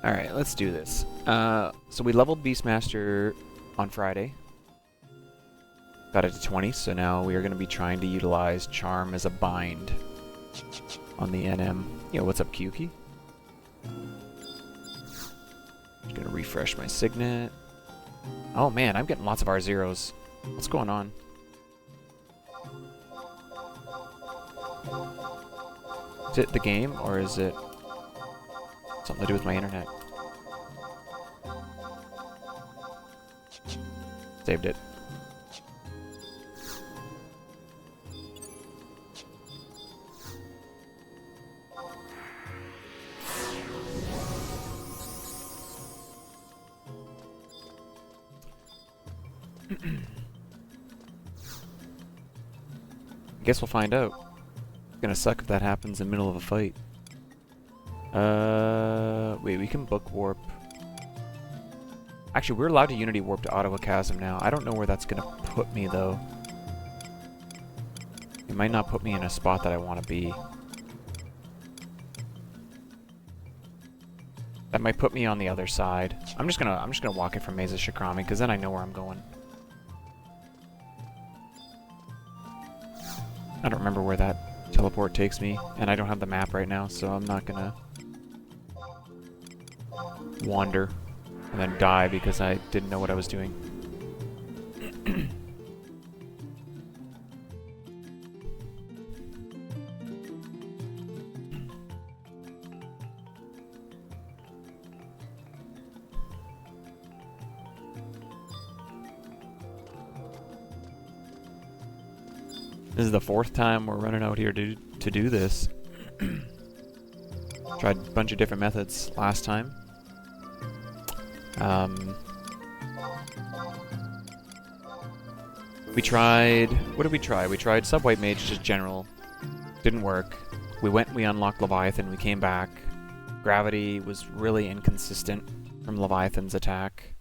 Alright, let's do this. So we leveled Beastmaster on Friday. Got it to 20, so now we are going to be trying to utilize Charm as a bind on the NM. Yo, what's up, Kyuki? Just going to refresh my signet. Oh man, I'm getting lots of R0s. What's going on? Is it the game, or is it something to do with my internet? Saved it. Guess we'll find out. It's gonna suck if that happens in the middle of a fight. Wait, we can book warp. Actually, we're allowed to Unity warp to Ottawa Chasm now. I don't know where that's gonna put me though. It might not put me in a spot that I want to be. That might put me on the other side. I'm just gonna walk it from Mesa Shikrami because then I know where I'm going. I don't remember where that teleport takes me, and I don't have the map right now, so I'm not gonna wander and then die because I didn't know what I was doing. This is the 4th time we're running out here to do this. Tried a bunch of different methods last time. We tried... What did we try? We tried Sub-White Mage, just general. Didn't work. We unlocked Leviathan, we came back. Gravity was really inconsistent from Leviathan's attack.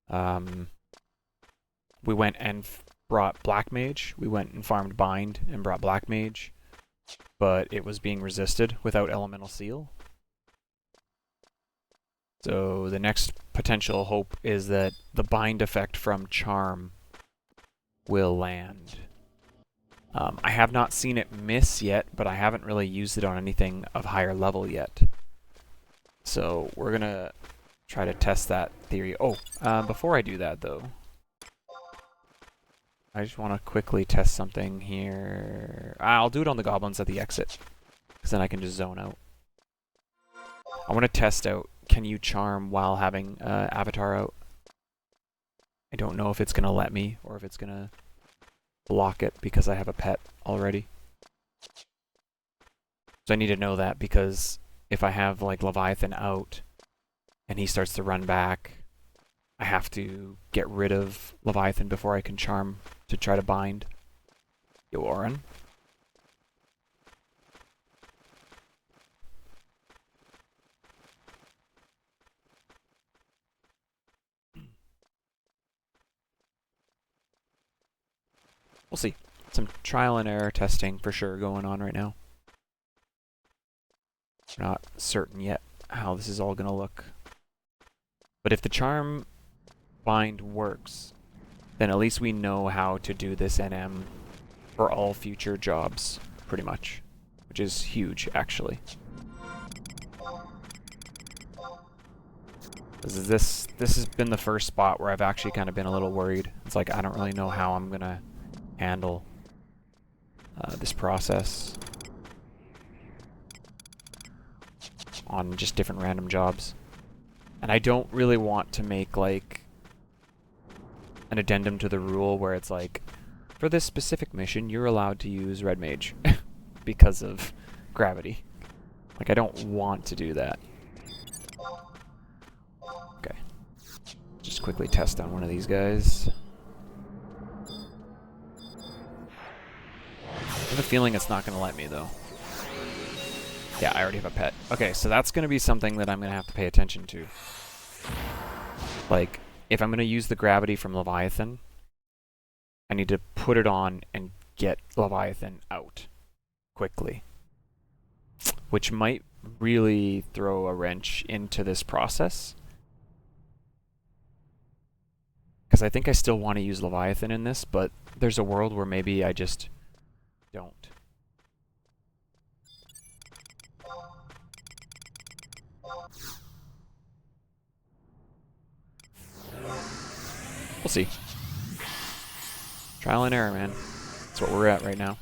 We went and brought Black Mage. We went and farmed Bind and brought Black Mage, but it was being resisted without Elemental Seal. So the next potential hope is that the Bind effect from Charm will land. I have not seen it miss yet, but I haven't really used it on anything of higher level yet. So we're gonna try to test that theory. Oh, before I do that though, I just want to quickly test something here. I'll do it on the goblins at the exit, because then I can just zone out. I want to test out, can you charm while having Avatar out? I don't know if it's going to let me, or if it's going to block it because I have a pet already. So I need to know that, because if I have like Leviathan out, and he starts to run back, I have to get rid of Leviathan before I can charm to try to bind. Yo, Oren. We'll see. Some trial and error testing for sure going on right now. Not certain yet how this is all going to look. But if the charm bind works, then at least we know how to do this NM for all future jobs, pretty much. Which is huge, actually. This has been the first spot where I've actually kind of been a little worried. It's like, I don't really know how I'm gonna handle this process on just different random jobs. And I don't really want to make, like, an addendum to the rule where it's like, for this specific mission, you're allowed to use Red Mage because of gravity. Like, I don't want to do that. Okay. Just quickly test on one of these guys. I have a feeling it's not going to let me, though. Yeah, I already have a pet. Okay, so that's going to be something that I'm going to have to pay attention to. Like, if I'm going to use the gravity from Leviathan, I need to put it on and get Leviathan out quickly. Which might really throw a wrench into this process. Because I think I still want to use Leviathan in this, but there's a world where maybe I just don't. We'll see. Trial and error, man. That's what we're at right now.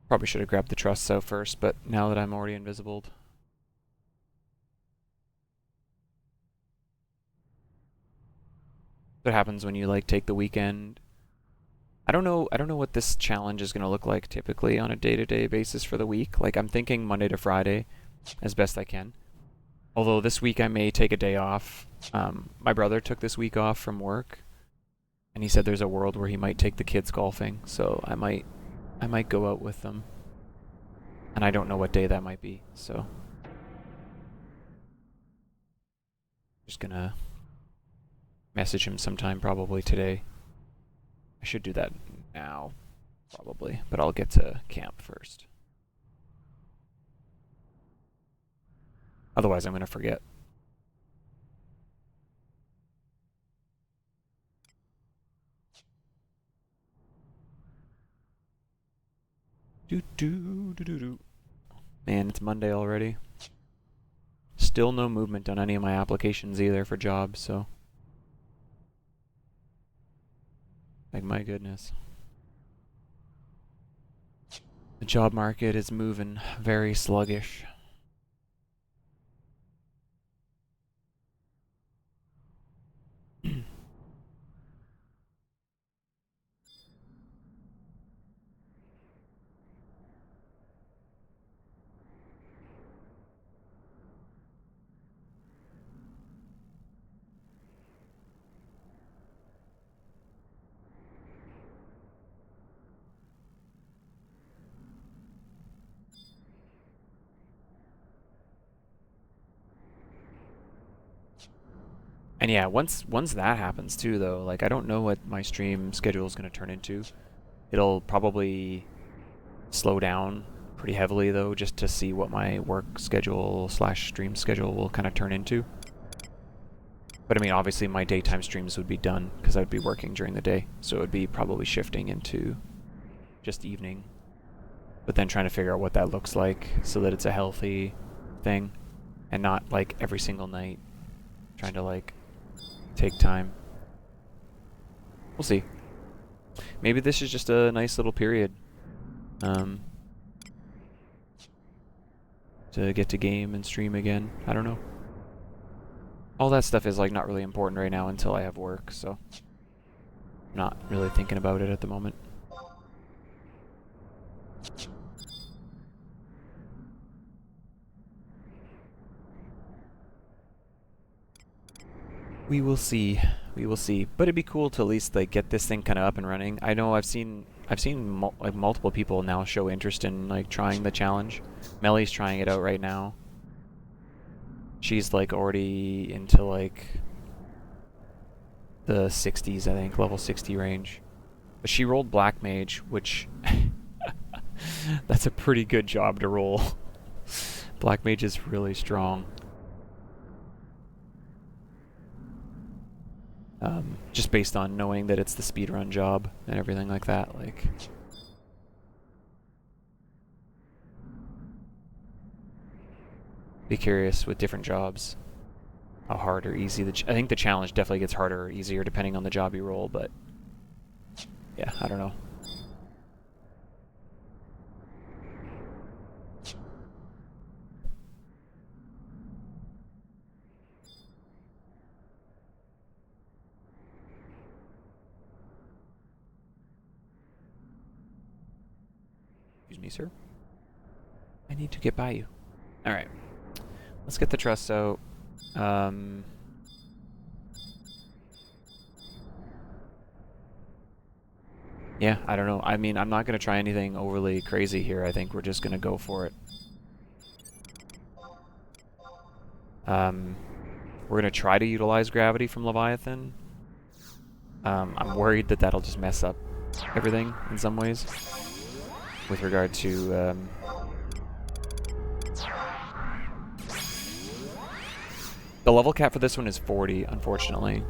Probably should have grabbed the trust so first, but now that I'm already invisibled. What happens when you like take the weekend? I don't know what this challenge is going to look like typically on a day-to-day basis for the week. Like I'm thinking Monday to Friday as best I can. Although this week I may take a day off. My brother took this week off from work, and he said there's a world where he might take the kids golfing, so I might go out with them. And I don't know what day that might be, so just gonna message him sometime probably today. I should do that now, probably, but I'll get to camp first. Otherwise, I'm gonna forget. Man, it's Monday already. Still no movement on any of my applications either for jobs, so. Like, my goodness. The job market is moving very sluggish. And yeah, once that happens too, though, like I don't know what my stream schedule is going to turn into. It'll probably slow down pretty heavily though, just to see what my work schedule / stream schedule will kind of turn into. But I mean, obviously my daytime streams would be done because I'd be working during the day, so it would be probably shifting into just evening. But then trying to figure out what that looks like so that it's a healthy thing and not like every single night trying to like take time. We'll see. Maybe this is just a nice little period to get to game and stream again. I don't know. All that stuff is like not really important right now until I have work, so I'm not really thinking about it at the moment. We will see. We will see. But it'd be cool to at least like get this thing kind of up and running. I know I've seen like multiple people now show interest in like trying the challenge. Melly's trying it out right now. She's like already into like the 60s, I think, level 60 range. But she rolled Black Mage, which that's a pretty good job to roll. Black Mage is really strong. Just based on knowing that it's the speedrun job and everything like that, like. Be curious with different jobs how hard or easy I think the challenge definitely gets harder or easier depending on the job you roll, but yeah, I don't know. Excuse me, sir. I need to get by you. All right. Let's get the trust out. Yeah, I don't know. I mean, I'm not going to try anything overly crazy here. I think we're just going to go for it. We're going to try to utilize gravity from Leviathan. I'm worried that that'll just mess up everything in some ways with regard to the level cap for this one is 40, unfortunately.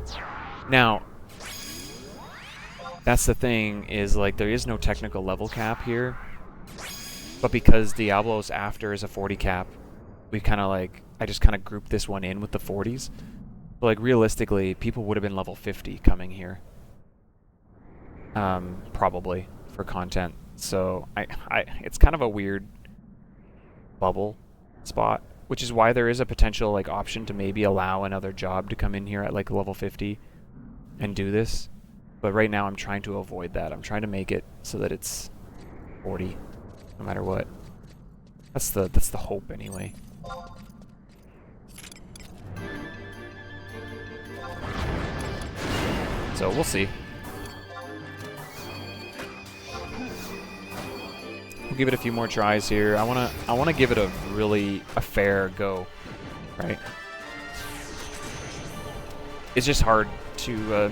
Now, that's the thing, is like there is no technical level cap here, but because Diablo's after is a 40 cap, we kind of like, I just kind of grouped this one in with the 40s. But like realistically, people would have been level 50 coming here. Probably for content. So it's kind of a weird bubble spot, which is why there is a potential like option to maybe allow another job to come in here at like level 50 and do this. But right now I'm trying to avoid that. I'm trying to make it so that it's 40 no matter what. That's the hope anyway. So we'll see. We'll give it a few more tries here. I wanna give it a fair go, right? It's just hard to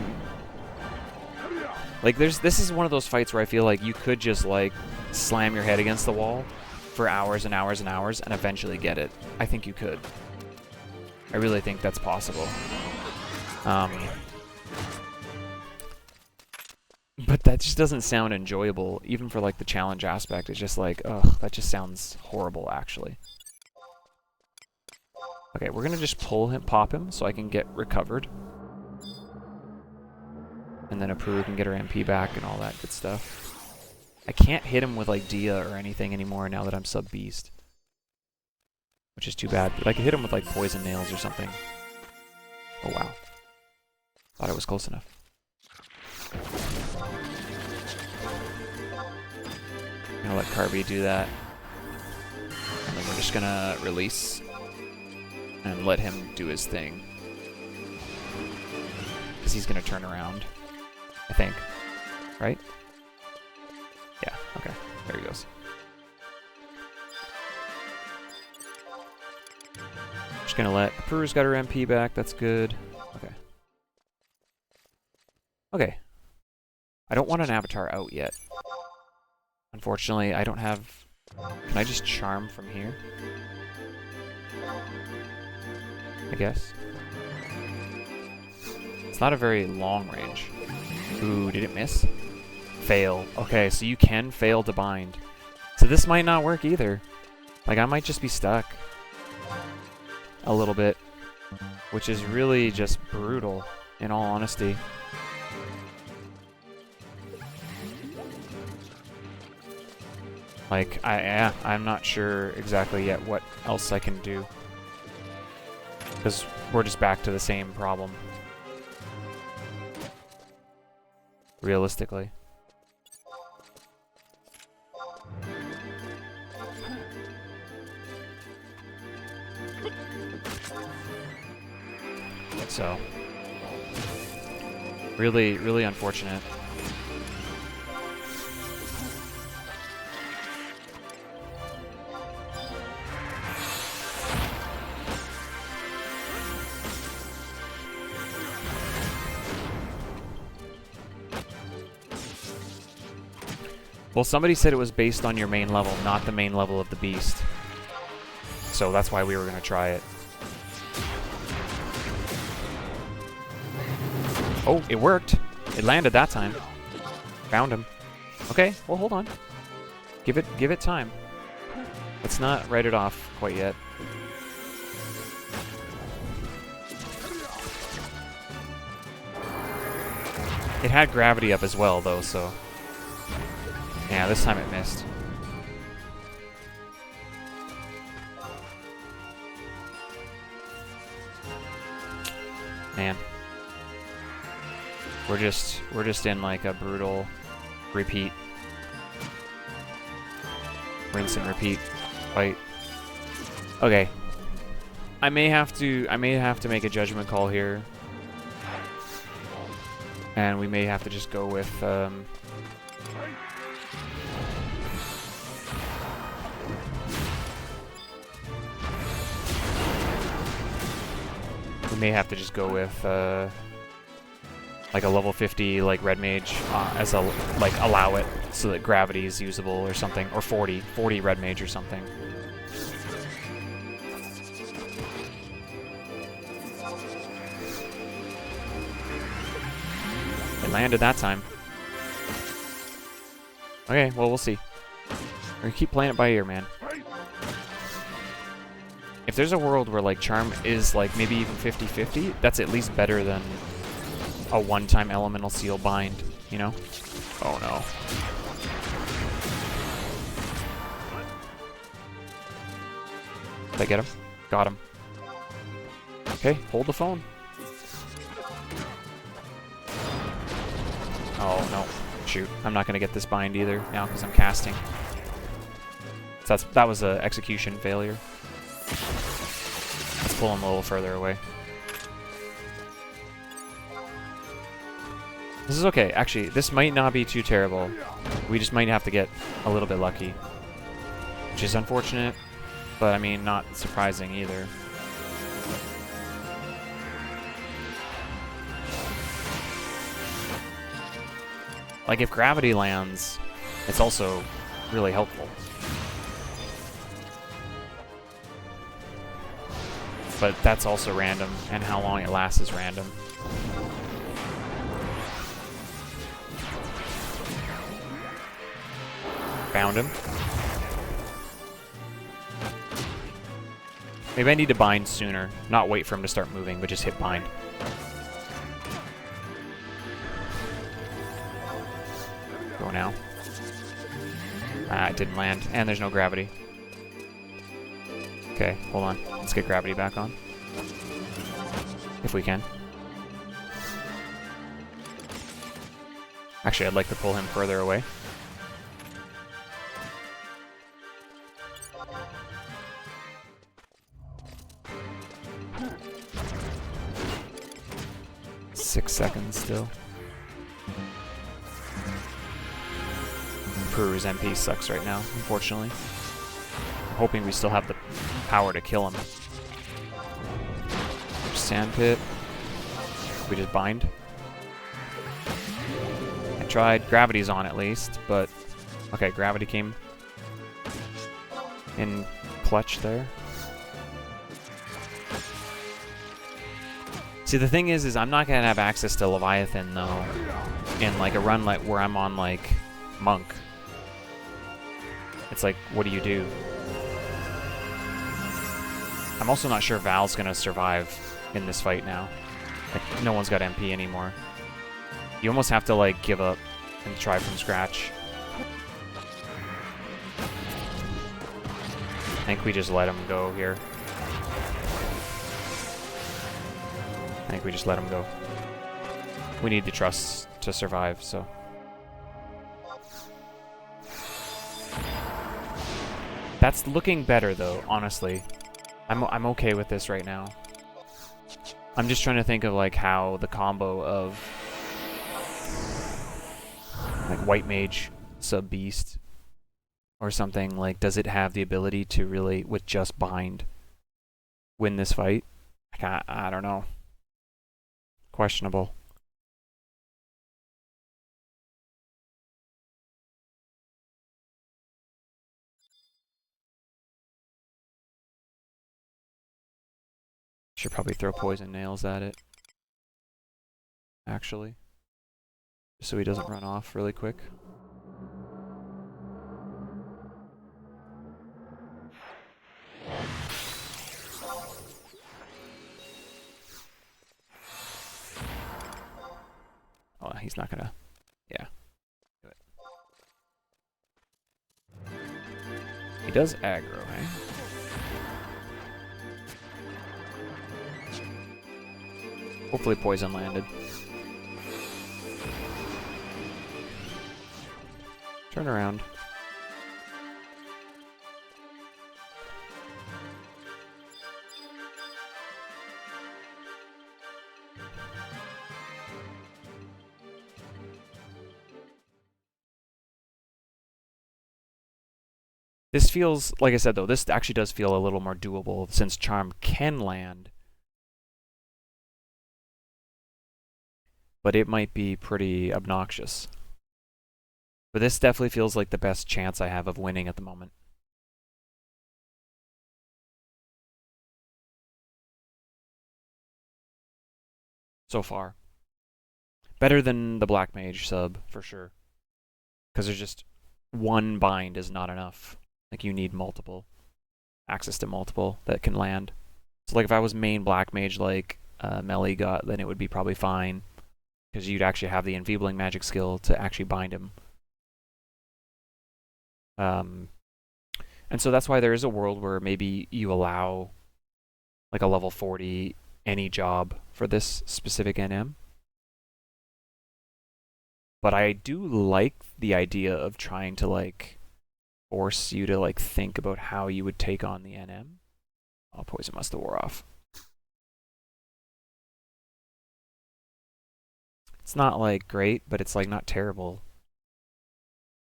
like this is one of those fights where I feel like you could just like slam your head against the wall for hours and hours and hours and eventually get it. I think you could. I really think that's possible. But that just doesn't sound enjoyable, even for like the challenge aspect. It's just like, ugh, that just sounds horrible, actually. Okay, we're gonna just pop him, so I can get recovered. And then Apuru can get her MP back and all that good stuff. I can't hit him with like Dia or anything anymore now that I'm sub-beast. Which is too bad, but I could hit him with like poison nails or something. Oh wow. Thought it was close enough. I'm gonna let Carby do that. And then we're just gonna release and let him do his thing. Because he's gonna turn around, I think. Right? Yeah, okay. There he goes. Just gonna let Apuru's got her MP back, that's good. Okay. Okay. I don't want an avatar out yet. Unfortunately, I don't have... Can I just charm from here? I guess. It's not a very long range. Ooh, did it miss? Fail. Okay, so you can fail to bind. So this might not work either. Like, I might just be stuck. A little bit. Which is really just brutal, in all honesty. Like, I'm not sure exactly yet what else I can do. Because we're just back to the same problem. Realistically. So, really, really unfortunate. Well, somebody said it was based on your main level, not the main level of the beast. So that's why we were going to try it. Oh, it worked. It landed that time. Found him. Okay, well, hold on. Give it time. Let's not write it off quite yet. It had gravity up as well, though, so... Yeah, this time it missed. Man. We're just in like a brutal repeat. Rinse and repeat fight. Okay. I may have to make a judgment call here. And we may have to just go with we may have to just go with like a level 50 like red mage as a like allow it so that gravity is usable or something, or 40 red mage or something. It landed that time. Okay, well, we'll see. We're gonna keep playing it by ear, man. If there's a world where like charm is like maybe even 50-50, that's at least better than a one-time elemental seal bind, you know? Oh no. Did I get him? Got him. Okay, hold the phone. Oh no. Shoot. I'm not gonna get this bind either now because I'm casting. So that was a execution failure. Let's pull him a little further away. This is okay. Actually, this might not be too terrible. We just might have to get a little bit lucky. Which is unfortunate, but I mean, not surprising either. Like, if gravity lands, it's also really helpful. But that's also random, and how long it lasts is random. Found him. Maybe I need to bind sooner. Not wait for him to start moving, but just hit bind. Go now. Ah, it didn't land, and there's no gravity. Okay, hold on. Let's get gravity back on. If we can. Actually, I'd like to pull him further away. Six seconds still. Peru's MP sucks right now, unfortunately. I'm hoping we still have the power to kill him. Sand pit. We just bind. I tried. Gravity's on at least, but okay, gravity came in clutch there. See, the thing is I'm not gonna have access to Leviathan though in like a run like where I'm on like Monk. It's like, what do you do? I'm also not sure Val's gonna survive in this fight now. Like, no one's got MP anymore. You almost have to like give up and try from scratch. I think we just let him go here. I think we just let him go. We need the trust to survive, so. That's looking better though, honestly. I'm okay with this right now. I'm just trying to think of like how the combo of like White Mage sub Beast or something, like, does it have the ability to really, with just bind, win this fight? I don't know. Questionable. Should probably throw poison nails at it, actually, so he doesn't run off really quick. Oh, he's not gonna. Yeah. Do it. He does aggro, eh? Hopefully poison landed. Turn around. This feels, like I said though, this actually does feel a little more doable since Charm can land. but it might be pretty obnoxious. But this definitely feels like the best chance I have of winning at the moment. So far. Better than the Black Mage sub, for sure. Because there's just one bind is not enough. Like, you need multiple. Access to multiple that can land. So, like, if I was main Black Mage like Melly got, then it would be probably fine. Because you'd actually have the enfeebling magic skill to actually bind him. And so that's why there is a world where maybe you allow like a level 40 any job for this specific NM. But I do like the idea of trying to like force you to like think about how you would take on the NM. Oh, poison must have wore off. It's not like great, but it's like not terrible.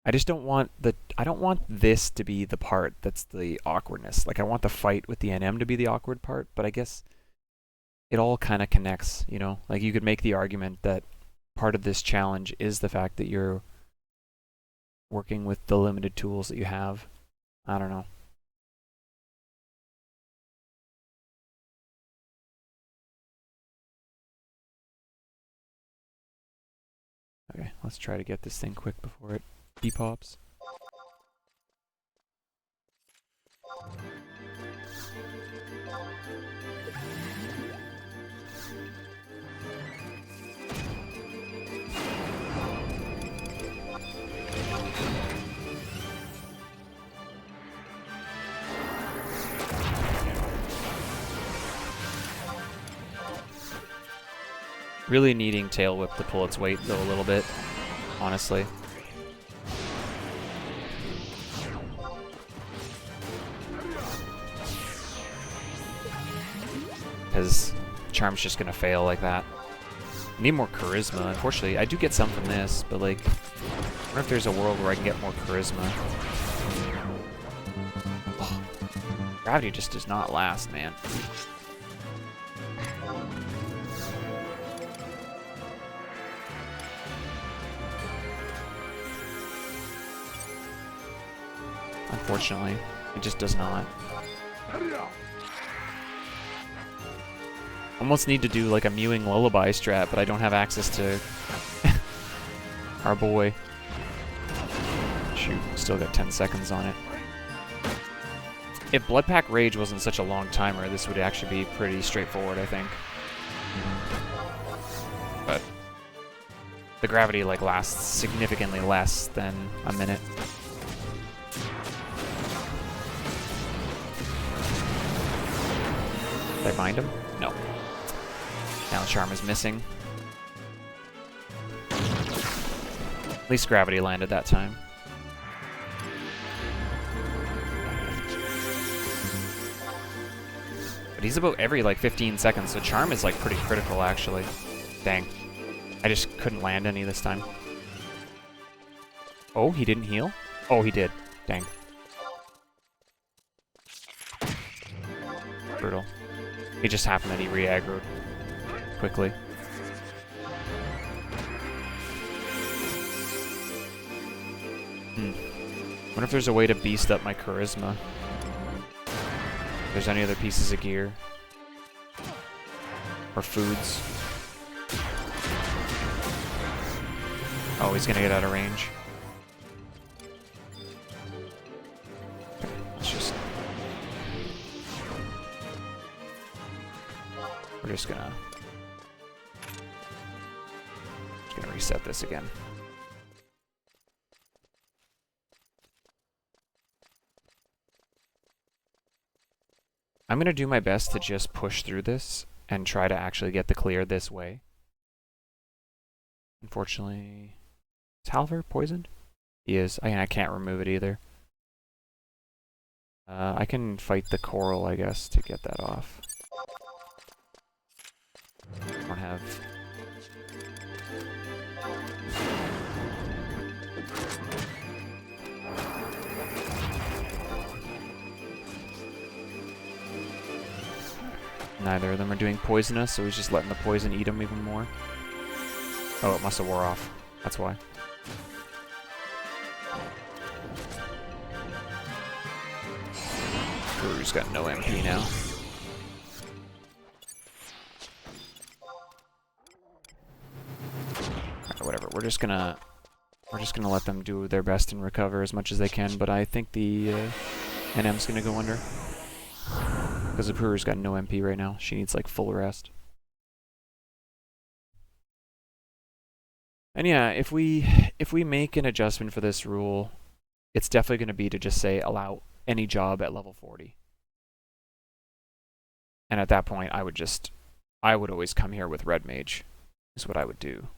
I just don't want this to be the part that's the awkwardness. Like I want the fight with the NM to be the awkward part, but I guess it all kind of connects, you know? Like you could make the argument that part of this challenge is the fact that you're working with the limited tools that you have. I don't know. Okay, let's try to get this thing quick before it depops. Really needing Tail Whip to pull its weight, though, a little bit, honestly. Because Charm's just going to fail like that. I need more charisma. Unfortunately, I do get some from this, but, like, I wonder if there's a world where I can get more charisma. Oh, gravity just does not last, man. Unfortunately, it just does not. Almost need to do like a mewing lullaby strat, but I don't have access to our boy. Shoot, still got 10 seconds on it. If Bloodpack Rage wasn't such a long timer, this would actually be pretty straightforward, I think. But the gravity like lasts significantly less than a minute. Did I bind him? No. Now Charm is missing. At least gravity landed that time. But he's about every like 15 seconds, so Charm is like pretty critical actually. Dang. I just couldn't land any this time. Oh, he didn't heal? Oh, he did. Dang. Brutal. It just happened that he re-aggroed quickly. Wonder if there's a way to beast up my charisma. If there's any other pieces of gear. Or foods. Oh, he's gonna get out of range. Okay, let's just... We're just gonna reset this again. I'm gonna do my best to just push through this and try to actually get the clear this way. Unfortunately, is Halver poisoned? He is. I can't remove it either. I can fight the coral, I guess, to get that off. I don't have... Neither of them are doing poisonous, so he's just letting the poison eat him even more. Oh, it must have wore off. That's why. Guru's got no MP now. Alright, whatever. We're just gonna let them do their best and recover as much as they can, but I think the NM's gonna go under. Because the Puru's got no MP right now. She needs like full rest. And yeah, if we make an adjustment for this rule, it's definitely going to be to just say allow any job at level 40. And at that point, I would always come here with Red Mage, is what I would do.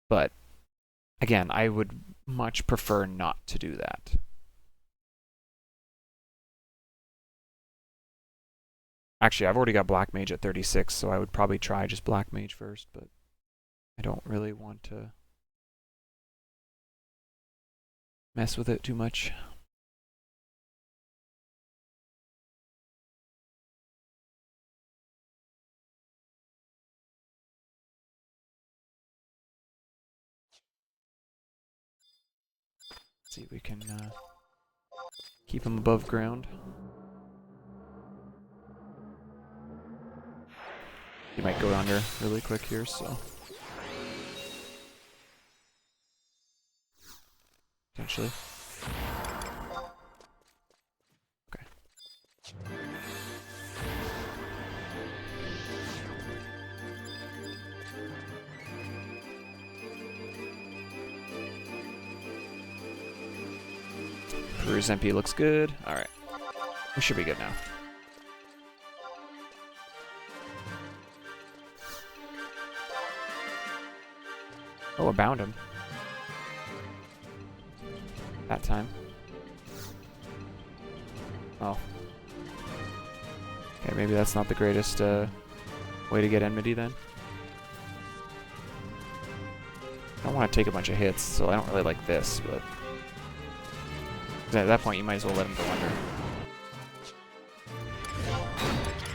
But again, I would much prefer not to do that. Actually, I've already got Black Mage at 36, so I would probably try just Black Mage first, but I don't really want to mess with it too much. Let's see if we can keep him above ground. He might go under really quick here, so potentially. Okay. Peru's MP looks good. All right, we should be good now. Oh, I bound him. That time. Oh. Okay, maybe that's not the greatest way to get enmity then. I don't want to take a bunch of hits, so I don't really like this, but at that point you might as well let him go under.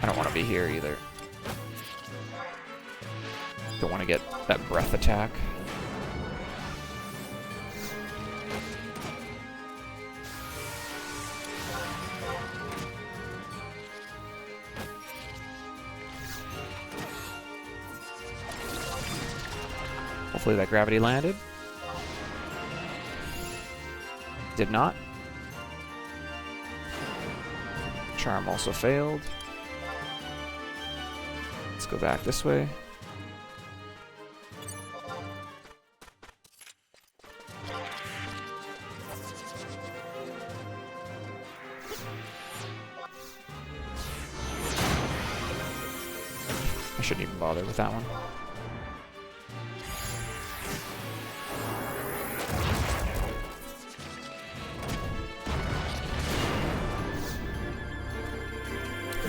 I don't want to be here either. Don't want to get that breath attack. Hopefully that gravity landed. Did not. Charm also failed. Let's go back this way. I shouldn't even bother with that one.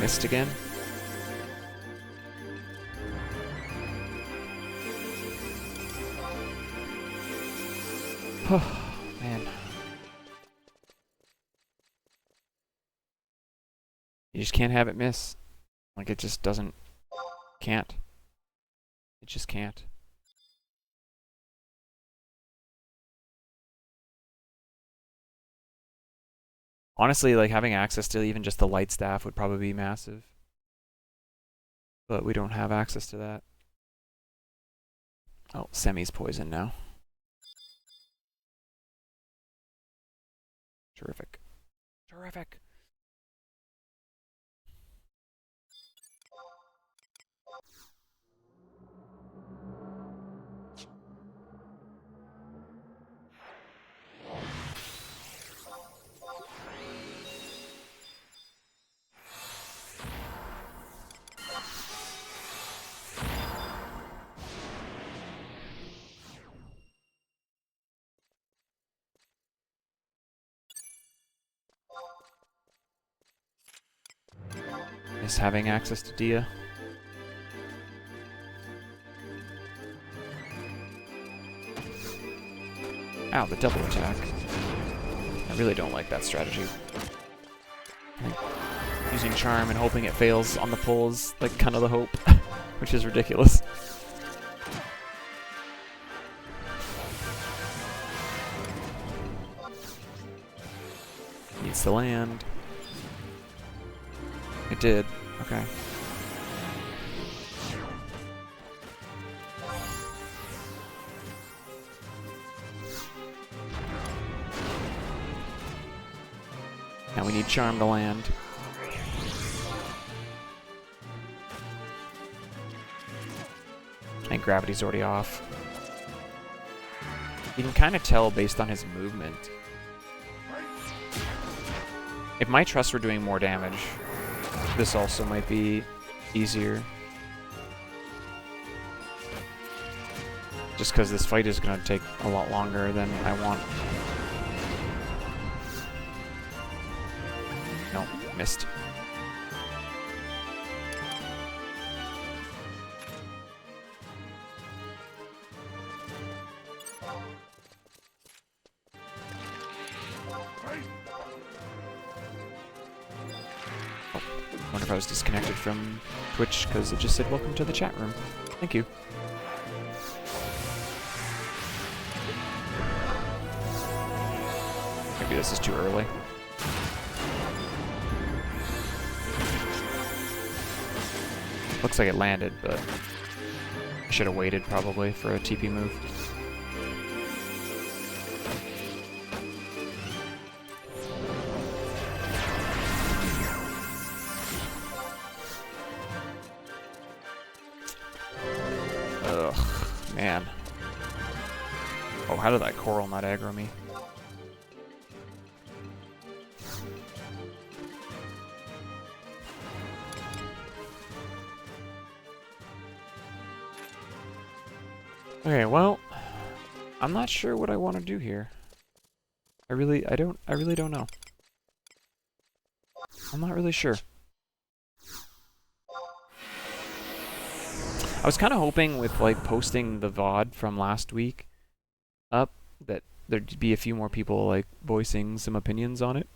Missed again. Oh, man. You just can't have it miss. Like, it just doesn't... Can't. It just can't. Honestly, like, having access to even just the light staff would probably be massive. But we don't have access to that. Oh, Semi's poisoned now. Terrific. Terrific. Miss having access to Dia. Ow, the double attack. I really don't like that strategy. using Charm and hoping it fails on the pull is like kind of the hope, which is ridiculous. Needs to land. It did. Okay. Now we need Charm to land. And Gravity's already off. You can kind of tell based on his movement. If my trusts were doing more damage, this also might be easier. Just because this fight is going to take a lot longer than I want. No, missed. Oh, wonder if I was disconnected from Twitch because it just said welcome to the chat room. Thank you. Maybe this is too early. Looks like it landed, but I should have waited probably for a TP move. Ugh, man. Oh, how did that coral not aggro me? Okay, well, I'm not sure what I want to do here. I really don't know. I'm not really sure. I was kind of hoping with like posting the VOD from last week up that there'd be a few more people like voicing some opinions on it.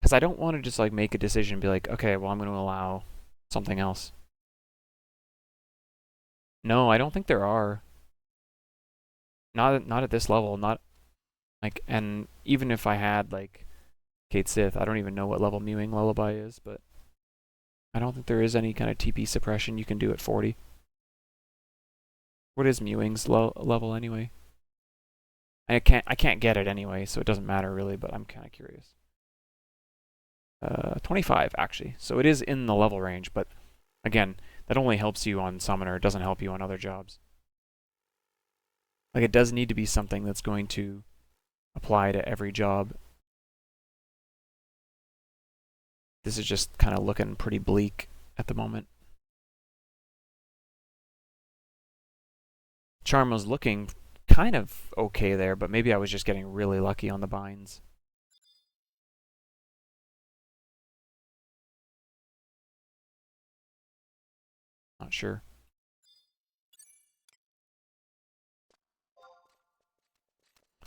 Because I don't want to just like make a decision and be like, okay, well, I'm going to allow something else. No, I don't think there are. Not at this level. Not like, and even if I had like Kate Sith, I don't even know what level Mewing Lullaby is, but I don't think there is any kind of TP suppression you can do at 40. What is Mewing's level anyway? I can't get it anyway, so it doesn't matter really, but I'm kind of curious. 25 actually, so it is in the level range, but again, that only helps you on Summoner, it doesn't help you on other jobs. Like, it does need to be something that's going to apply to every job. This is just kind of looking pretty bleak at the moment. Charm was looking kind of okay there, but maybe I was just getting really lucky on the binds. Not sure.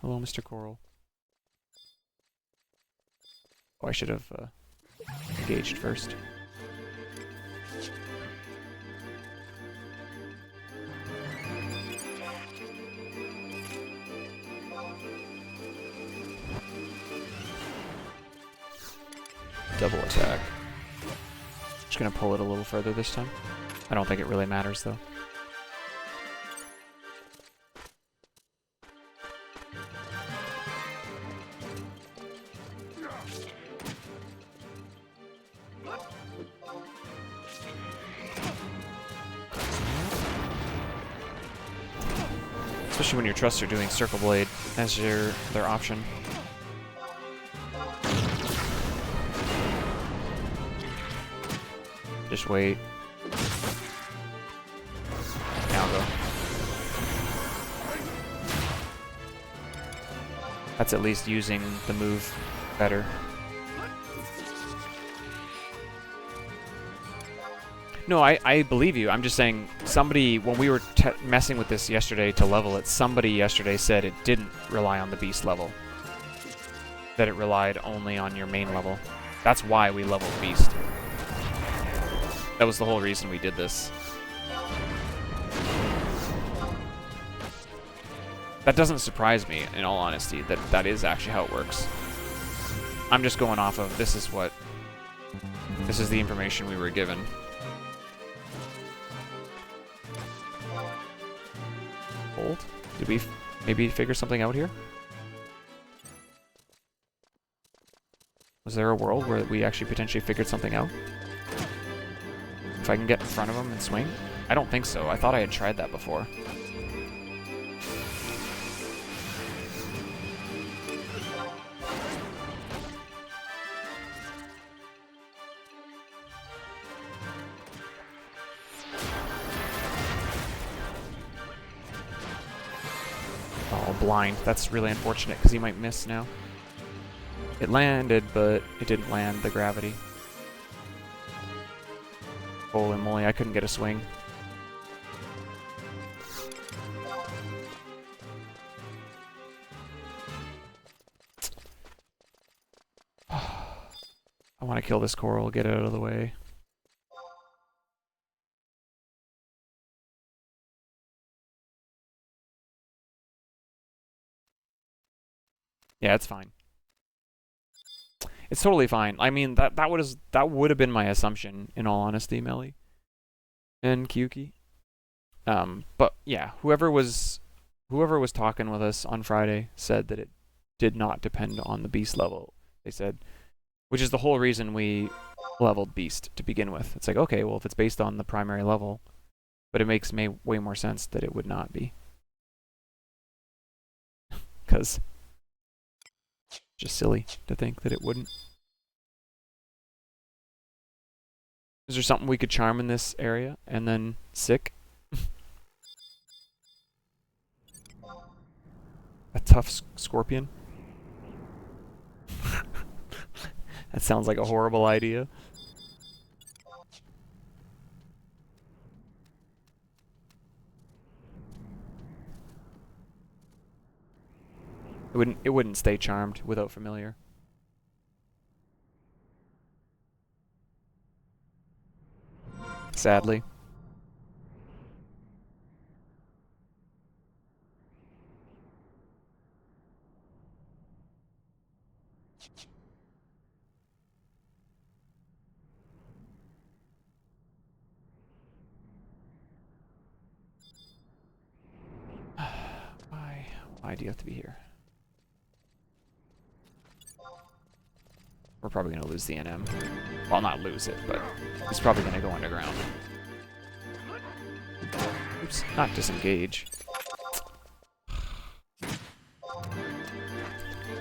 Hello, Mr. Coral. Oh, I should have engaged first. Double attack. Just gonna pull it a little further this time. I don't think it really matters though. Especially when your trusts are doing Circle Blade as their option. Just wait. Now go. That's at least using the move better. No, I believe you. I'm just saying, somebody, when we were messing with this yesterday to level it, somebody yesterday said it didn't rely on the beast level. That it relied only on your main level. That's why we leveled Beast. That was the whole reason we did this. That doesn't surprise me, in all honesty, that that is actually how it works. I'm just going off of this is the information we were given. Hold? Did we maybe figure something out here? Was there a world where we actually potentially figured something out? If I can get in front of him and swing? I don't think so. I thought I had tried that before. Oh, blind. That's really unfortunate because he might miss now. It landed, but it didn't land the gravity. Holy moly, I couldn't get a swing. I want to kill this coral, get it out of the way. Yeah, it's fine. It's totally fine. I mean, that would have been my assumption, in all honesty, Melly and Kyuki. But yeah, whoever was talking with us on Friday said that it did not depend on the beast level. They said, which is the whole reason we leveled beast to begin with. It's like, okay, well, if it's based on the primary level, but it makes way more sense that it would not be, because just silly to think that it wouldn't. Is there something we could charm in this area and then sick? A tough scorpion? That sounds like a horrible idea. It wouldn't stay charmed without familiar. Sadly. Why do you have to be here? We're probably going to lose the NM. Well, not lose it, but he's probably going to go underground. Oops, not disengage.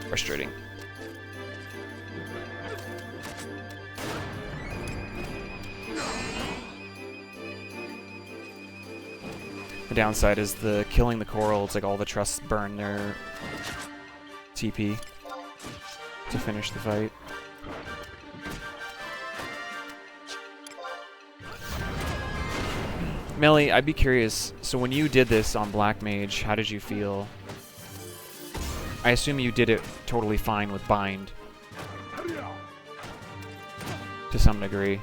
Frustrating. The downside is the killing the coral, it's like all the trusts burn their TP to finish the fight. Melly, I'd be curious, so when you did this on Black Mage, how did you feel? I assume you did it totally fine with Bind. To some degree.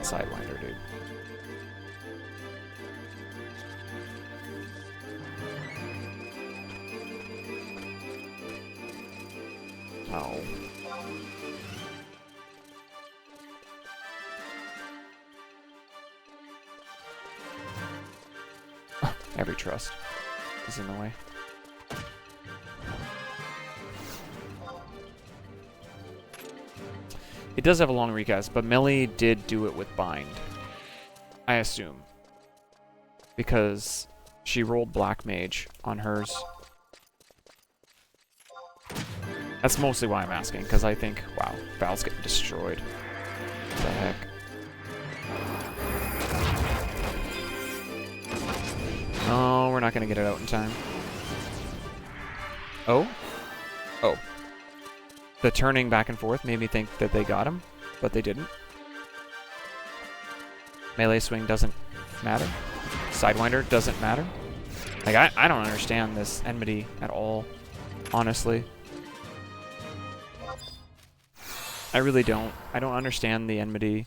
Sidewinder, dude. Oh. Every trust is in the way. It does have a long recast, but Melly did do it with Bind. I assume. Because she rolled Black Mage on hers. That's mostly why I'm asking, because I think, wow, Val's getting destroyed. What the heck? Oh, we're not going to get it out in time. Oh? Oh. The turning back and forth made me think that they got him. but they didn't. Melee swing doesn't matter. Sidewinder doesn't matter. Like, I don't understand this enmity at all, honestly. I really don't. I don't understand the enmity.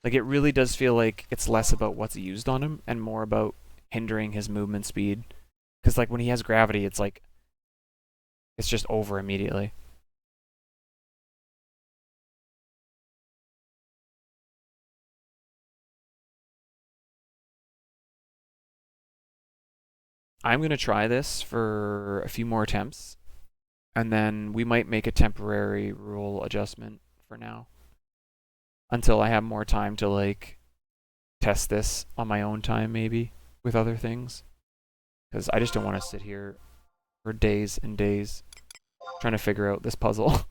Like, it really does feel like it's less about what's used on him and more about hindering his movement speed. Because, like, when he has gravity, it's like, it's just over immediately. I'm going to try this for a few more attempts, and then we might make a temporary rule adjustment for now until I have more time to, like, test this on my own time, maybe, with other things. Because I just don't want to sit here for days and days trying to figure out this puzzle.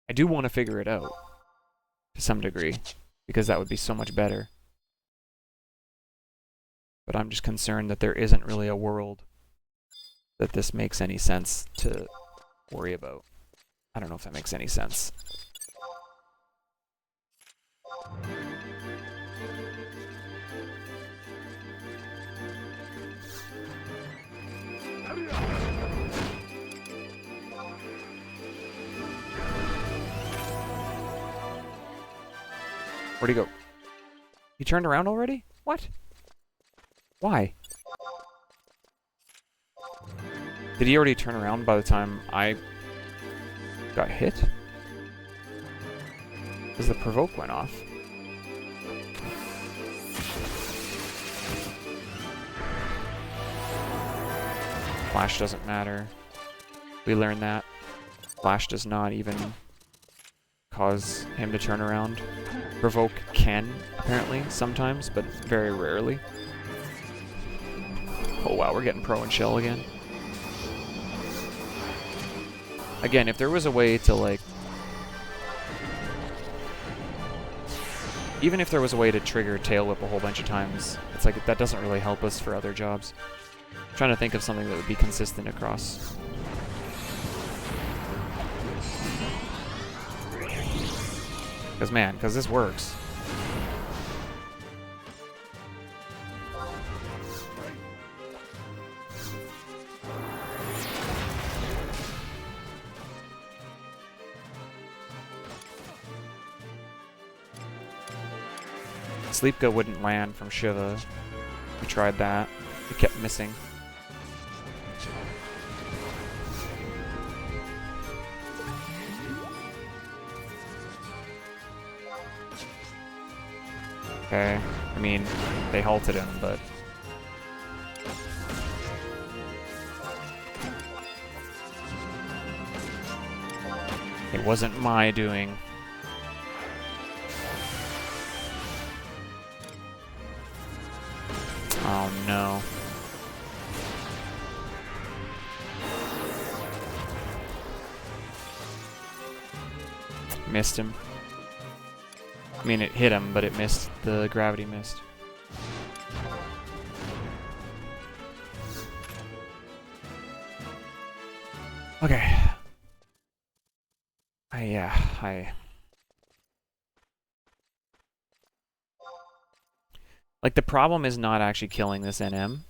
I do want to figure it out to some degree, because that would be so much better. But I'm just concerned that there isn't really a world that this makes any sense to worry about. I don't know if that makes any sense. Where'd he go? He turned around already? What? Why? Did he already turn around by the time I got hit? Because the provoke went off. Flash doesn't matter. We learned that. Flash does not even cause him to turn around. Provoke can, apparently, sometimes, but very rarely. Oh wow, we're getting pro and shell again. Again, if there was a way to, like... Even if there was a way to trigger Tail Whip a whole bunch of times, it's like, that doesn't really help us for other jobs. I'm trying to think of something that would be consistent across. Because this works. Sleepka wouldn't land from Shiva. We tried that. It kept missing. Okay. I mean, they halted him, but... It wasn't my doing. Oh no. Missed him. I mean, it hit him, but it missed. The gravity missed. Okay. Like, the problem is not actually killing this NM,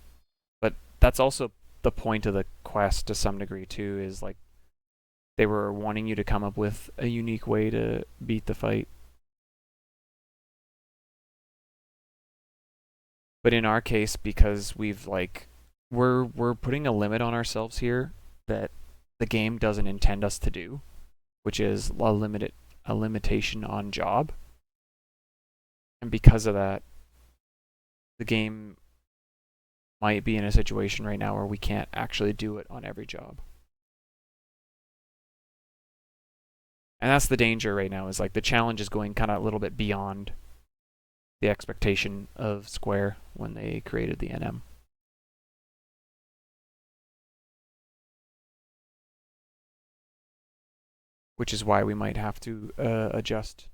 but that's also the point of the quest to some degree, too, is, like, they were wanting you to come up with a unique way to beat the fight. But in our case, because we've, like, we're putting a limit on ourselves here that the game doesn't intend us to do, which is a limitation on job. And because of that, the game might be in a situation right now where we can't actually do it on every job. And that's the danger right now, is like the challenge is going kind of a little bit beyond the expectation of Square when they created the NM. Which is why we might have to adjust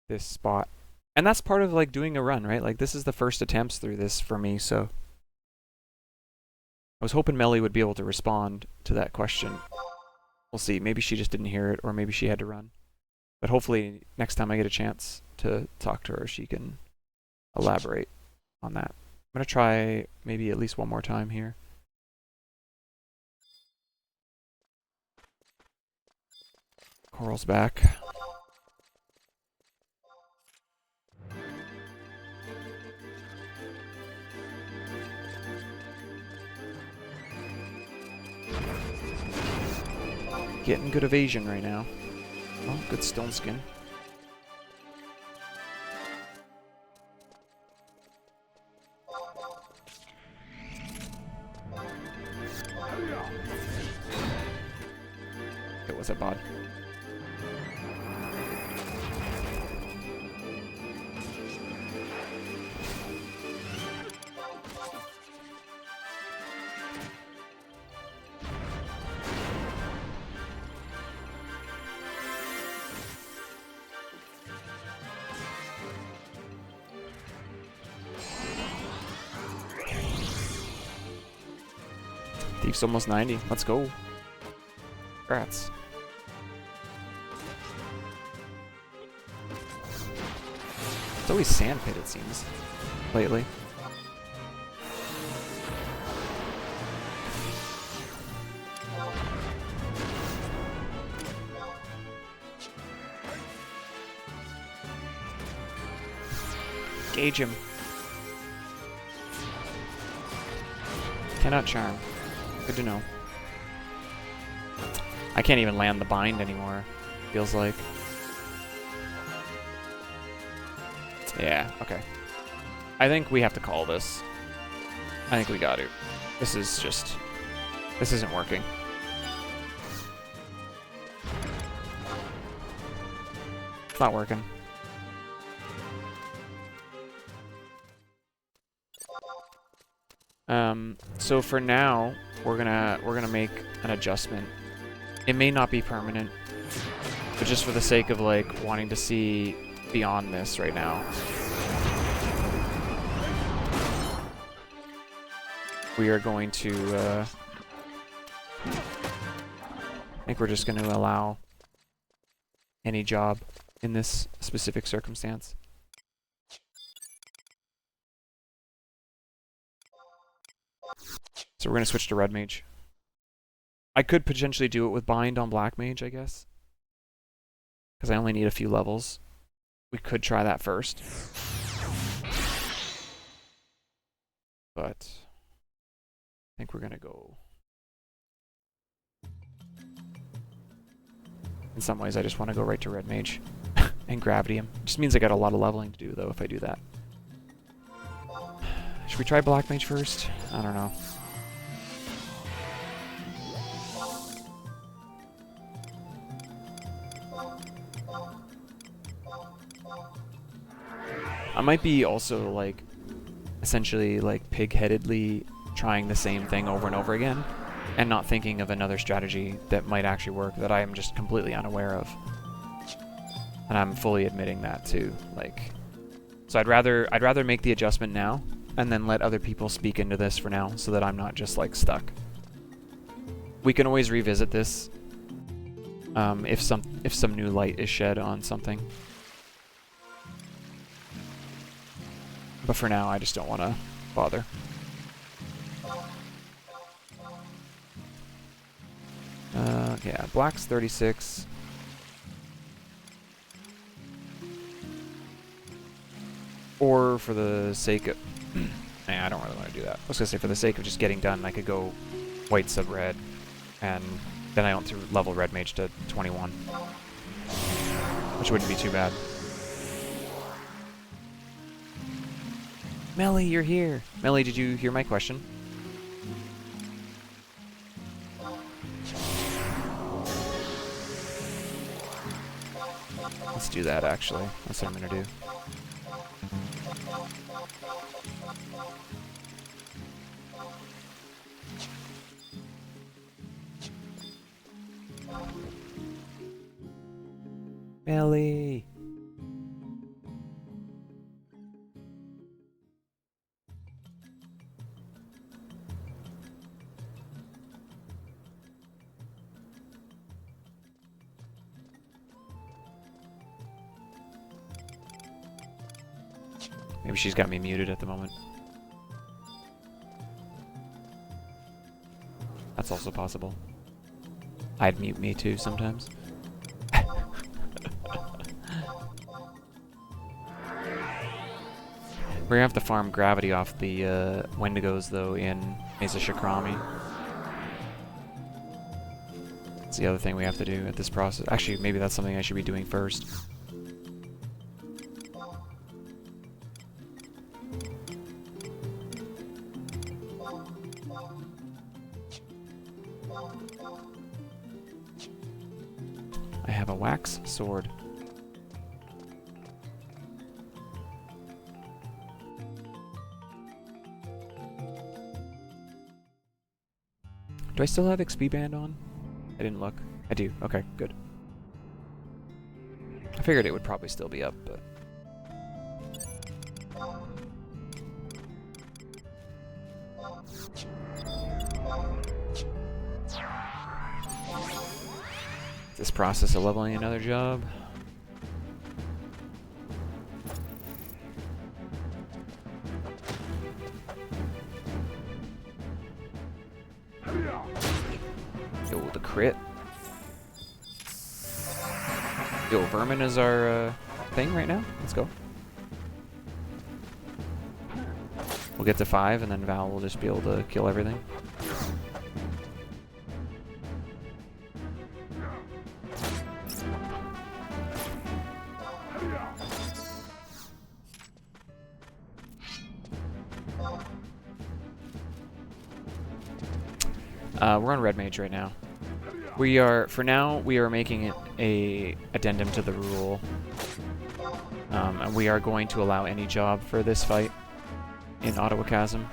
this spot. And that's part of, like, doing a run, right? Like, this is the first attempts through this for me, so... I was hoping Melly would be able to respond to that question. We'll see. Maybe she just didn't hear it, or maybe she had to run. But hopefully next time I get a chance to talk to her, she can elaborate on that. I'm going to try maybe at least one more time here. Coral's back. Getting good evasion right now. Oh, good stone skin. It was a bod. Thief's almost 90. Let's go. Congrats. It's always sandpit, it seems, lately. Gauge him. Cannot charm. Good to know. I can't even land the bind anymore, feels like. Yeah, okay. I think we have to call this. I think we got to. This isn't working. It's not working. So for now, we're gonna make an adjustment. It may not be permanent, but just for the sake of like wanting to see beyond this right now, we are going to. I think we're just going to allow any job in this specific circumstance. So we're going to switch to Red Mage. I could potentially do it with Bind on Black Mage, I guess. Because I only need a few levels. We could try that first. But I think we're going to go... In some ways, I just want to go right to Red Mage and Gravity him. Just means I got a lot of leveling to do, though, if I do that. Should we try Black Mage first? I don't know. I might be also, like, essentially, like, pig-headedly trying the same thing over and over again and not thinking of another strategy that might actually work that I am just completely unaware of. And I'm fully admitting that, too. Like, so I'd rather make the adjustment now and then let other people speak into this for now so that I'm not just, like, stuck. We can always revisit this if some new light is shed on something. But for now, I just don't want to bother. Yeah, Black's 36. Or for the sake of... Nah, I don't really want to do that. I was going to say, for the sake of just getting done, I could go white sub red, and then I don't level Red Mage to 21. Which wouldn't be too bad. Melly, you're here. Melly, did you hear my question? Let's do that, actually. That's what I'm going to do. Melly! Maybe she's got me muted at the moment. That's also possible. I'd mute me too sometimes. We're gonna have to farm gravity off the Wendigos though in Mesa Shakrami. That's the other thing we have to do at this process. Actually, maybe that's something I should be doing first. I have a wax sword. Do I still have XP band on? I didn't look. I do. Okay, good. I figured it would probably still be up, but... This process of leveling another job. Yo, the crit. Yo, Vermin is our thing right now. Let's go. We'll get to 5 and then Val will just be able to kill everything. We're on Red Mage right now. We are, for now, we are making it a addendum to the rule. And we are going to allow any job for this fight in Ottawa Chasm.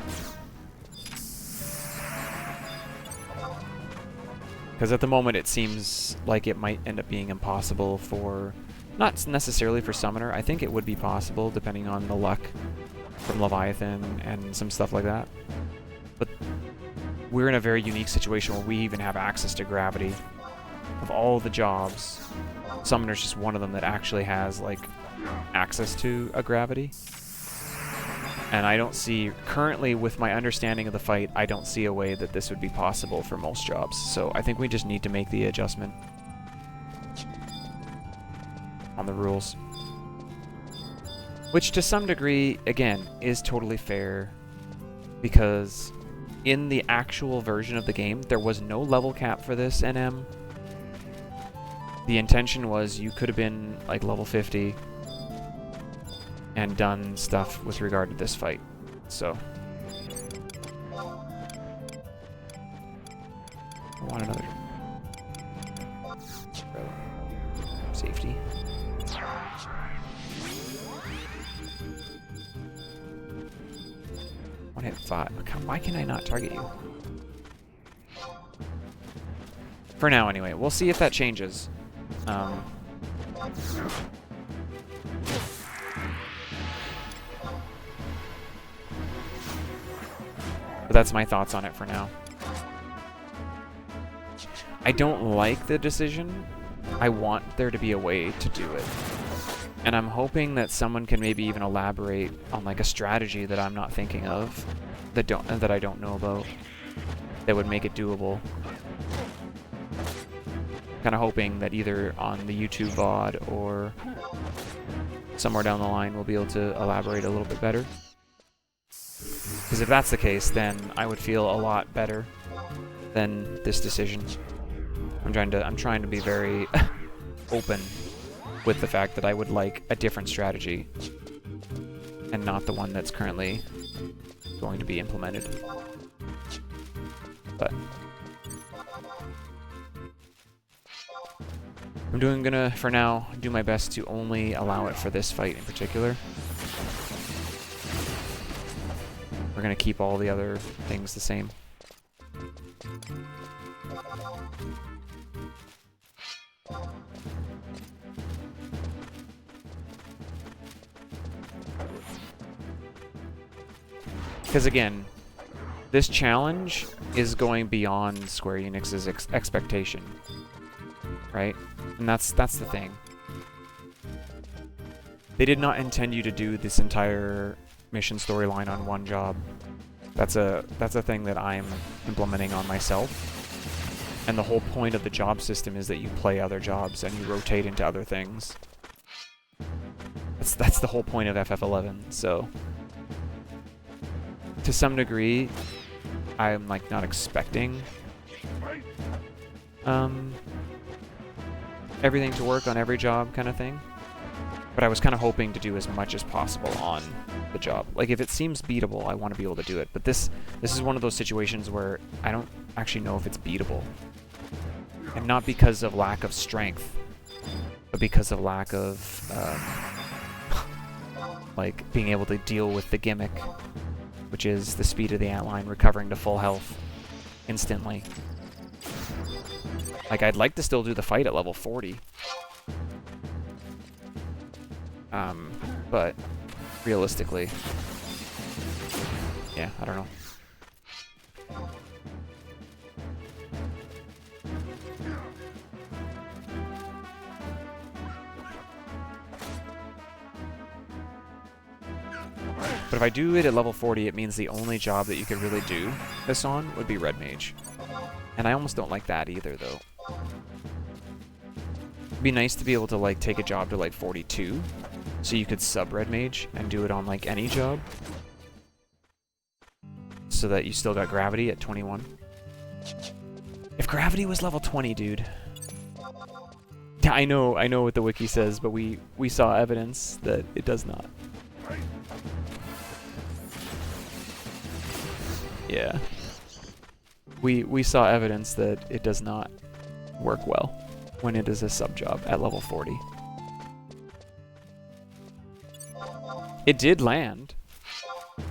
Because at the moment it seems like it might end up being impossible for, not necessarily for Summoner, I think it would be possible depending on the luck from Leviathan and some stuff like that. But we're in a very unique situation where we even have access to gravity. Of all the jobs, Summoner's just one of them that actually has, like, access to a gravity. And I don't see, currently with my understanding of the fight, I don't see a way that this would be possible for most jobs. So I think we just need to make the adjustment on the rules. Which to some degree, again, is totally fair because in the actual version of the game, there was no level cap for this NM. The intention was you could have been like level 50 and done stuff with regard to this fight. So I want another safety. One hit 5. Why can I not target you? For now, anyway. We'll see if that changes. But that's my thoughts on it for now. I don't like the decision. I want there to be a way to do it. And I'm hoping that someone can maybe even elaborate on like a strategy that I'm not thinking of, that I don't know about, that would make it doable. Kind of hoping that either on the YouTube VOD or somewhere down the line we'll be able to elaborate a little bit better. Because if that's the case, then I would feel a lot better than this decision. I'm trying to be very open with the fact that I would like a different strategy and not the one that's currently going to be implemented. But I'm gonna, for now, do my best to only allow it for this fight in particular. We're gonna keep all the other things the same. Because again, this challenge is going beyond Square Enix's expectation, right? And that's the thing. They did not intend you to do this entire mission storyline on one job. That's a thing that I'm implementing on myself. And the whole point of the job system is that you play other jobs and you rotate into other things. That's the whole point of FF11. So to some degree, I'm like not expecting everything to work on every job kind of thing. But I was kind of hoping to do as much as possible on the job. Like, if it seems beatable, I want to be able to do it. But this is one of those situations where I don't actually know if it's beatable. And not because of lack of strength, but because of lack of, like, being able to deal with the gimmick, which is the speed of the antline recovering to full health instantly. Like, I'd like to still do the fight at level 40. But realistically, yeah, I don't know. But if I do it at level 40, it means the only job that you could really do this on would be Red Mage. And I almost don't like that either, though. It'd be nice to be able to, like, take a job to, like, 42, so you could sub Red Mage and do it on, like, any job. So that you still got Gravity at 21. If Gravity was level 20, dude. I know what the wiki says, but we saw evidence that it does not. Yeah. We saw evidence that it does not work well when it is a sub-job at level 40. It did land,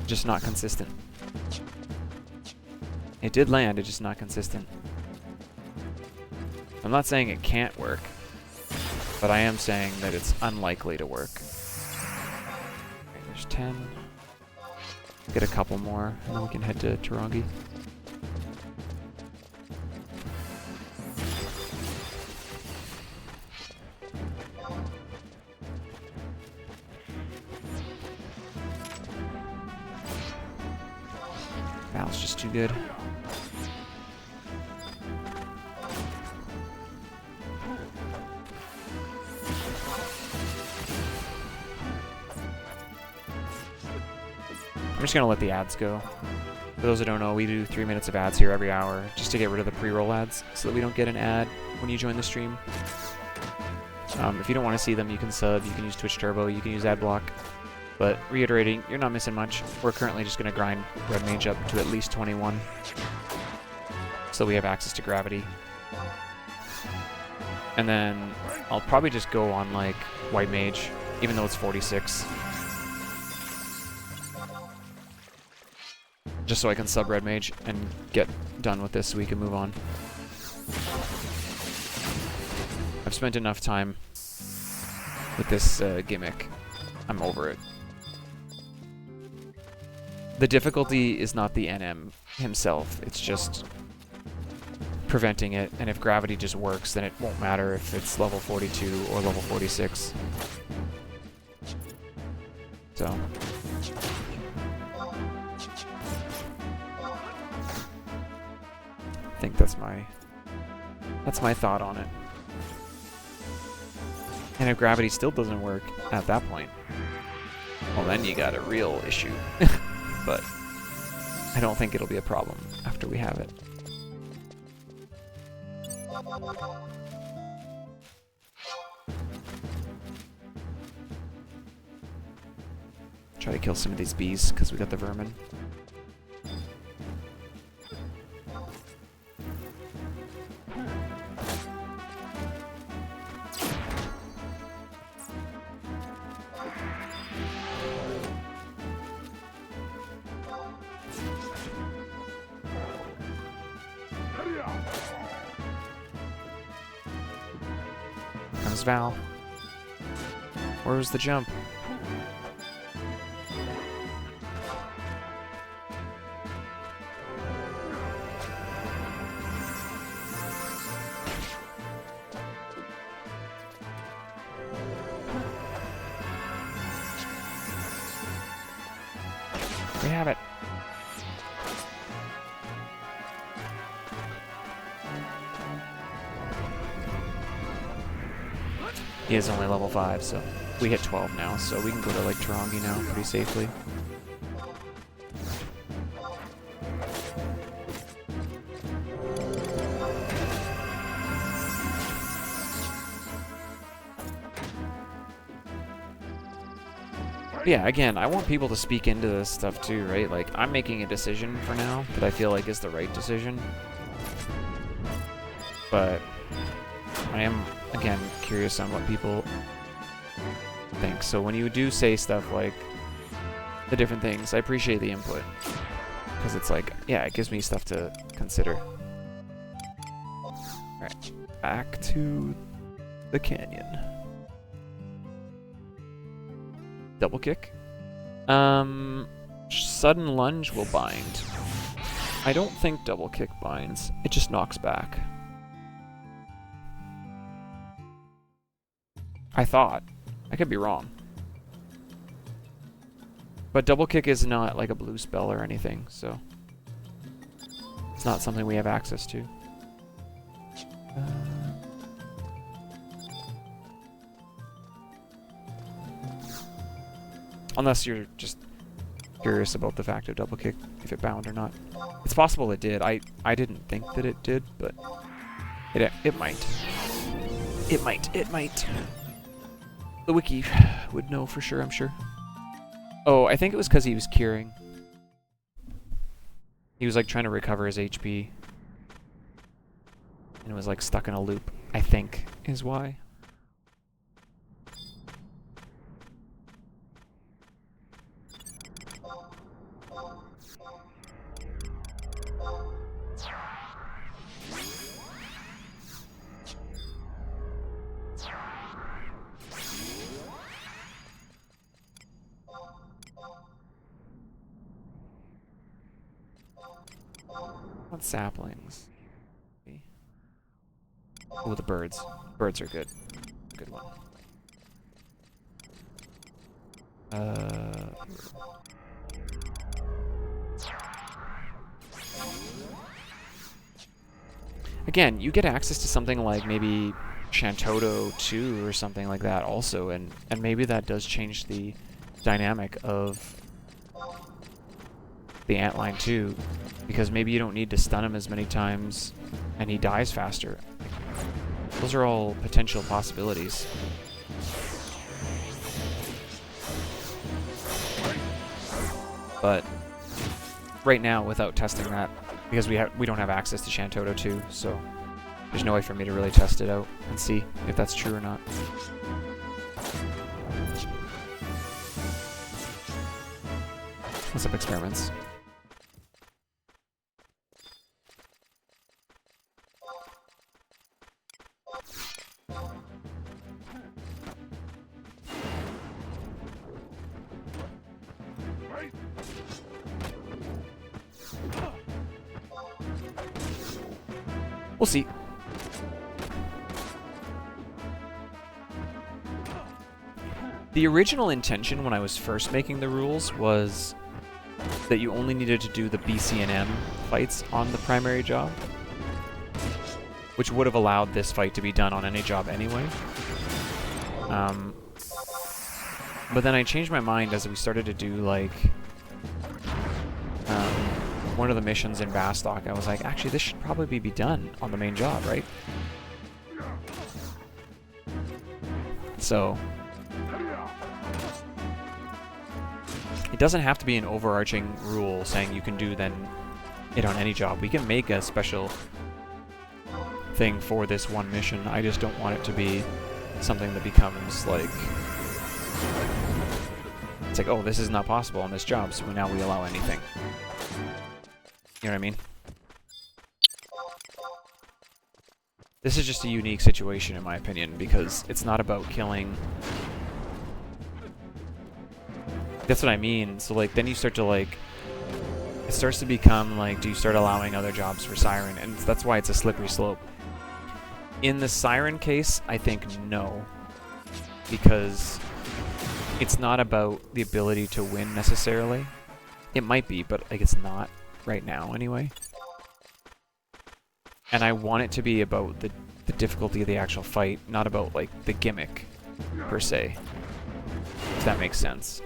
just not consistent. It did land, it's just not consistent. I'm not saying it can't work, but I am saying that it's unlikely to work. Okay, there's 10. Get a couple more, and then we can head to Tarangi. Val's just too good. I'm just gonna let the ads go. For those who don't know, we do 3 minutes of ads here every hour, just to get rid of the pre-roll ads, so that we don't get an ad when you join the stream. If you don't want to see them, you can sub, you can use Twitch Turbo, you can use AdBlock. But reiterating, you're not missing much. We're currently just going to grind Red Mage up to at least 21, so we have access to Gravity. And then I'll probably just go on, like, White Mage, even though it's 46. Just so I can sub Red Mage and get done with this so we can move on. I've spent enough time with this gimmick. I'm over it. The difficulty is not the NM himself, it's just preventing it, and if Gravity just works, then it won't matter if it's level 42 or level 46. So. I think that's my thought on it. And if Gravity still doesn't work at that point, well, then you got a real issue. But I don't think it'll be a problem after we have it. Try to kill some of these bees because we got the vermin. Comes Val. Where was the jump? He is only level 5, so we hit 12 now, so we can go to like Tarangi now pretty safely. Yeah, again, I want people to speak into this stuff too, right? Like, I'm making a decision for now that I feel like is the right decision. But I am, again, curious on what people think. So when you do say stuff like the different things, I appreciate the input. Because it's like, yeah, it gives me stuff to consider. Alright, back to the canyon. Double kick. Sudden lunge will bind. I don't think double kick binds. It just knocks back. I thought. I could be wrong. But double kick is not like a blue spell or anything, so it's not something we have access to. Unless you're just curious about the fact of double kick, if it bound or not. It's possible it did. I didn't think that it did, but it might. It might. The wiki would know for sure, I'm sure. Oh, I think it was because he was curing. He was like trying to recover his HP. And it was like stuck in a loop, I think, is why. What saplings? Oh, the birds. Birds are good. Good one. Again, you get access to something like maybe Shantoto 2 or something like that also, and maybe that does change the dynamic of the Antline 2, because maybe you don't need to stun him as many times and he dies faster. Those are all potential possibilities. But right now, without testing that, because we don't have access to Shantoto 2, so there's no way for me to really test it out and see if that's true or not. What's up, experiments? We'll see. The original intention when I was first making the rules was that you only needed to do the BCNM fights on the primary job, which would have allowed this fight to be done on any job anyway. But then I changed my mind as we started to do like one of the missions in Bastock. I was like, actually, this should probably be done on the main job, right? So it doesn't have to be an overarching rule saying you can do then it on any job. We can make a special thing for this one mission. I just don't want it to be something that becomes like, it's like, oh, this is not possible on this job, so now we allow anything. You know what I mean? This is just a unique situation in my opinion, because it's not about killing. That's what I mean. So like then you start to like, it starts to become like, do you start allowing other jobs for Siren? And that's why it's a slippery slope. In the Siren case, I think no, because it's not about the ability to win necessarily. It might be, but like it's not right now anyway. And I want it to be about the difficulty of the actual fight, not about like the gimmick per se. If that makes sense.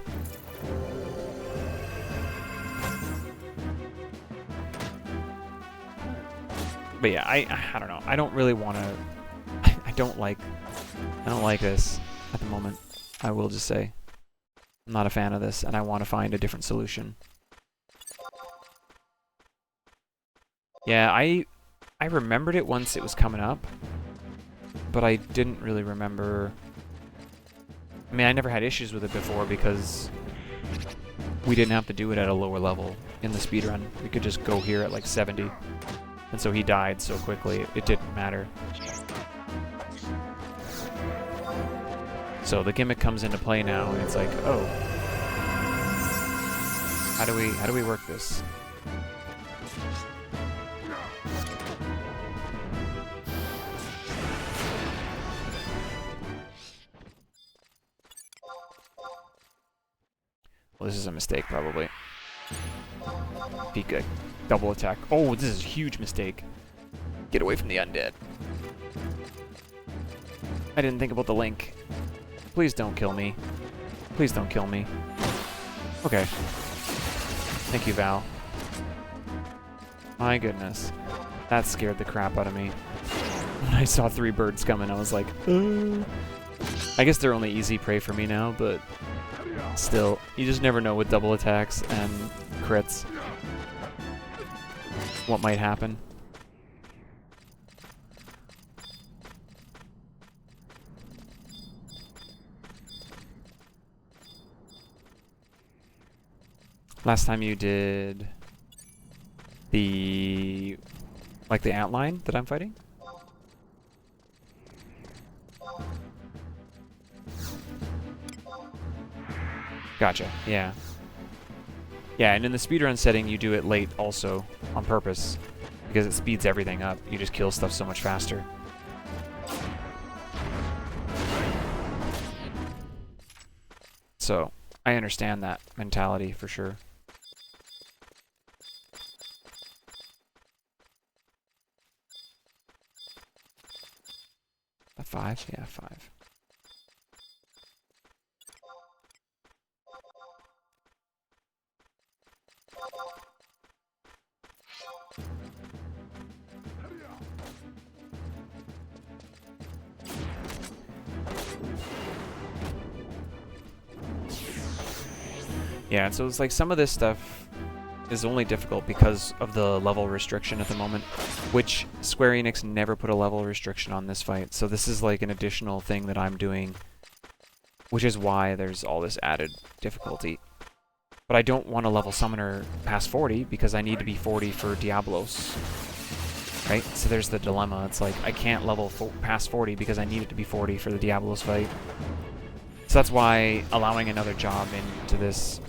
But yeah, I don't know. I don't really want to. I don't like this at the moment. I will just say, I'm not a fan of this, and I want to find a different solution. Yeah, I remembered it once it was coming up, but I didn't really remember. I mean, I never had issues with it before because we didn't have to do it at a lower level in the speedrun. We could just go here at like 70. And so he died so quickly, it didn't matter. So the gimmick comes into play now, and it's like, oh, how do we work this? Well, this is a mistake, probably. Be good. Double attack. Oh, this is a huge mistake. Get away from the undead. I didn't think about the link. Please don't kill me. Please don't kill me. Okay. Thank you, Val. My goodness. That scared the crap out of me. When I saw 3 birds coming, I was like, I guess they're only easy prey for me now, but still, you just never know with double attacks and crits what might happen. Last time you did the outline that I'm fighting? Gotcha, yeah. Yeah, and in the speedrun setting, you do it late also, on purpose, because it speeds everything up. You just kill stuff so much faster. So, I understand that mentality for sure. A 5? Yeah, 5. Yeah, and so it's like some of this stuff is only difficult because of the level restriction at the moment, which Square Enix never put a level restriction on this fight. So this is like an additional thing that I'm doing, which is why there's all this added difficulty. But I don't want to level Summoner past 40 because I need to be 40 for Diablos. Right? So there's the dilemma. It's like I can't level past 40 because I need it to be 40 for the Diablos fight. So that's why allowing another job into this,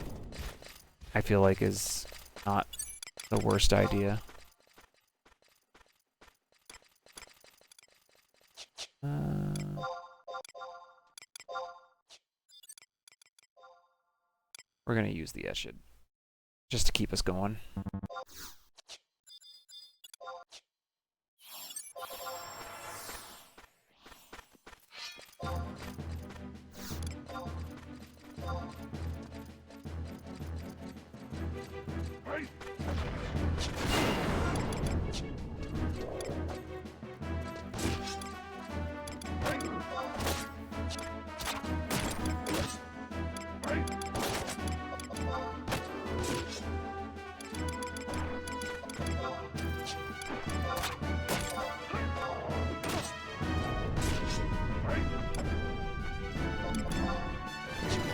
I feel like, is not the worst idea. We're gonna use the Eshid just to keep us going.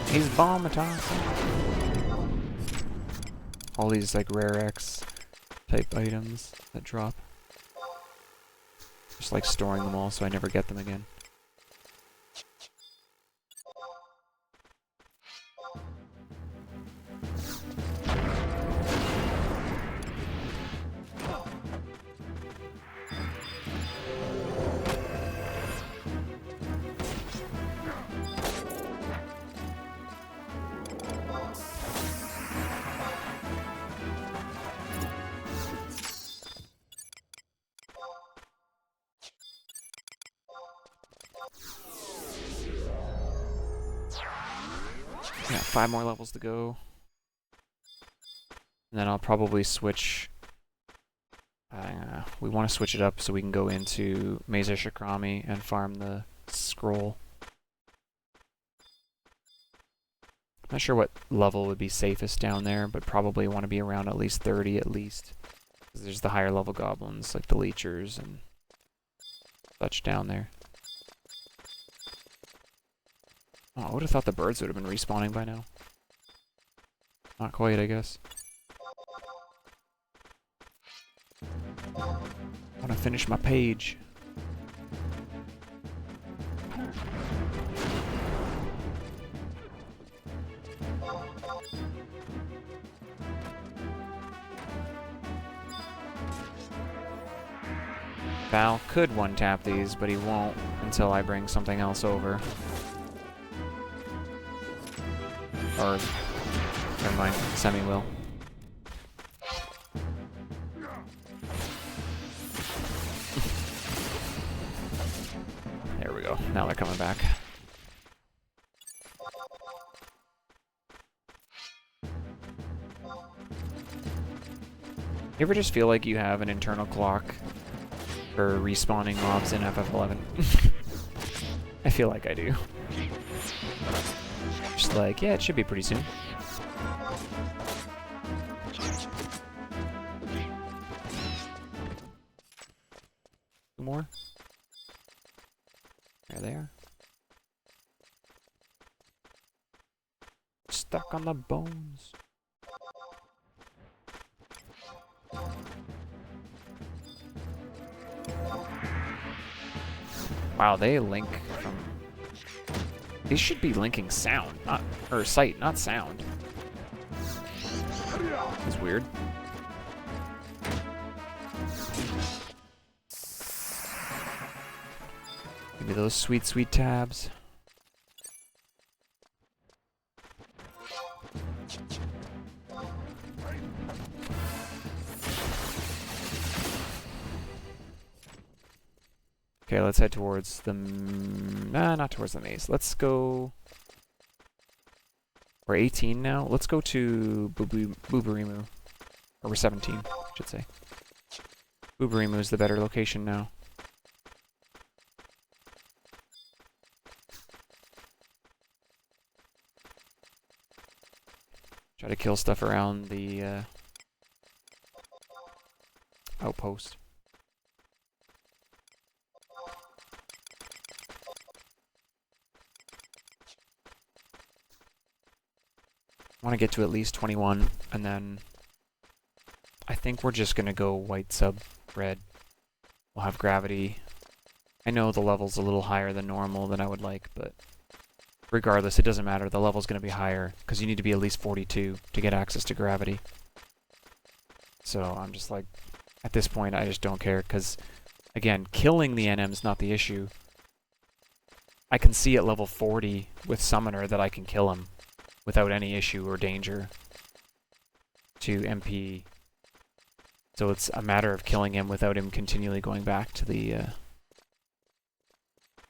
He's vomiting. All these like rare X type items that drop. Just like storing them all so I never get them again. Yeah, 5 more levels to go. And then I'll probably switch. We want to switch it up so we can go into Mesa Shikrami and farm the scroll. Not sure what level would be safest down there, but probably want to be around at least 30 at least. Because there's the higher level goblins like the leechers and such down there. Oh, I would have thought the birds would have been respawning by now. Not quite, I guess. I want to finish my page. Val could one-tap these, but he won't until I bring something else over. Or, never mind, Semi will. There we go. Now they're coming back. You ever just feel like you have an internal clock for respawning mobs in FF11? I feel like I do. Just like, yeah, it should be pretty soon. Two more. There they are. Stuck on the bones. Wow, they link from... These should be linking sound, not... or sight, not sound. That's weird. Give me those sweet, sweet tabs. Okay, let's head towards the... Nah, not towards the maze. Let's go... We're 18 now. Let's go to Booberimu. Or we're 17, I should say. Booberimu is the better location now. Try to kill stuff around the outpost. I want to get to at least 21, and then I think we're just going to go white sub red. We'll have gravity. I know the level's a little higher than normal than I would like, but regardless, it doesn't matter. The level's going to be higher, because you need to be at least 42 to get access to gravity. So I'm just like, at this point, I just don't care, because, again, killing the NM's not the issue. I can see at level 40 with Summoner that I can kill him without any issue or danger to MP. So it's a matter of killing him without him continually going back to the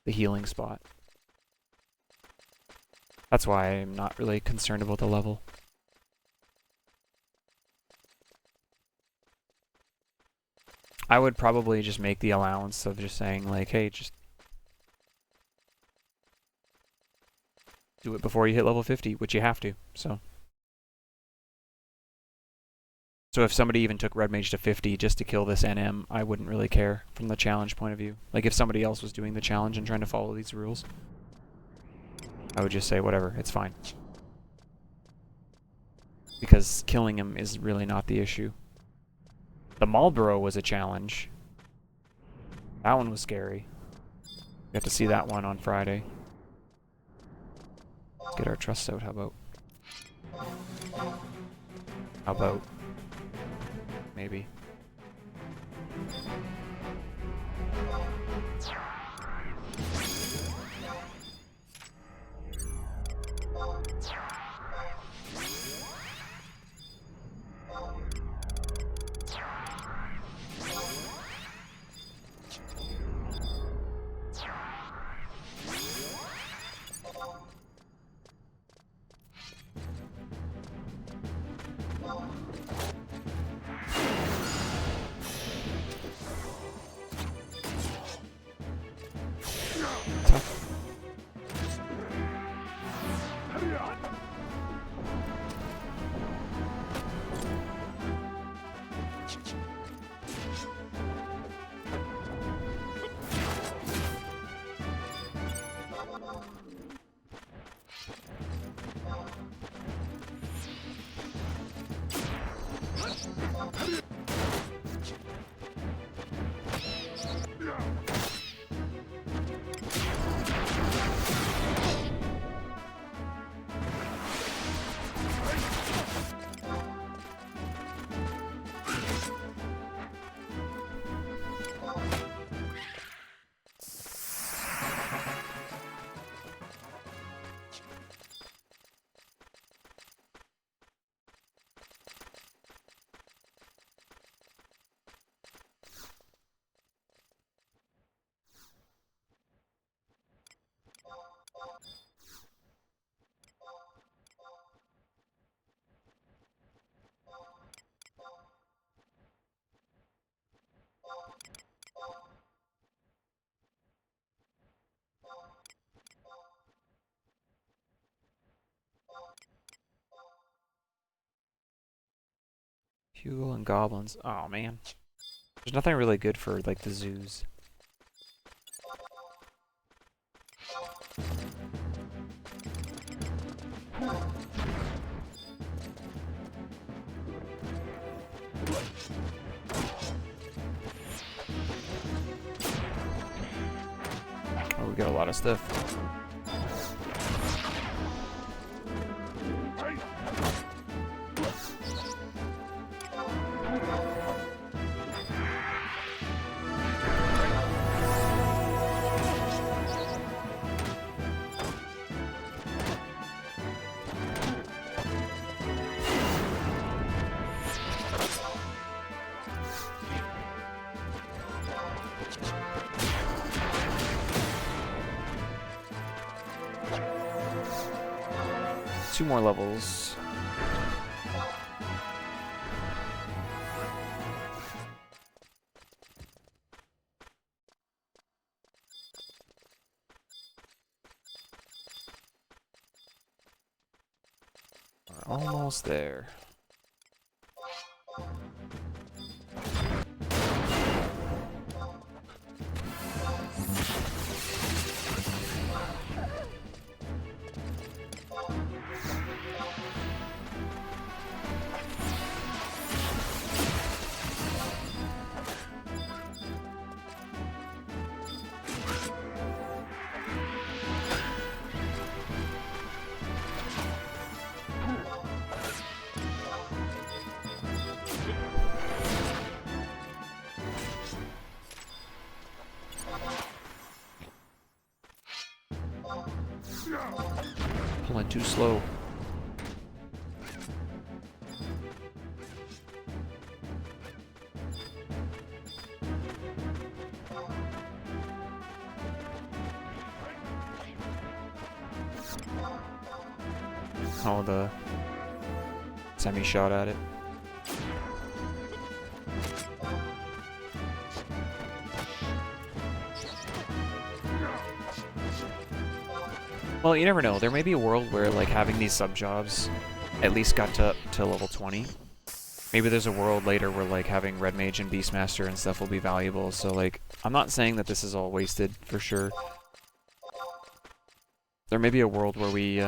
healing spot. That's why I'm not really concerned about the level. I would probably just make the allowance of just saying like, hey, just do it before you hit level 50, which you have to, so. So if somebody even took Red Mage to 50 just to kill this NM, I wouldn't really care from the challenge point of view. Like if somebody else was doing the challenge and trying to follow these rules, I would just say whatever, it's fine. Because killing him is really not the issue. The Marlboro was a challenge. That one was scary. Got to see that one on Friday. Let's get our trusts out, how about? How about? Maybe. Hugel and goblins. Oh man. There's nothing really good for like the zoos. Oh, we got a lot of stuff. Two more levels. We're almost there. Pulling too slow. Oh, the semi-shot at it. Well, you never know. There may be a world where, like, having these sub-jobs at least got to level 20. Maybe there's a world later where, like, having Red Mage and Beastmaster and stuff will be valuable. So, like, I'm not saying that this is all wasted, for sure. There may be a world where we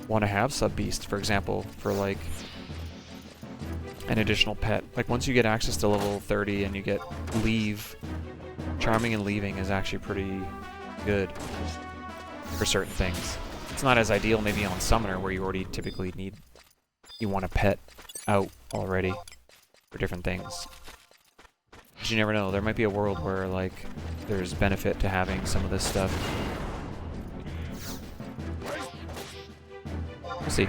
want to have Sub-Beast, for example, for, like, an additional pet. Like, once you get access to level 30 and you get Leave, Charming and Leaving is actually pretty good for certain things. It's not as ideal maybe on Summoner where you already typically you want a pet out already for different things. But you never know, there might be a world where like there's benefit to having some of this stuff. We'll see.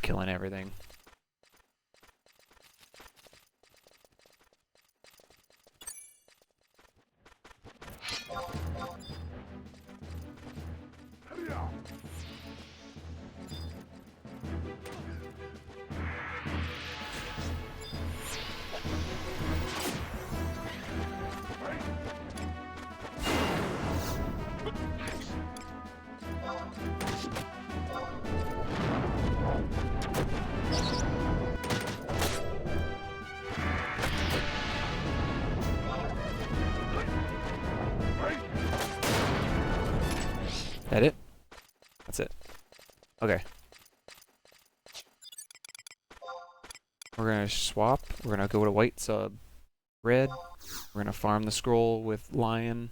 Killing everything. That it? That's it. Okay. We're gonna swap. We're gonna go to white sub red. We're gonna farm the scroll with lion.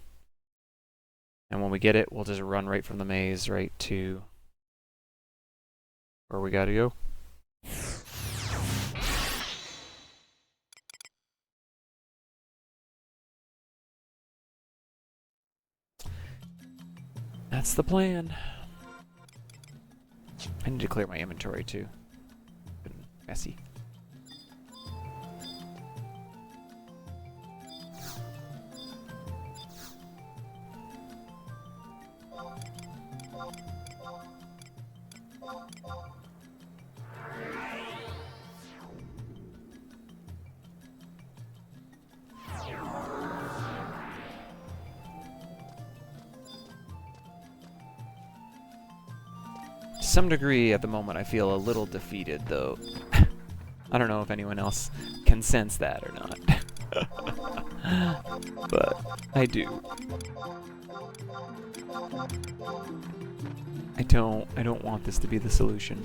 And when we get it, we'll just run right from the maze right to where we gotta go. That's the plan. I need to clear my inventory too. Been messy. To some degree, at the moment, I feel a little defeated, though. I don't know if anyone else can sense that or not. But I do. I don't want this to be the solution.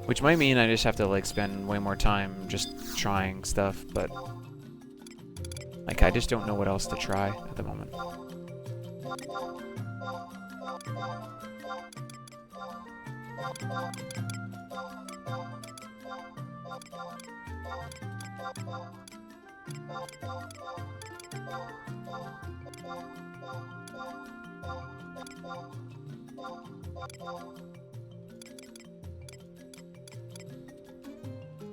Which might mean I just have to like spend way more time just trying stuff, but like I just don't know what else to try at the moment. I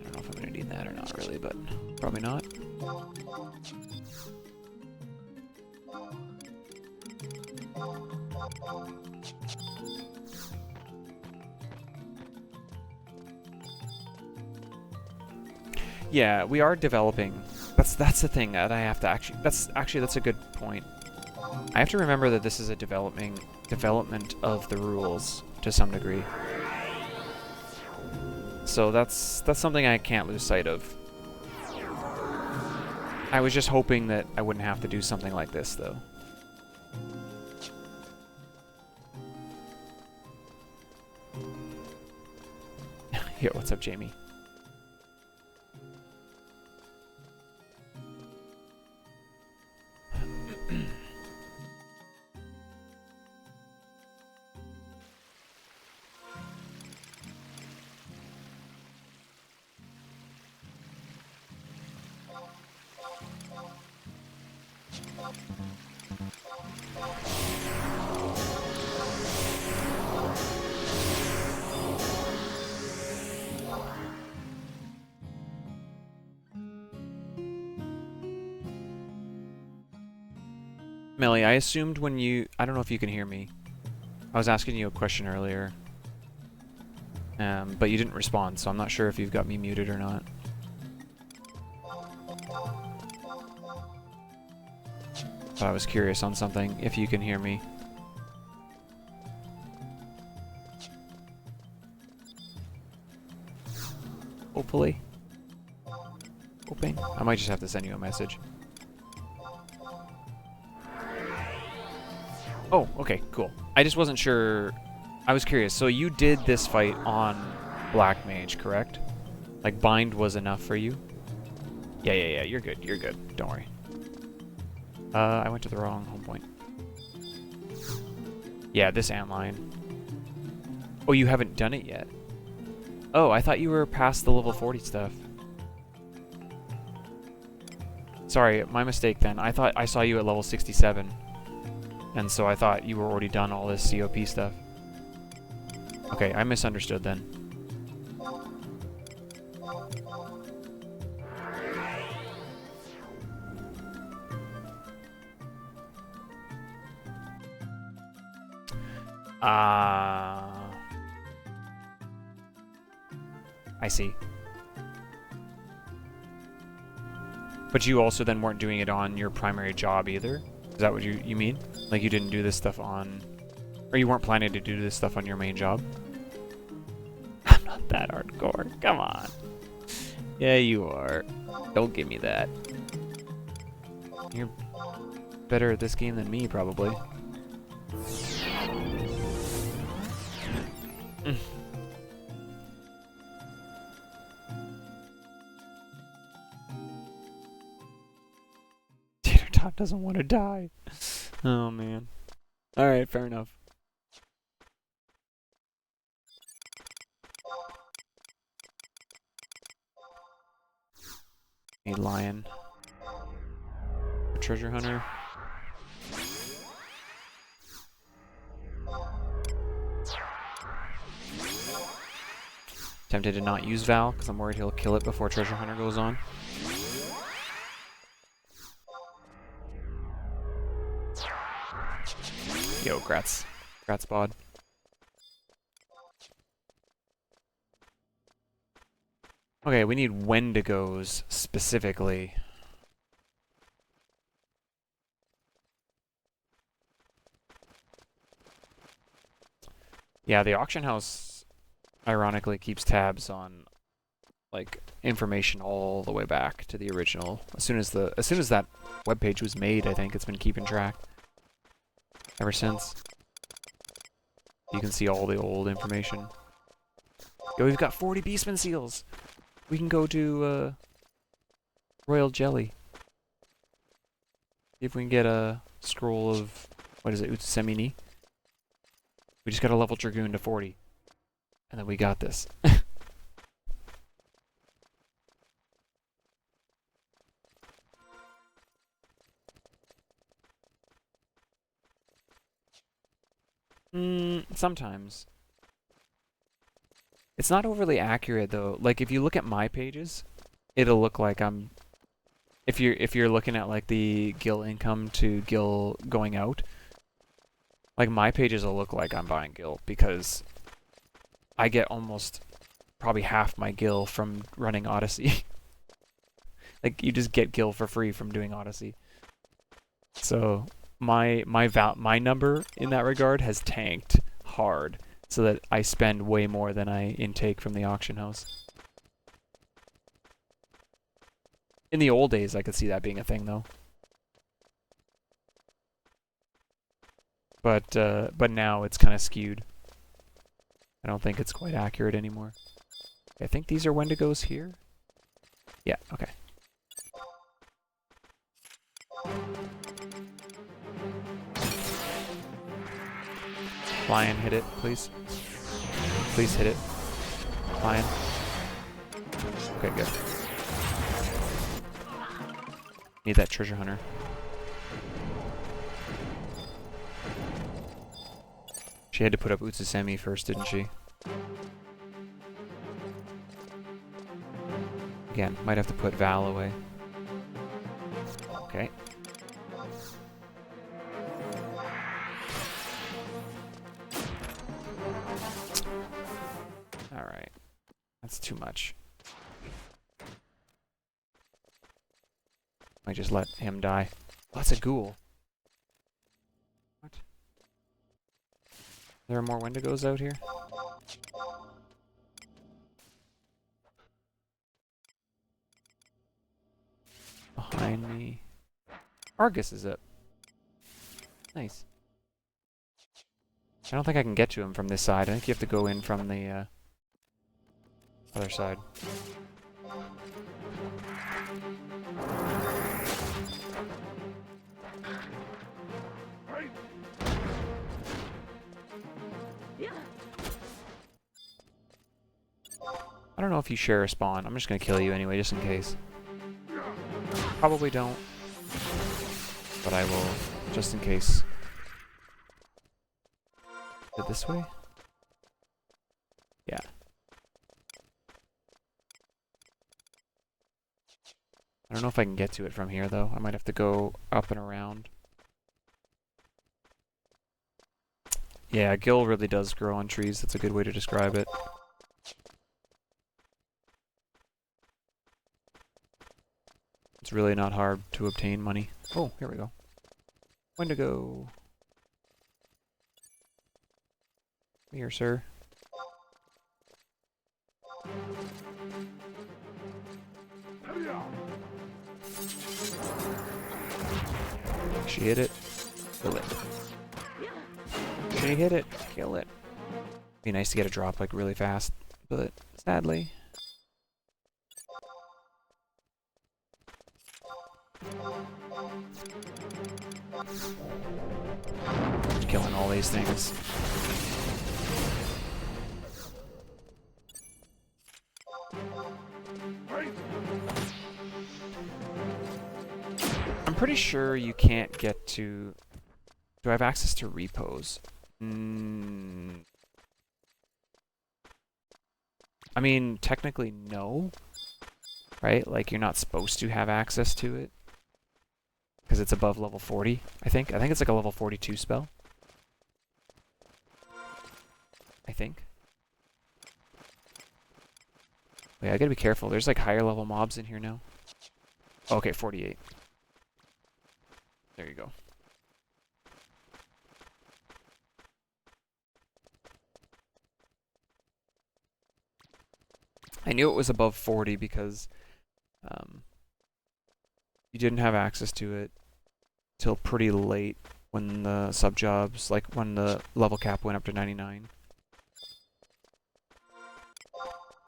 don't know if I'm gonna need that or not really, but probably not. Yeah, we are developing. That's the thing that I have to actually. That's a good point. I have to remember that this is a development of the rules to some degree. So that's something I can't lose sight of. I was just hoping that I wouldn't have to do something like this, though. Yo, what's up, Jamie? Melly, I assumed when you... I don't know if you can hear me. I was asking you a question earlier. But you didn't respond, so I'm not sure if you've got me muted or not. But I was curious on something, if you can hear me. Hopefully. Hoping. I might just have to send you a message. Oh, okay, cool. I just wasn't sure. I was curious. So you did this fight on Black Mage, correct? Like, bind was enough for you? Yeah. You're good. You're good. Don't worry. I went to the wrong home point. Yeah, this antline. Oh, you haven't done it yet? Oh, I thought you were past the level 40 stuff. Sorry, my mistake then. I thought I saw you at level 67. And so I thought you were already done all this COP stuff. Okay, I misunderstood then. I see. But you also then weren't doing it on your primary job either? Is that what you mean? Like you didn't do this stuff on... Or you weren't planning to do this stuff on your main job? I'm not that hardcore. Come on. Yeah, you are. Don't give me that. You're better at this game than me, probably. Tater Tot doesn't want to die. Oh, man. Alright, fair enough. A lion. A treasure hunter. Tempted to not use Val, because I'm worried he'll kill it before treasure hunter goes on. Yo, grats. Grats, bod. Okay, we need Wendigos specifically. Yeah, the auction house ironically keeps tabs on like information all the way back to the original. As soon as that webpage was made, I think it's been keeping track ever since. You can see all the old information. Yo, we've got 40 Beastman seals. We can go to Royal Jelly. See if we can get a scroll of, what is it, Utsusemini? We just got a level Dragoon to 40. And then we got this. Sometimes. It's not overly accurate though. Like if you look at my pages, it'll look like I'm if you're looking at like the gil income to gil going out, like my pages will look like I'm buying gil because I get almost probably half my gil from running Odyssey. Like you just get gil for free from doing Odyssey. So my number in that regard has tanked hard so that I spend way more than I intake from the auction house. In the old days, I could see that being a thing though. But now it's kind of skewed. I don't think it's quite accurate anymore. I think these are Wendigos here. Yeah, okay. Lion, hit it, please. Please hit it. Lion. Okay, good. Need that treasure hunter. She had to put up Utsusemi first, didn't she? Again, might have to put Val away. Okay. Alright. That's too much. Might just let him die. Oh, that's a ghoul. What? There are more Wendigos out here? Behind me. Argus is up. Nice. I don't think I can get to him from this side. I think you have to go in from the other side. I don't know if you share a spawn. I'm just gonna kill you anyway, just in case. Probably don't. But I will, just in case. Is it this way? Yeah. I don't know if I can get to it from here, though. I might have to go up and around. Yeah, gil really does grow on trees. That's a good way to describe it. It's really not hard to obtain money. Oh, here we go. Wendigo. Here, sir. She hit it. Kill it. She hit it. Kill it. Be nice to get a drop like really fast, but sadly. Killing all these things. I'm pretty sure you can't get to... Do I have access to repos? I mean, technically no. Right? Like, you're not supposed to have access to it. Because it's above level 40, I think. I think it's like a level 42 spell. I think. Wait, I gotta be careful. There's like higher level mobs in here now. Okay, 48. There you go. I knew it was above 40 because you didn't have access to it till pretty late when the sub-jobs, like when the level cap went up to 99.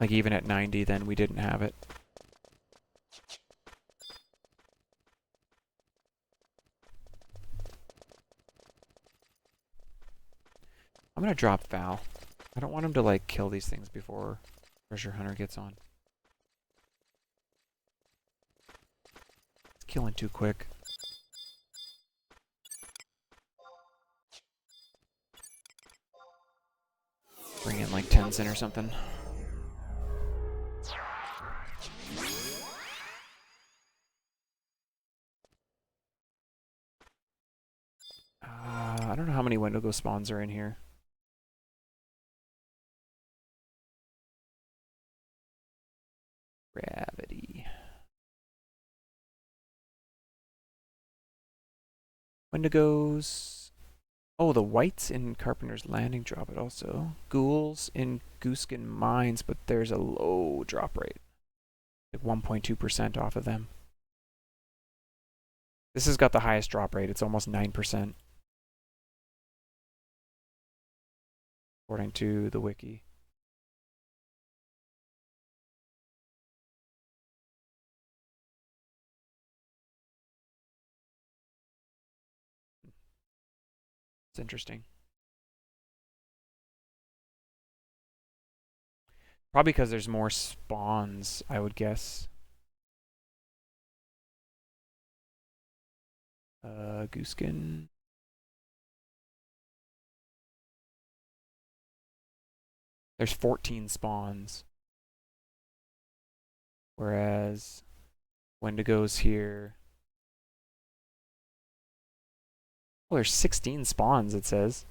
Like even at 90 then we didn't have it. I'm gonna drop Val. I don't want him to like kill these things before Treasure Hunter gets on. It's killing too quick. Bring in like Tenzin or something. I don't know how many Wendigo spawns are in here. Gravity. Wendigos. Oh, the whites in Carpenter's Landing drop it also. Ghouls in Gooskin Mines, but there's a low drop rate. Like 1.2% off of them. This has got the highest drop rate. It's almost 9%. According to the wiki. It's interesting. Probably because there's more spawns, I would guess. Gooskin. There's 14 spawns. Whereas Wendigo's here. Well, there's 16 spawns, it says.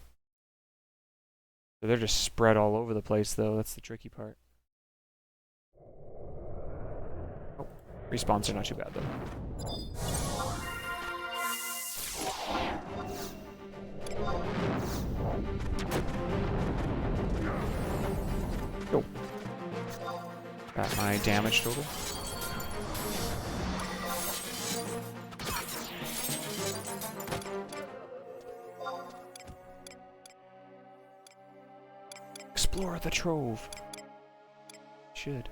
So they're just spread all over the place, though. That's the tricky part. Oh, respawns are not too bad, though. Go. Got my damage total. Explore the trove. Should.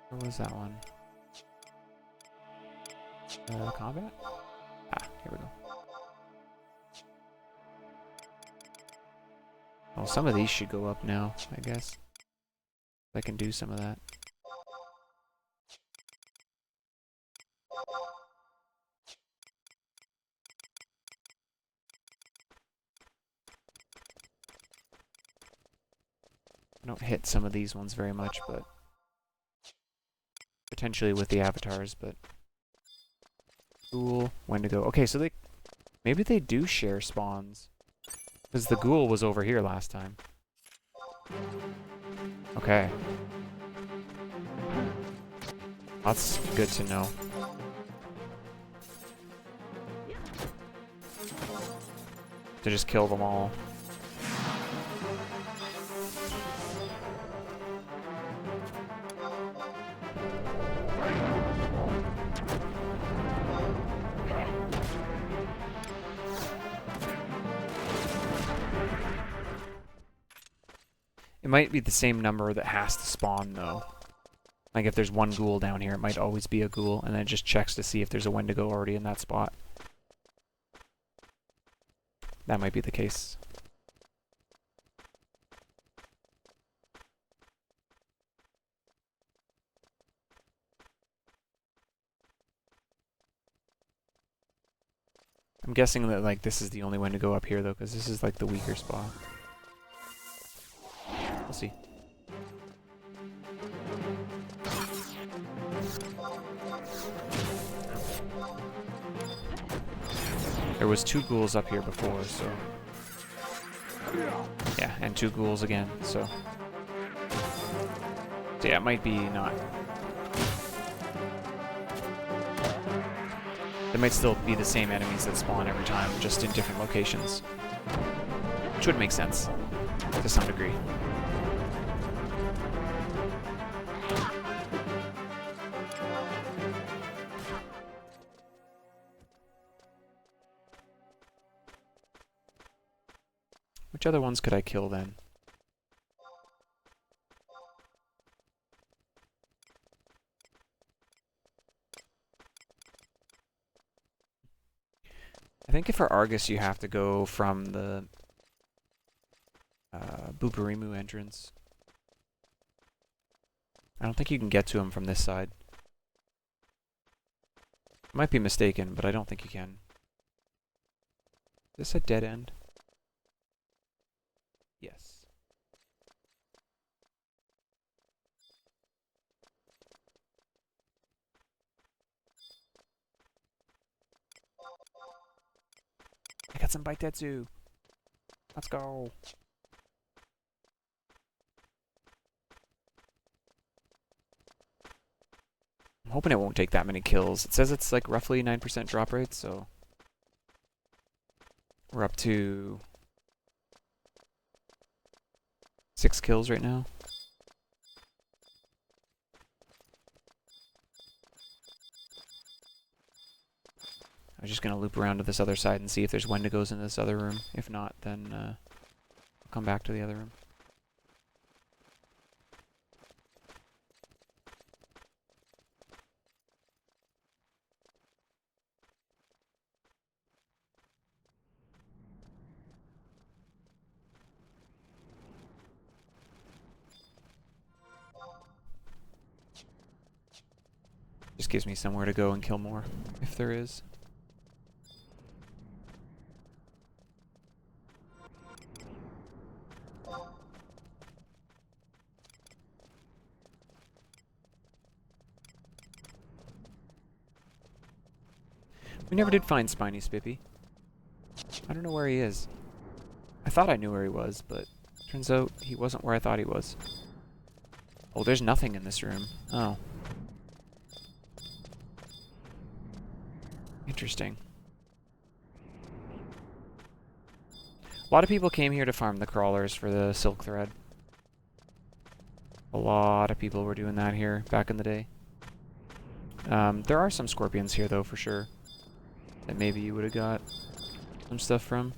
Where was that one? Combat? Ah, here we go. Well, some of these should go up now, I guess. I can do some of that. I don't hit some of these ones very much, but potentially with the avatars, but Ghoul, Wendigo. Okay, so maybe they do share spawns. Because the Ghoul was over here last time. Okay. That's good to know. To just kill them all. might be the same number that has to spawn, though. Like, if there's one ghoul down here, it might always be a ghoul, and then it just checks to see if there's a Wendigo already in that spot. That might be the case. I'm guessing that, like, this is the only Wendigo up here, though, because this is, like, the weaker spot. We'll see. There was 2 ghouls up here before, so... Yeah, and 2 ghouls again, so... So yeah, it might be not... There might still be the same enemies that spawn every time, just in different locations. Which would make sense, to some degree. Which other ones could I kill then? I think if for Argus you have to go from the Booperimu entrance. I don't think you can get to him from this side. I might be mistaken, but I don't think you can. Is this a dead end? Yes. I got some Baitetsu. Let's go. I'm hoping it won't take that many kills. It says it's like roughly 9% drop rate, so we're up to 6 kills right now. I'm just gonna loop around to this other side and see if there's Wendigos in this other room. If not, then I'll come back to the other room. Just gives me somewhere to go and kill more, if there is. We never did find Spiny Spippy. I don't know where he is. I thought I knew where he was, but turns out he wasn't where I thought he was. Oh, there's nothing in this room. Oh. Interesting. A lot of people came here to farm the crawlers for the silk thread. A lot of people were doing that here back in the day. There are some scorpions here, though, for sure. That maybe you would have got some stuff from.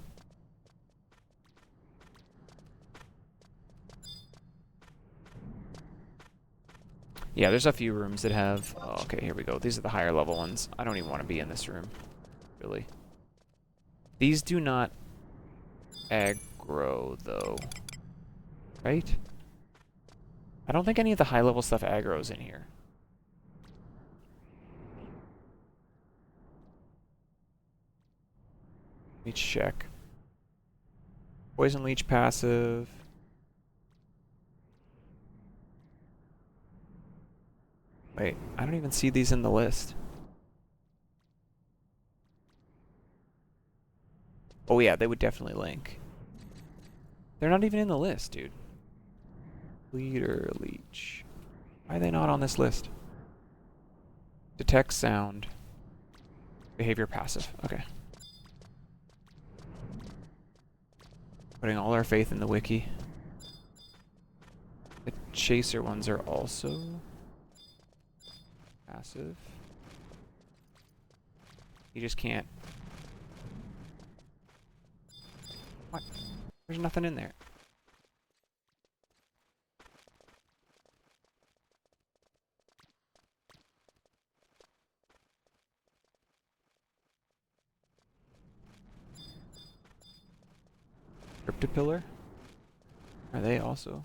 Yeah, there's a few rooms that have... Oh, okay, here we go. These are the higher level ones. I don't even want to be in this room, really. These do not aggro, though. Right? I don't think any of the high level stuff aggro's in here. Let me check. Poison Leech passive. Wait, I don't even see these in the list. Oh yeah, they would definitely link. They're not even in the list, dude. Leader Leech. Why are they not on this list? Detect sound. Behavior passive. Okay. Putting all our faith in the wiki. The chaser ones are also passive. You just can't. What? There's nothing in there. Octopillar? Are they also?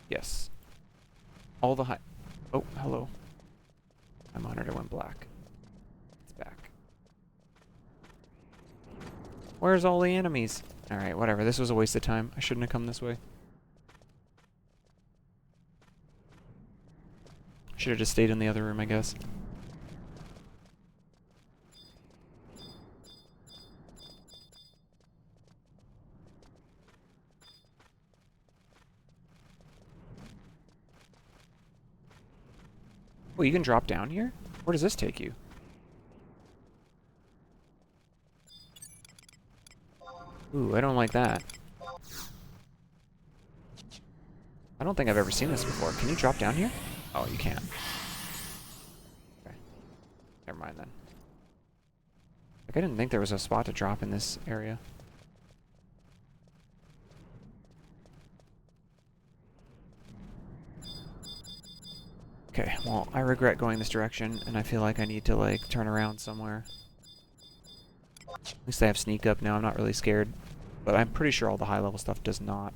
Yes. All the high... Oh, hello. My monitor went black. It's back. Where's all the enemies? Alright, whatever. This was a waste of time. I shouldn't have come this way. Should have just stayed in the other room, I guess. Oh, you can drop down here? Where does this take you? Ooh, I don't like that. I don't think I've ever seen this before. Can you drop down here? Oh, you can. Okay. Never mind then. Like, I didn't think there was a spot to drop in this area. Okay, well, I regret going this direction, and I feel like I need to, like, turn around somewhere. At least I have sneak up now, I'm not really scared. But I'm pretty sure all the high-level stuff is not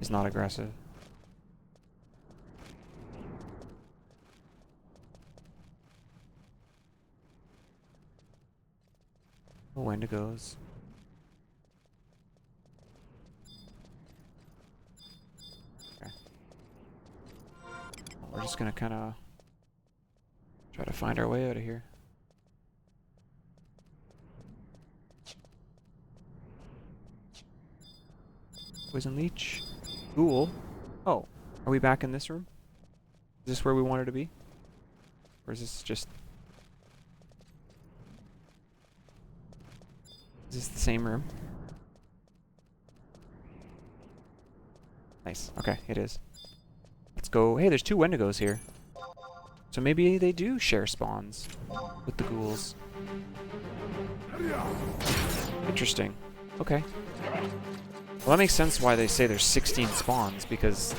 aggressive. Oh, Wendigos. Okay. Well, we're just gonna kind of try to find our way out of here. Poison leech. Ghoul. Oh, are we back in this room? Is this where we wanted to be? Or is this just... Is this the same room? Nice. Okay, it is. Let's go. Hey, there's 2 Wendigos here. So maybe they do share spawns with the ghouls. Interesting. Okay. Well, that makes sense why they say there's 16 spawns, because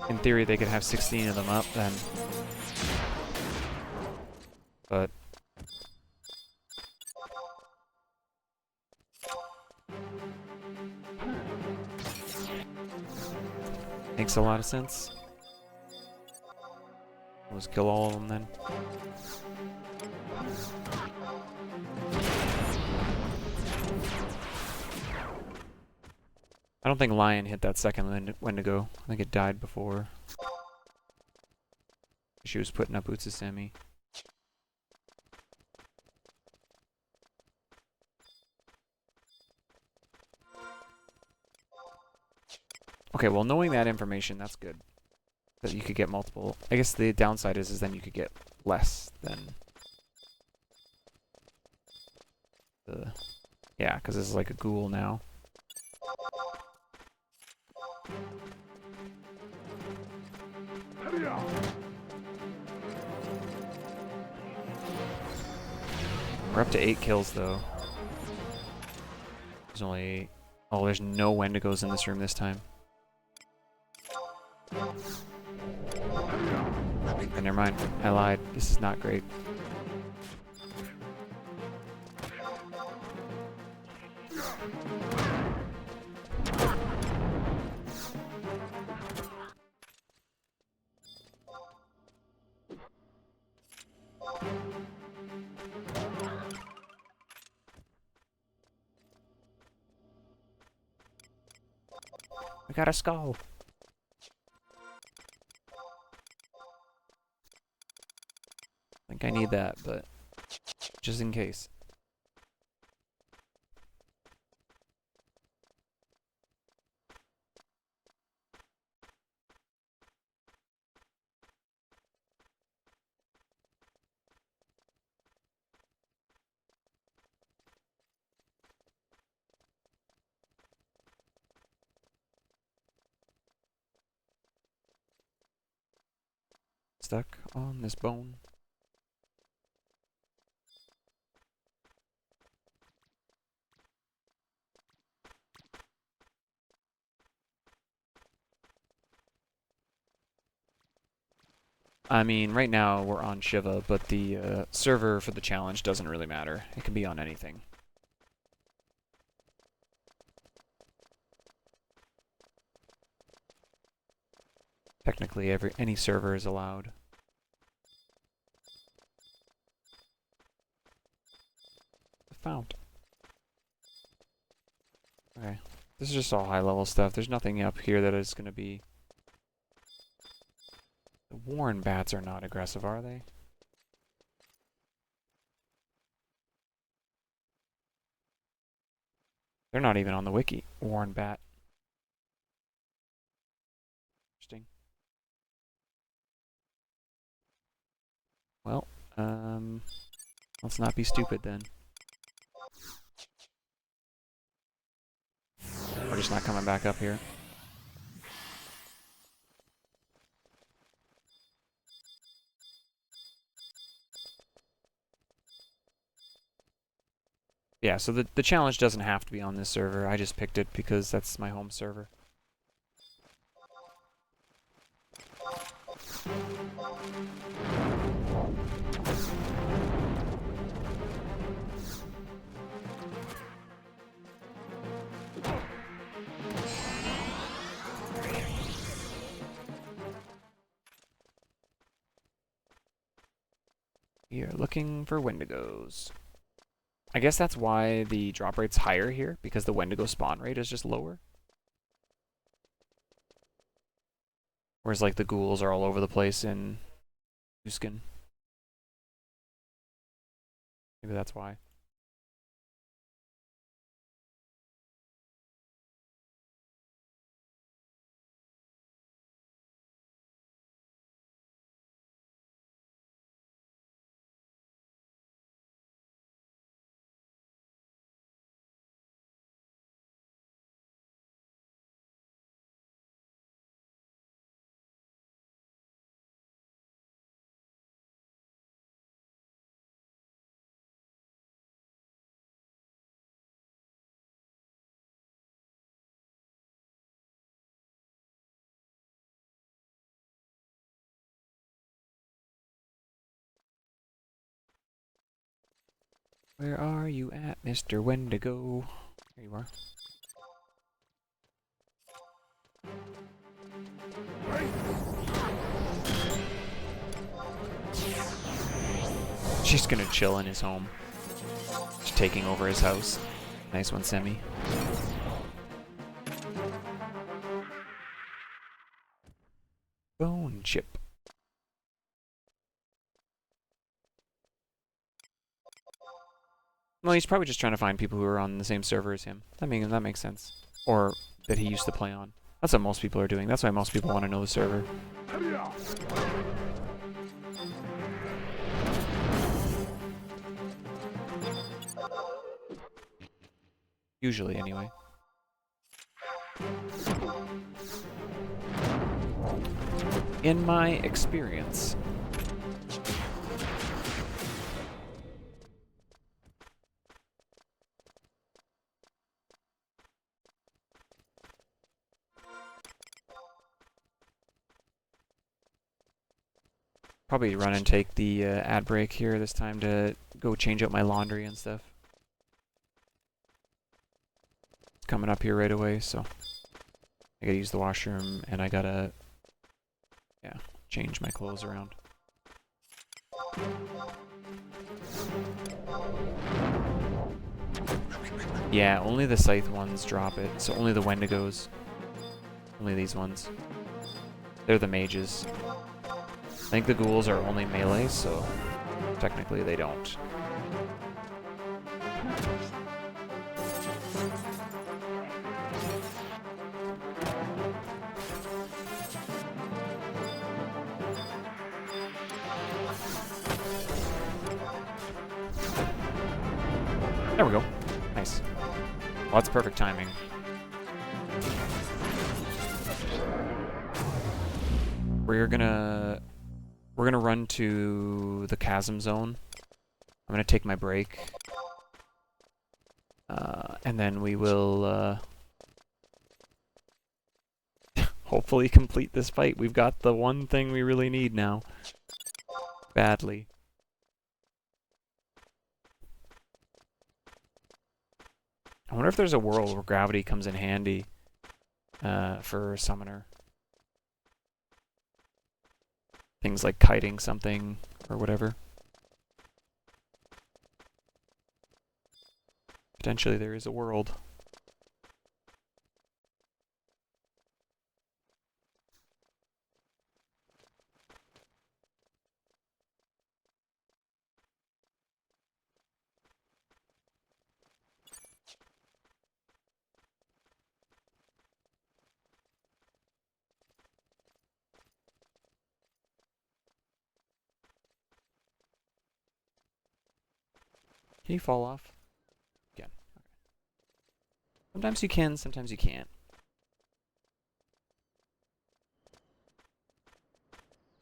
in theory they could have 16 of them up then. But... makes a lot of sense. Let's kill all of them then. I don't think Lion hit that second Wendigo. I think it died before. She was putting up Utsasemi. Okay, well, knowing that information, that's good. That you could get multiple. I guess the downside is then you could get less than the... Yeah, because this is like a ghoul now. We're up to 8 kills, though. There's only... Oh, there's no Wendigos in this room this time. And never mind, I lied. This is not great. We got a skull. I think I need that, but just in case. Stuck on this bone. I mean, right now we're on Shiva, but the server for the challenge doesn't really matter. It can be on anything. Technically, any server is allowed. The fount. Okay. This is just all high-level stuff. There's nothing up here that is going to be... The Warren bats are not aggressive, are they? They're not even on the wiki. Warren bat. Interesting. Well, let's not be stupid then. We're just not coming back up here. Yeah, so the challenge doesn't have to be on this server. I just picked it because that's my home server. We are looking for Wendigos. I guess that's why the drop rate's higher here, because the Wendigo spawn rate is just lower. Whereas, like, the ghouls are all over the place in Uskin. Maybe that's why. Where are you at, Mr. Wendigo? There you are. She's gonna chill in his home. Just taking over his house. Nice one, Semi. Bone chip. Well, he's probably just trying to find people who are on the same server as him. That makes sense. Or that he used to play on. That's what most people are doing. That's why most people want to know the server. Usually, anyway. In my experience. Probably run and take the ad break here this time to go change out my laundry and stuff. It's coming up here right away, so I gotta use the washroom and I gotta, yeah, change my clothes around. Yeah, only the scythe ones drop it, so only the Wendigos. Only these ones. They're the mages. I think the ghouls are only melee, so technically they don't. There we go. Nice. Well, that's perfect timing. We're gonna run to the chasm zone. I'm gonna take my break. And then we will hopefully complete this fight. We've got the one thing we really need now. Badly. I wonder if there's a world where gravity comes in handy for a summoner. things like kiting something or whatever. Potentially there is a world. Can you fall off? Again. Okay. Sometimes you can, sometimes you can't.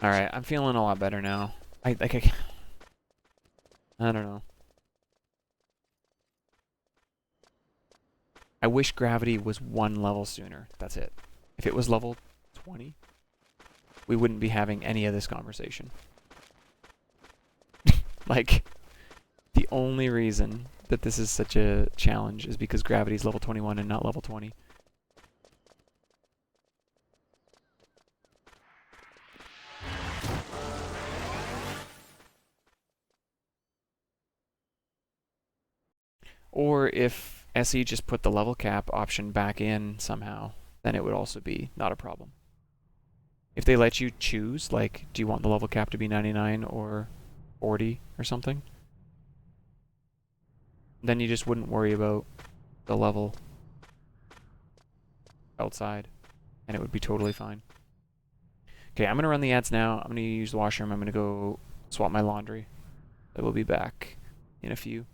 Alright, I'm feeling a lot better now. I don't know. I wish gravity was one level sooner. That's it. If it was level 20, we wouldn't be having any of this conversation. Like, the only reason that this is such a challenge is because gravity is level 21 and not level 20. Or if SE just put the level cap option back in somehow, then it would also be not a problem. If they let you choose, like, do you want the level cap to be 99 or 40 or something? Then you just wouldn't worry about the level outside, and it would be totally fine. Okay, I'm going to run the ads now. I'm going to use the washroom. I'm going to go swap my laundry. I will be back in a few.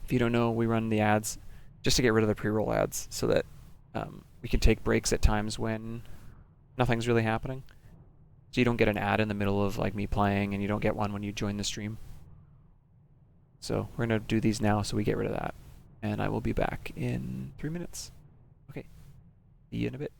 If you don't know, we run the ads just to get rid of the pre-roll ads so that we can take breaks at times when nothing's really happening. So you don't get an ad in the middle of like me playing, and you don't get one when you join the stream. So we're going to do these now so we get rid of that. And I will be back in 3 minutes. Okay, see you in a bit.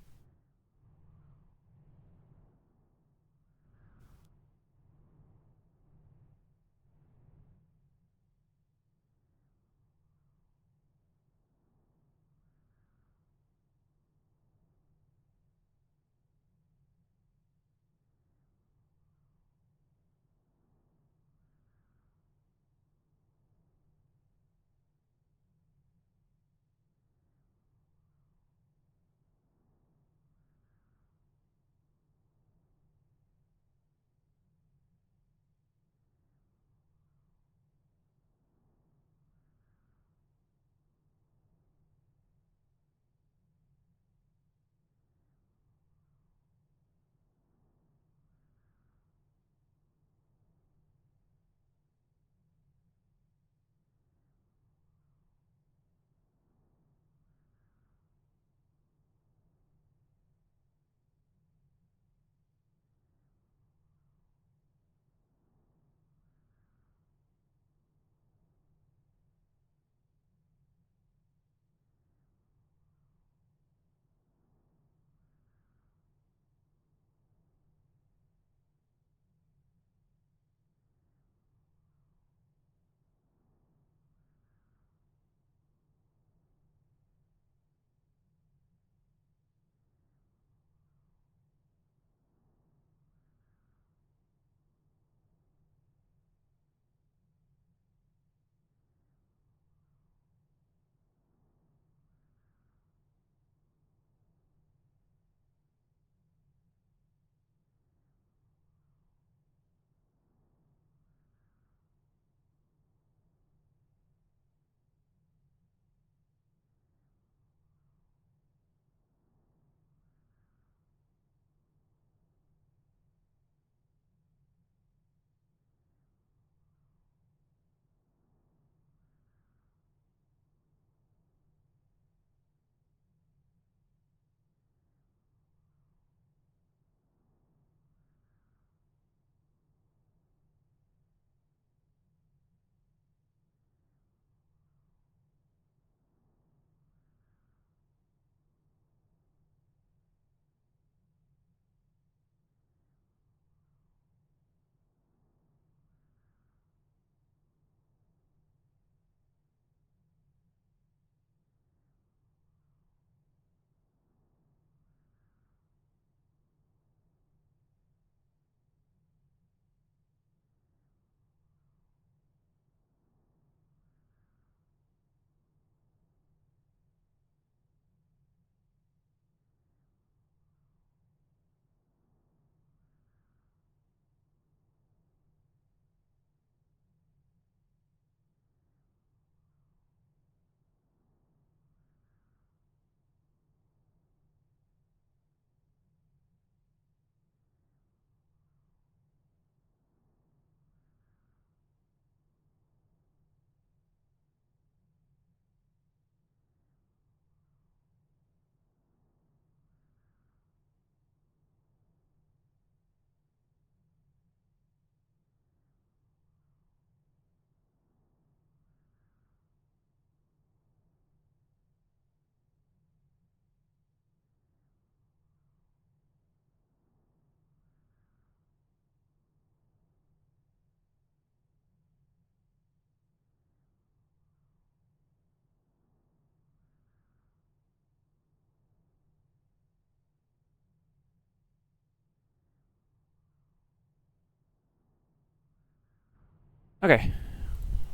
Okay.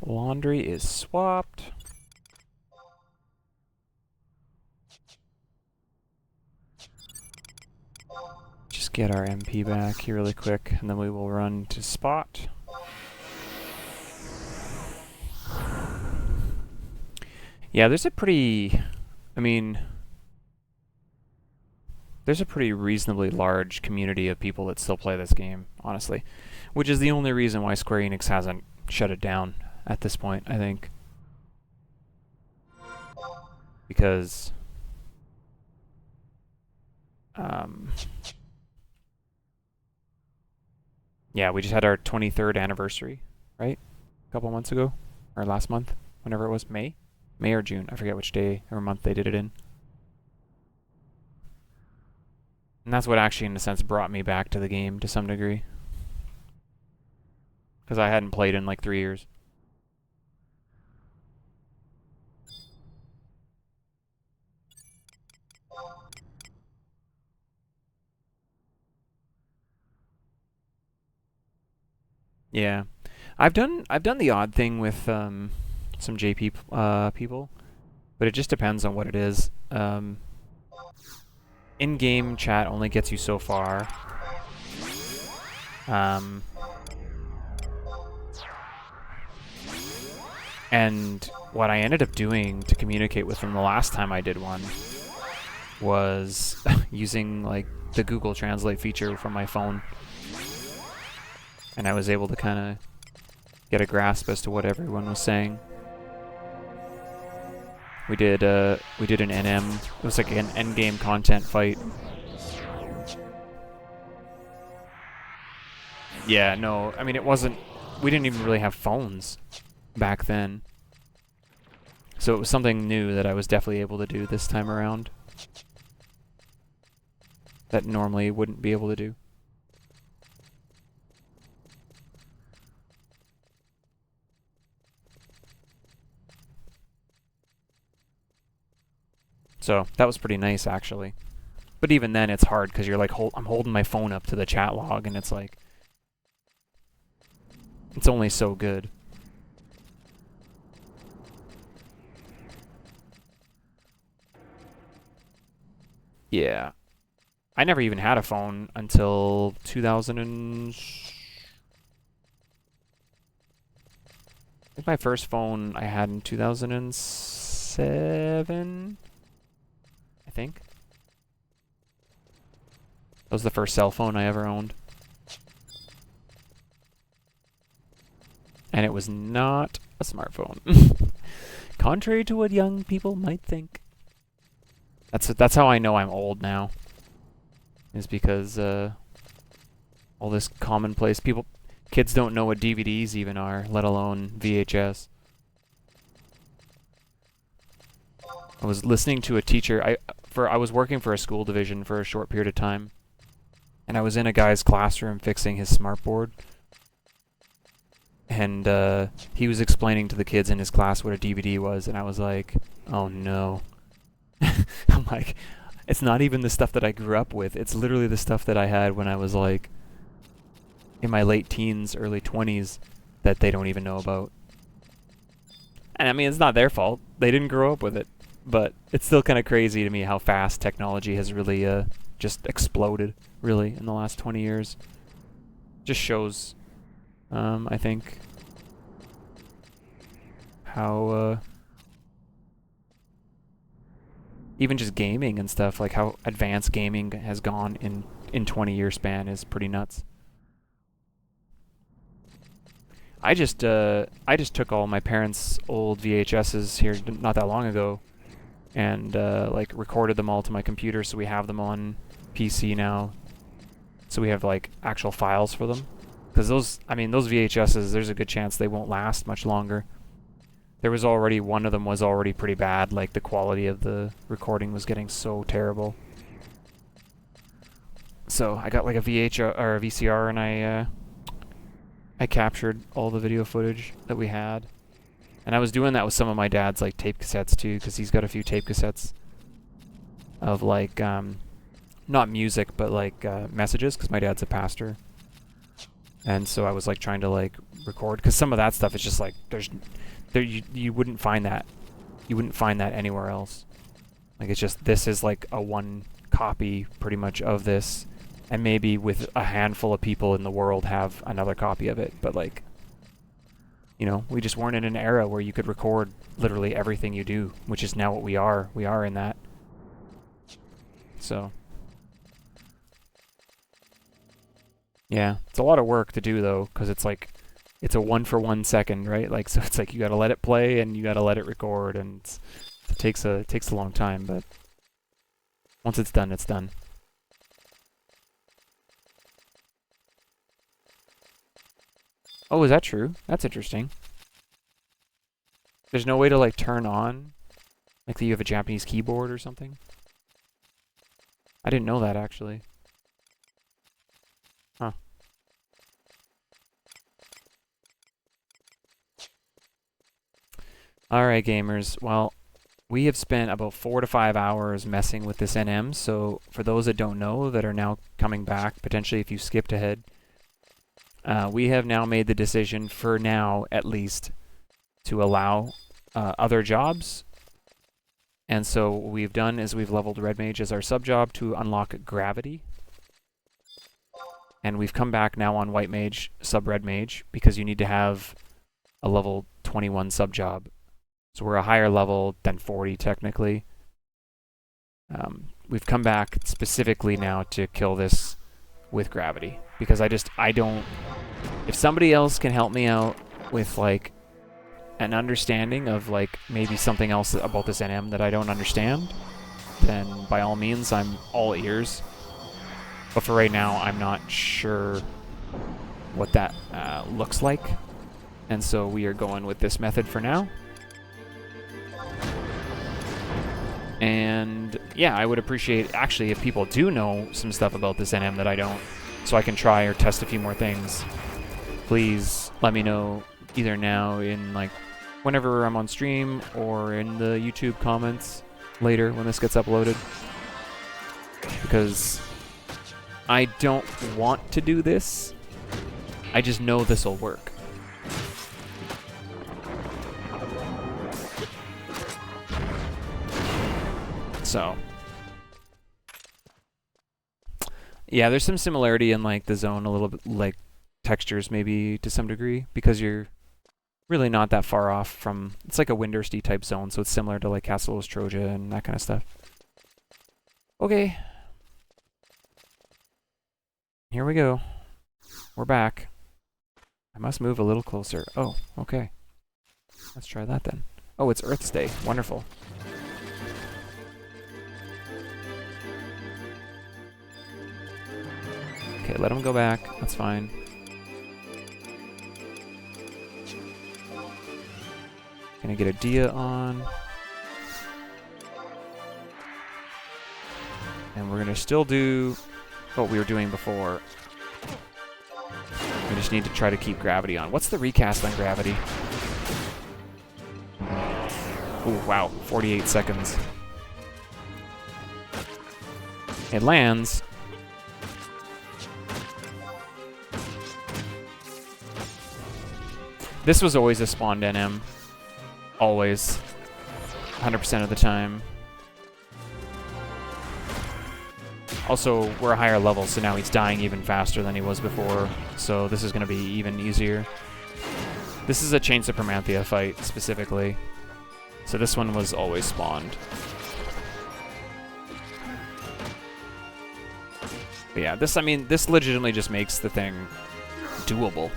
Laundry is swapped. Just get our MP back here really quick, and then we will run to spot. Yeah, there's a pretty... I mean... There's a pretty reasonably large community of people that still play this game, honestly. Which is the only reason why Square Enix hasn't shut it down at this point, I think. Because... yeah, we just had our 23rd anniversary, right? A couple months ago? Or last month? Whenever it was. May? May or June. I forget which day or month they did it in. And that's what actually, in a sense, brought me back to the game to some degree. Because I hadn't played in like 3 years. Yeah. I've done the odd thing with some JP people, but it just depends on what it is. In-game chat only gets you so far. And what I ended up doing to communicate with them the last time I did one was using like the Google Translate feature from my phone. And I was able to kind of get a grasp as to what everyone was saying. We did an NM. It was like an endgame content fight. Yeah, no, I mean it wasn't. We didn't even really have phones back then, so it was something new that I was definitely able to do this time around. That normally wouldn't be able to do. So that was pretty nice, actually. But even then, it's hard because you're like, I'm holding my phone up to the chat log, and it's like, it's only so good. Yeah, I never even had a phone until 2000 and... I think my first phone I had in 2007. I think. That was the first cell phone I ever owned. And it was not a smartphone. Contrary to what young people might think. That's how I know I'm old now. Is because all this commonplace kids don't know what DVDs even are, let alone VHS. I was listening to a teacher. I was working for a school division for a short period of time, and I was in a guy's classroom fixing his smartboard, and he was explaining to the kids in his class what a DVD was, and I was like, oh no. I'm like, it's not even the stuff that I grew up with. It's literally the stuff that I had when I was like in my late teens, early 20s that they don't even know about. And I mean, it's not their fault. They didn't grow up with it. But it's still kind of crazy to me how fast technology has really just exploded, really, in the last 20 years. Just shows, I think, how even just gaming and stuff, like how advanced gaming has gone in 20-year span is pretty nuts. I just took all my parents' old VHSs here not that long ago, and like recorded them all to my computer, so we have them on PC now. So we have like actual files for them, because those VHSs, there's a good chance they won't last much longer. There was already one of them was already pretty bad, like the quality of the recording was getting so terrible. So I got like a VCR, and I captured all the video footage that we had. And I was doing that with some of my dad's like tape cassettes too, because he's got a few tape cassettes of like not music, but like messages, because my dad's a pastor. And so I was like trying to like record, because some of that stuff is just like you wouldn't find that. You wouldn't find that anywhere else. Like it's just, this is like a one copy pretty much of this, and maybe with a handful of people in the world have another copy of it, but like, you know, we just weren't in an era where you could record literally everything you do, which is now what we are. We are in that. So yeah, it's a lot of work to do though, because it's like, it's a 1 for 1 second, right? Like, so it's like you gotta let it play and you gotta let it record, and it takes a long time, but once it's done, it's done. Oh, is that true? That's interesting. There's no way to like turn on, like that you have a Japanese keyboard or something? I didn't know that actually. Huh. Alright gamers, well, we have spent about 4 to 5 hours messing with this NM, so for those that don't know, that are now coming back, potentially if you skipped ahead, we have now made the decision, for now at least, to allow other jobs. And so what we've done is we've leveled Red Mage as our sub-job to unlock Gravity. And we've come back now on White Mage, sub-Red Mage, because you need to have a level 21 sub-job. So we're a higher level than 40 technically. We've come back specifically now to kill this with Gravity, because I don't... If somebody else can help me out with like an understanding of like maybe something else about this NM that I don't understand, then by all means I'm all ears. But for right now, I'm not sure what that looks like, and so we are going with this method for now. And yeah, I would appreciate actually if people do know some stuff about this NM that I don't, so I can try or test a few more things. Please let me know either now in like whenever I'm on stream, or in the YouTube comments later when this gets uploaded, because I don't want to do this, I just know this will work. So yeah, there's some similarity in like the zone, a little bit like textures maybe to some degree, because you're really not that far off from, it's like a Windursty type zone, so it's similar to like Castle Ostroja and that kind of stuff. Okay. Here we go. We're back. I must move a little closer. Oh, okay. Let's try that then. Oh, it's Earth's Day. Wonderful. Okay, let him go back. That's fine. Gonna get a Dia on. And we're gonna still do what we were doing before. We just need to try to keep Gravity on. What's the recast on Gravity? Oh, wow. 48 seconds. It lands. This was always a spawned NM. Always. 100% of the time. Also, we're a higher level, so now he's dying even faster than he was before. So this is going to be even easier. This is a Chains of Promanthea fight, specifically. So this one was always spawned. But yeah, this, I mean, this legitimately just makes the thing doable.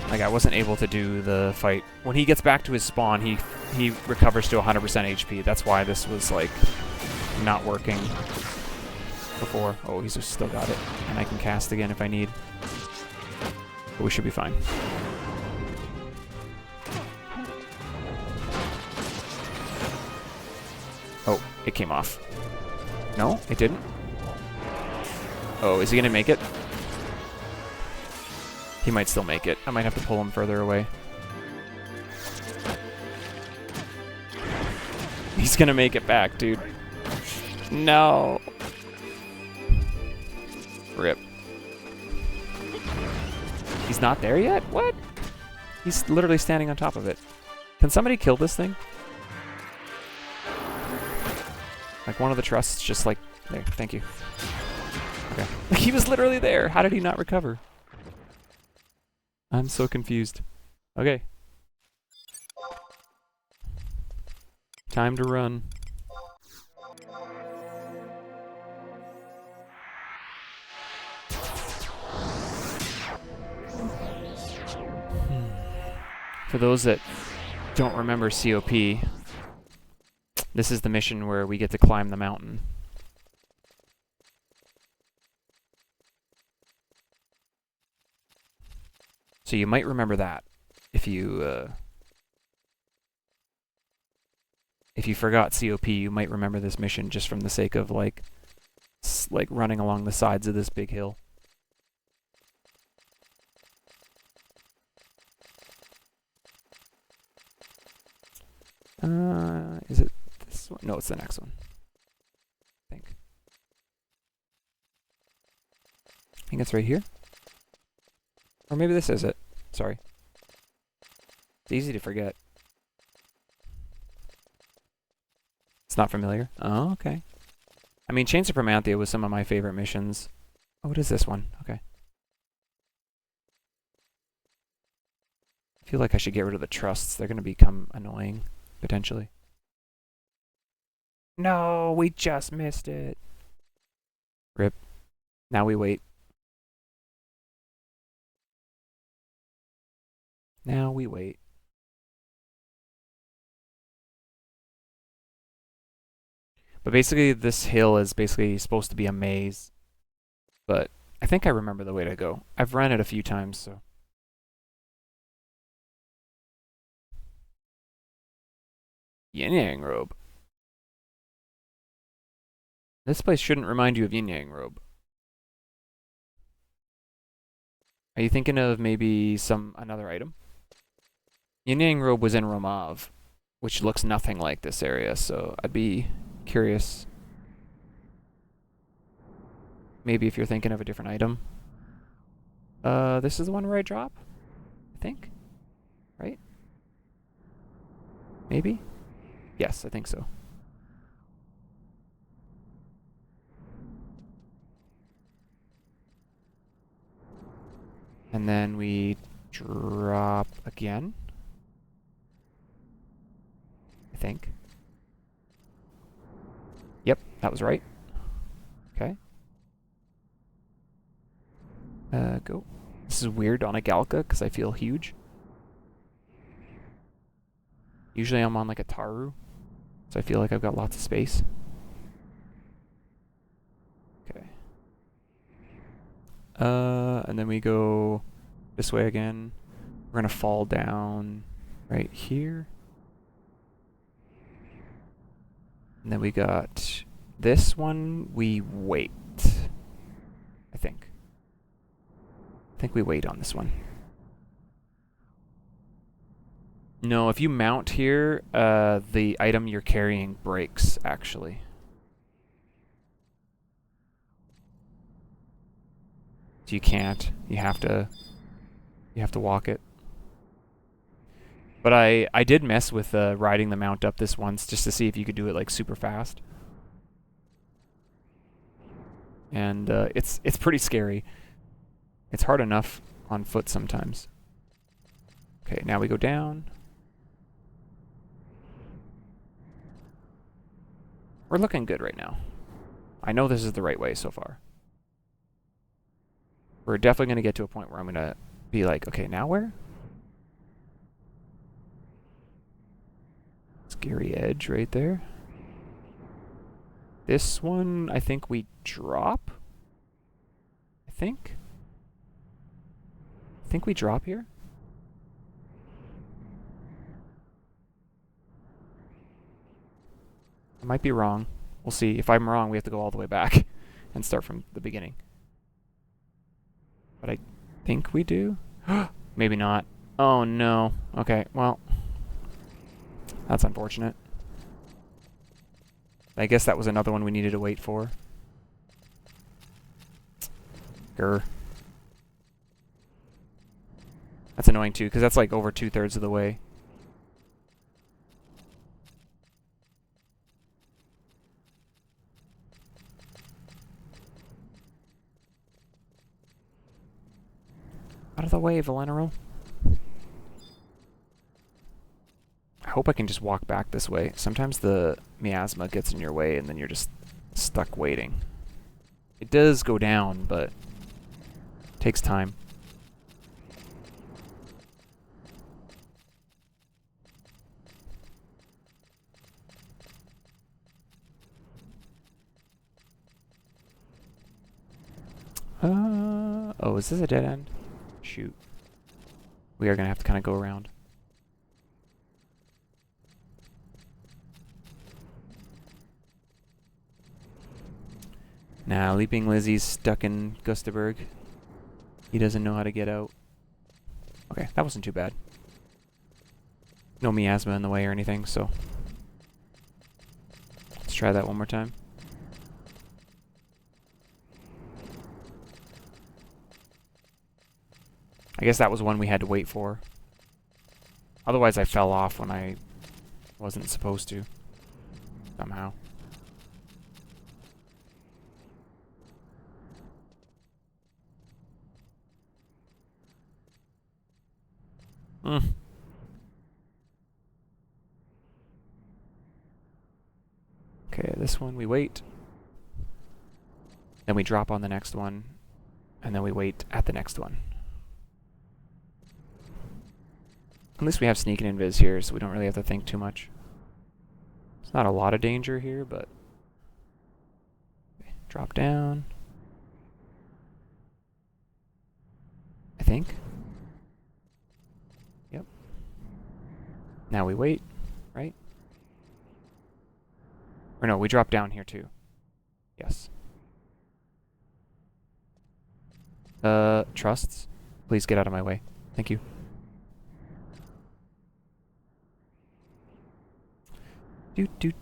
Like, I wasn't able to do the fight. When he gets back to his spawn, he recovers to 100% HP. That's why this was, like, not working before. Oh, he's just still got it. And I can cast again if I need. But we should be fine. Oh, it came off. No, it didn't. Oh, is he gonna make it? He might still make it. I might have to pull him further away. He's gonna make it back, dude. No. Rip. He's not there yet? What? He's literally standing on top of it. Can somebody kill this thing? Like one of the trusts just like... There, thank you. Okay. Like he was literally there. How did he not recover? I'm so confused. Okay. Time to run. For those that don't remember COP, this is the mission where we get to climb the mountain. So you might remember that if you forgot COP, you might remember this mission just from the sake of like running along the sides of this big hill. Is it this one? No, it's the next one. I think it's right here. Or maybe this is it. Sorry. It's easy to forget. It's not familiar? Oh, okay. I mean, Chains of Promanthea was some of my favorite missions. Oh, what is this one? Okay. I feel like I should get rid of the trusts. They're going to become annoying, potentially. No, we just missed it. Rip. Now we wait. Now we wait. But basically, this hill is basically supposed to be a maze. But I think I remember the way to go. I've run it a few times, so. Yin Yang Robe. This place shouldn't remind you of Yin Yang Robe. Are you thinking of maybe another item? Yin Yang Robe was in Romav, which looks nothing like this area, so I'd be curious. Maybe if you're thinking of a different item. This is the one where I drop? I think? Right? Maybe? Yes, I think so. And then we drop again. I think. Yep, that was right. Okay. Go. This is weird on a Galka because I feel huge. Usually I'm on like a Taru, so I feel like I've got lots of space. Okay. And then we go this way again. We're gonna fall down right here. And then we got this one. We wait. I think. I think we wait on this one. No, if you mount here, the item you're carrying breaks, actually. So you can't. You have to walk it. But I did mess with riding the mount up this once just to see if you could do it like super fast. And it's pretty scary. It's hard enough on foot sometimes. Okay, now we go down. We're looking good right now. I know this is the right way so far. We're definitely going to get to a point where I'm going to be like, okay, now where? Scary edge right there. This one, I think we drop. I think we drop here. I might be wrong. We'll see. If I'm wrong, we have to go all the way back and start from the beginning. But I think we do. Maybe not. Oh no. Okay, well. That's unfortunate. I guess that was another one we needed to wait for. Grr. That's annoying too, because that's like over 2/3 of the way. Out of the way, Valenero. I hope I can just walk back this way. Sometimes the miasma gets in your way and then you're just stuck waiting. It does go down, but it takes time. Oh, is this a dead end? Shoot. We are going to have to kind of go around. Now, Leaping Lizzie's stuck in Gustaberg. He doesn't know how to get out. Okay, that wasn't too bad. No miasma in the way or anything, so... Let's try that one more time. I guess that was one we had to wait for. Otherwise I fell off when I wasn't supposed to. Somehow. Okay, this one we wait. Then we drop on the next one. And then we wait at the next one. At least we have sneak and invis here, so we don't really have to think too much. It's not a lot of danger here, but... Okay, drop down. I think. Yep. Now we wait, right? Or no, we drop down here too. Yes. Trusts. Please get out of my way. Thank you.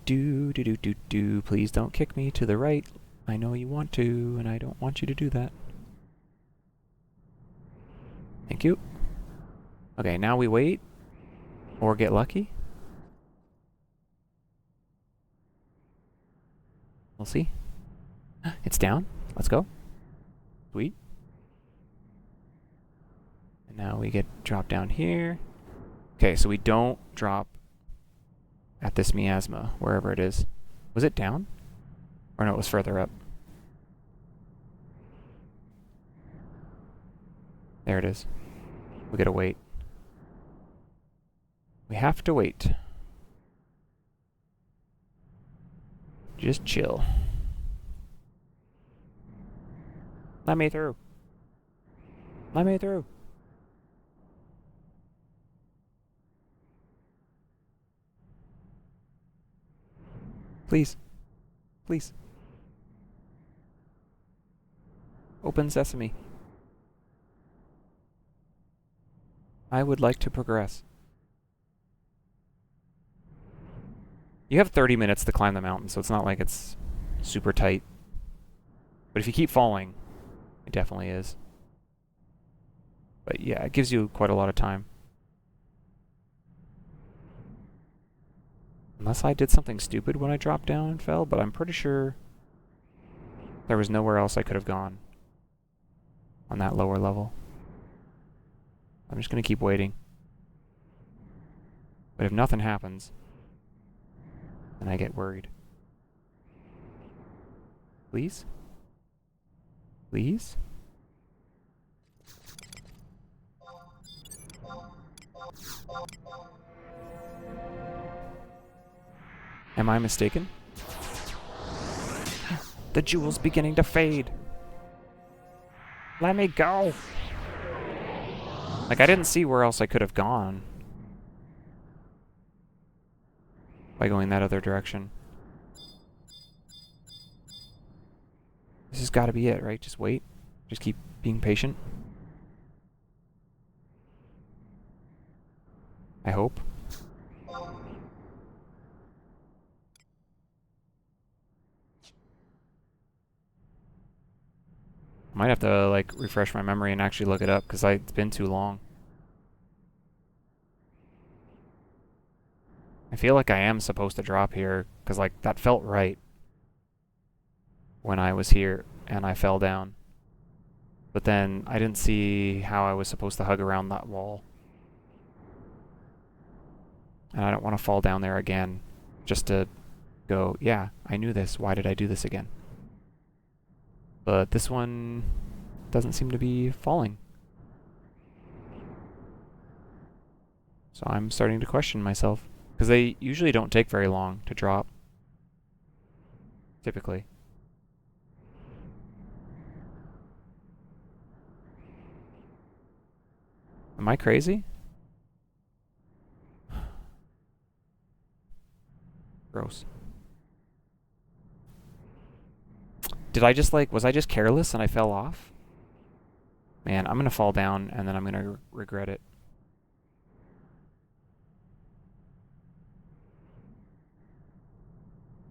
Do. Please don't kick me to the right. I know you want to, and I don't want you to do that. Thank you. Okay, now we wait. Or get lucky. We'll see. It's down. Let's go. Sweet. And now we get dropped down here. Okay, so we don't drop at this miasma, wherever it is. Was it down? Or no, it was further up. There it is. We gotta wait. We have to wait. Just chill. Let me through. Let me through. Please. Please. Open sesame. I would like to progress. You have 30 minutes to climb the mountain, so it's not like it's super tight. But if you keep falling, it definitely is. But yeah, it gives you quite a lot of time. Unless I did something stupid when I dropped down and fell, but I'm pretty sure there was nowhere else I could have gone on that lower level. I'm just going to keep waiting. But if nothing happens, then I get worried. Please? Please? Am I mistaken? The jewel's beginning to fade. Let me go. Like, I didn't see where else I could have gone by going that other direction. This has got to be it, right? Just wait. Just keep being patient. I hope. Might have to, like, refresh my memory and actually look it up, because it's been too long. I feel like I am supposed to drop here, because like that felt right when I was here and I fell down. But then I didn't see how I was supposed to hug around that wall. And I don't want to fall down there again just to go, yeah, I knew this. Why did I do this again? But this one doesn't seem to be falling. So I'm starting to question myself. Because they usually don't take very long to drop. Typically. Am I crazy? Gross. Did I just like, was I just careless and I fell off? Man, I'm gonna fall down and then I'm gonna regret it.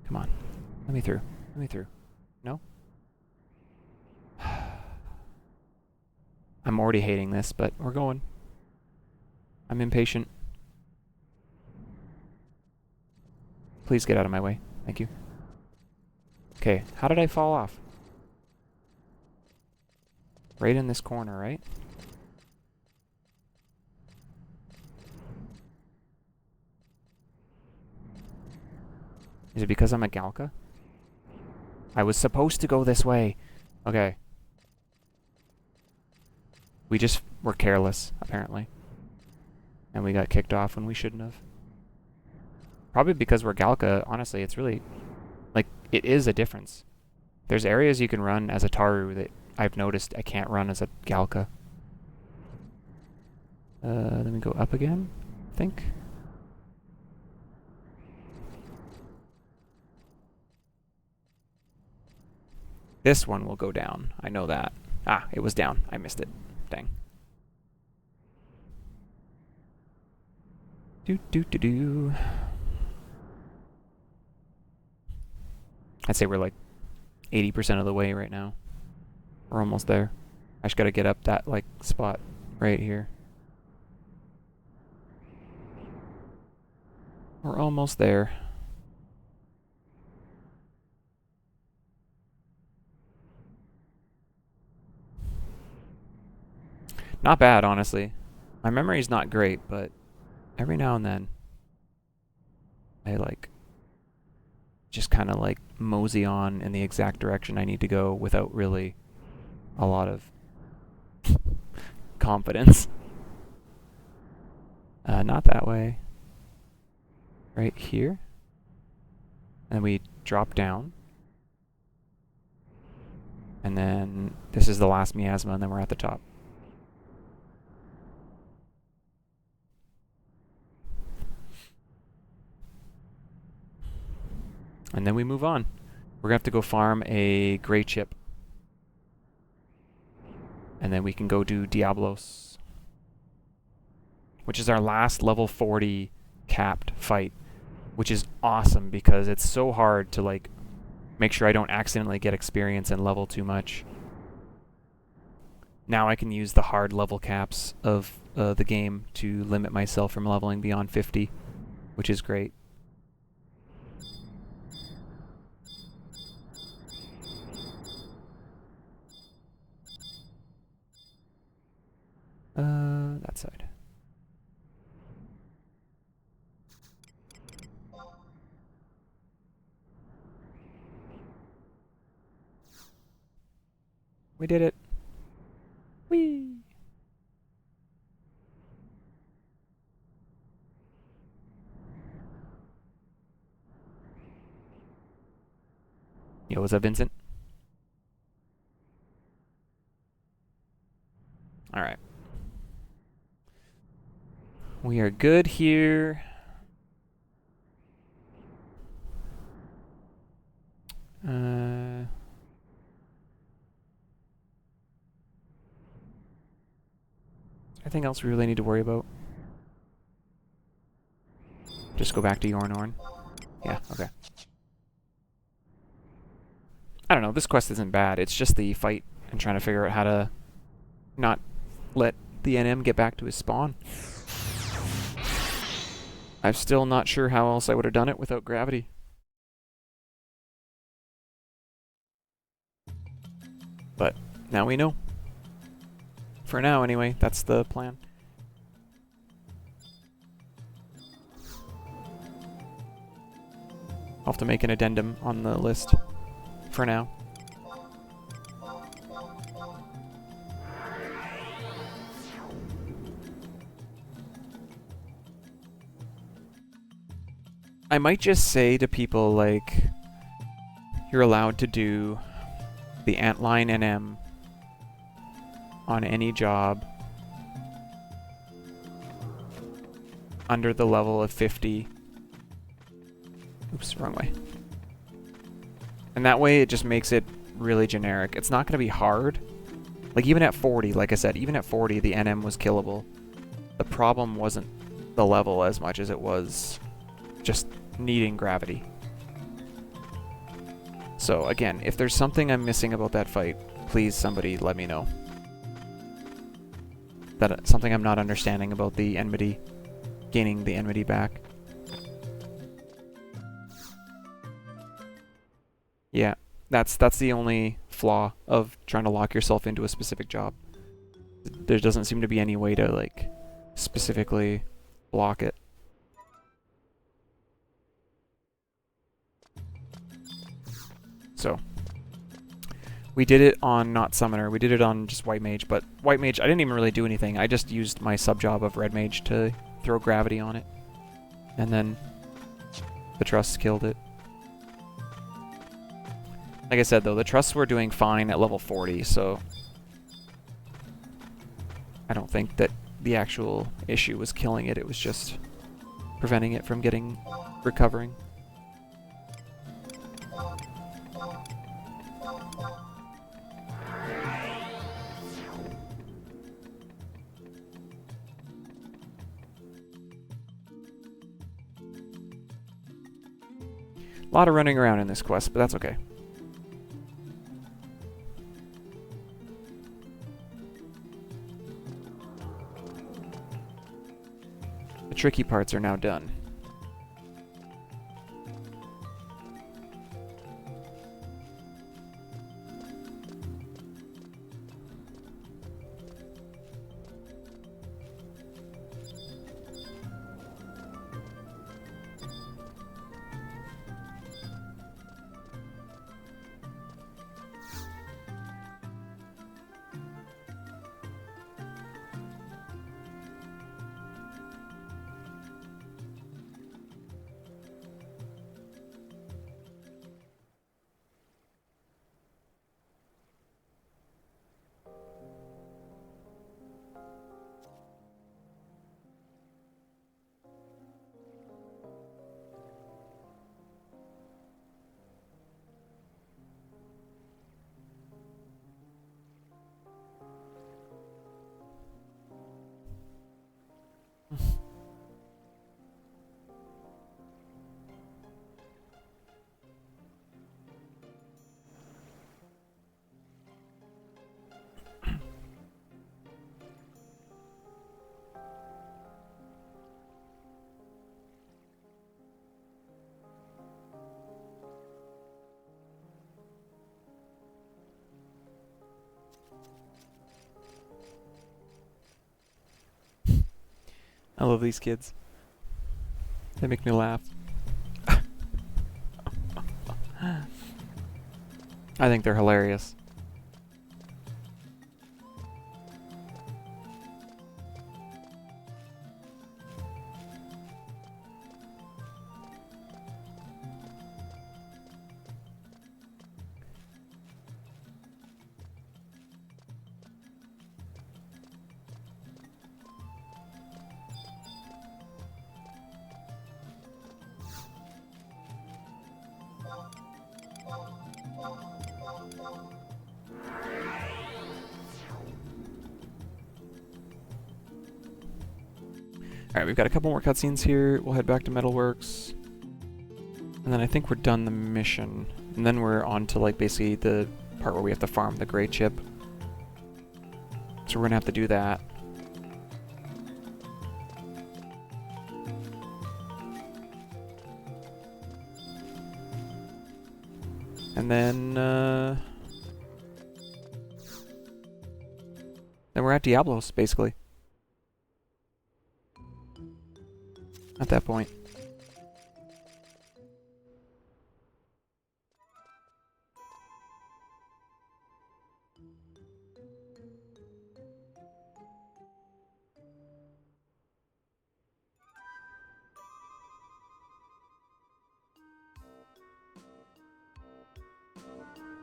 Come on. Let me through. Let me through. No? I'm already hating this, but we're going. I'm impatient. Please get out of my way. Thank you. Okay, how did I fall off? Right in this corner, right? Is it because I'm a Galka? I was supposed to go this way. Okay. We just were careless, apparently. And we got kicked off when we shouldn't have. Probably because we're Galka, honestly, it's really... like, it is a difference. There's areas you can run as a Taru that I've noticed I can't run as a Galka. Let me go up again, I think. This one will go down. I know that. Ah, it was down. I missed it. Dang. Do. I'd say we're like 80% of the way right now. We're almost there. I just gotta get up that like spot right here. We're almost there. Not bad, honestly. My memory's not great, but every now and then I like just kind of like mosey on in the exact direction I need to go without really a lot of confidence. Not that way. Right here. And we drop down. And then this is the last miasma, and then we're at the top. And then we move on. We're going to have to go farm a gray chip. And then we can go do Diablos. Which is our last level 40 capped fight. Which is awesome because it's so hard to like make sure I don't accidentally get experience and level too much. Now I can use the hard level caps of the game to limit myself from leveling beyond 50. Which is great. That side. We did it. Whee! Yo, what's up, Vincent? Alright. We are good here. Anything else we really need to worry about? Just go back to Yornorn. Yeah, okay. I don't know, this quest isn't bad. It's just the fight and trying to figure out how to not let the NM get back to his spawn. I'm still not sure how else I would have done it without gravity. But now we know. For now, anyway, that's the plan. I'll have to make an addendum on the list for now. I might just say to people, like, you're allowed to do the antline NM on any job under the level of 50. Oops, wrong way. And that way it just makes it really generic. It's not going to be hard. Like, even at 40, like I said, even at 40, the NM was killable. The problem wasn't the level as much as it was just needing gravity. So, again, if there's something I'm missing about that fight, please somebody let me know. That something I'm not understanding about the enmity, gaining the enmity back. Yeah, that's the only flaw of trying to lock yourself into a specific job. There doesn't seem to be any way to, like, specifically block it. So, we did it on not Summoner, we did it on just White Mage, but White Mage, I didn't even really do anything. I just used my sub-job of Red Mage to throw gravity on it. And then the Trusts killed it. Like I said, though, the Trusts were doing fine at level 40, so I don't think that the actual issue was killing it, it was just preventing it from recovering. A lot of running around in this quest, but that's okay. The tricky parts are now done. I love these kids. They make me laugh. I think they're hilarious. Alright, we've got a couple more cutscenes here. We'll head back to Metalworks. And then I think we're done the mission. And then we're on to, like, basically the part where we have to farm the gray chip. So we're gonna have to do that. And then we're at Diablos, basically. At that point.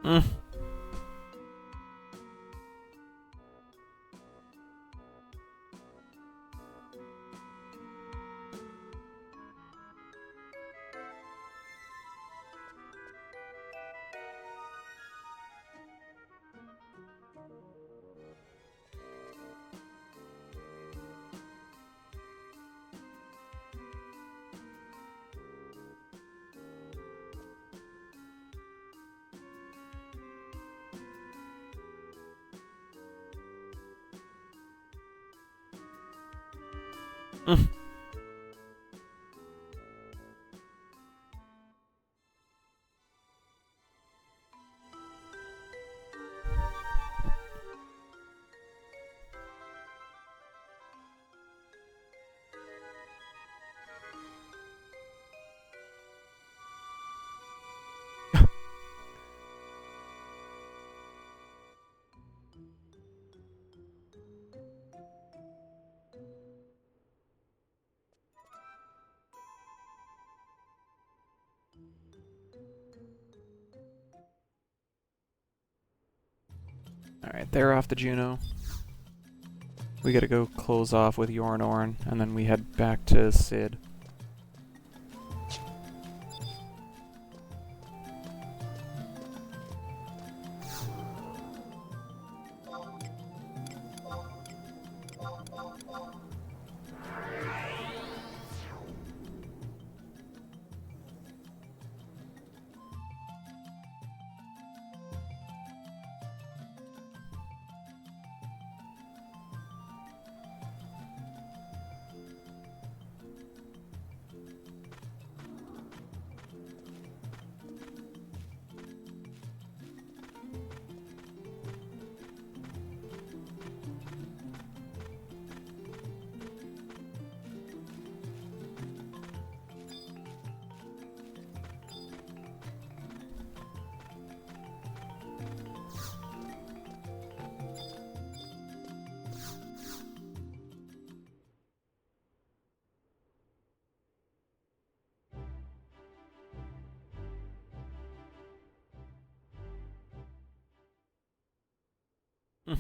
Mm. Mm. Alright, they're off the Juno. We gotta go close off with Yorn, and then we head back to Sid. Mm.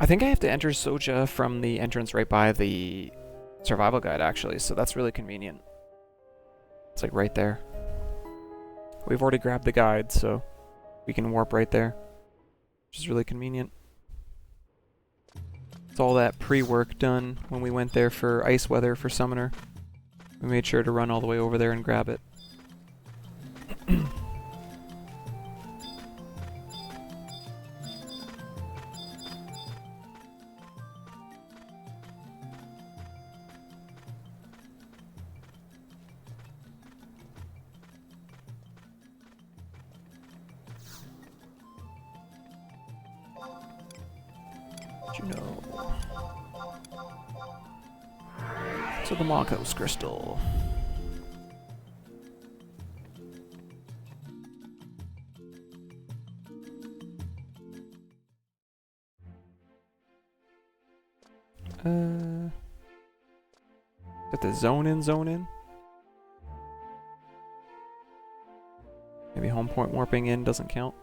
I think I have to enter Soja from the entrance right by the survival guide, actually, so that's really convenient. It's like right there. We've already grabbed the guide, so we can warp right there, which is really convenient. It's all that pre-work done when we went there for ice weather for Summoner. We made sure to run all the way over there and grab it. Juno. To the Marcos Crystal. Got the zone in? Maybe home point warping in doesn't count.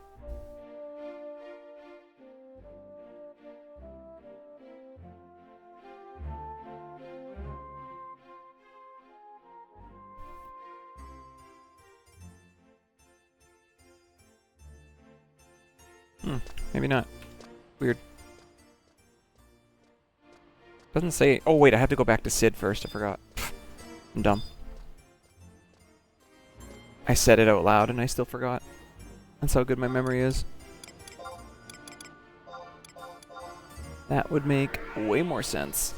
Maybe not. Weird. Doesn't say... Oh, wait, I have to go back to Sid first. I forgot. I'm dumb. I said it out loud and I still forgot. That's how good my memory is. That would make way more sense.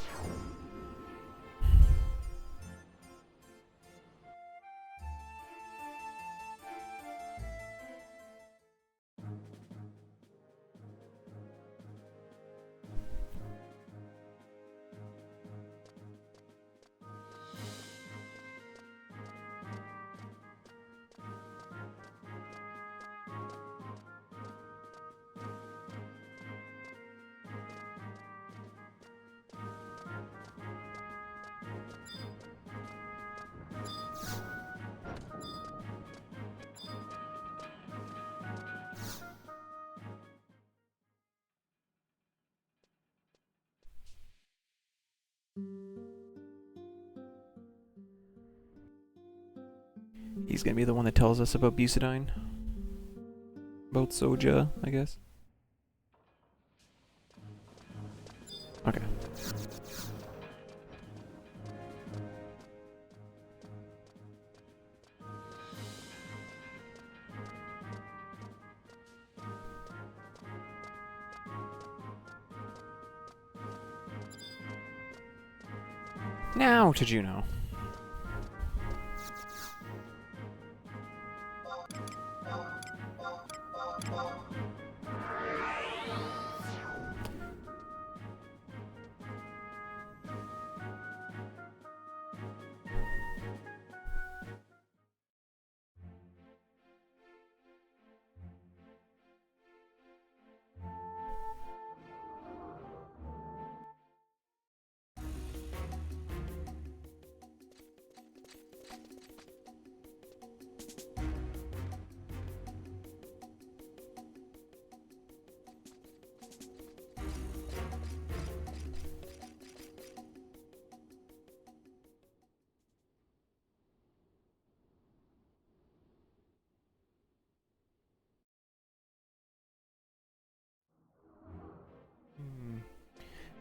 He's gonna be the one that tells us about Butadiene. About Soja, I guess. Okay. Now to Juno.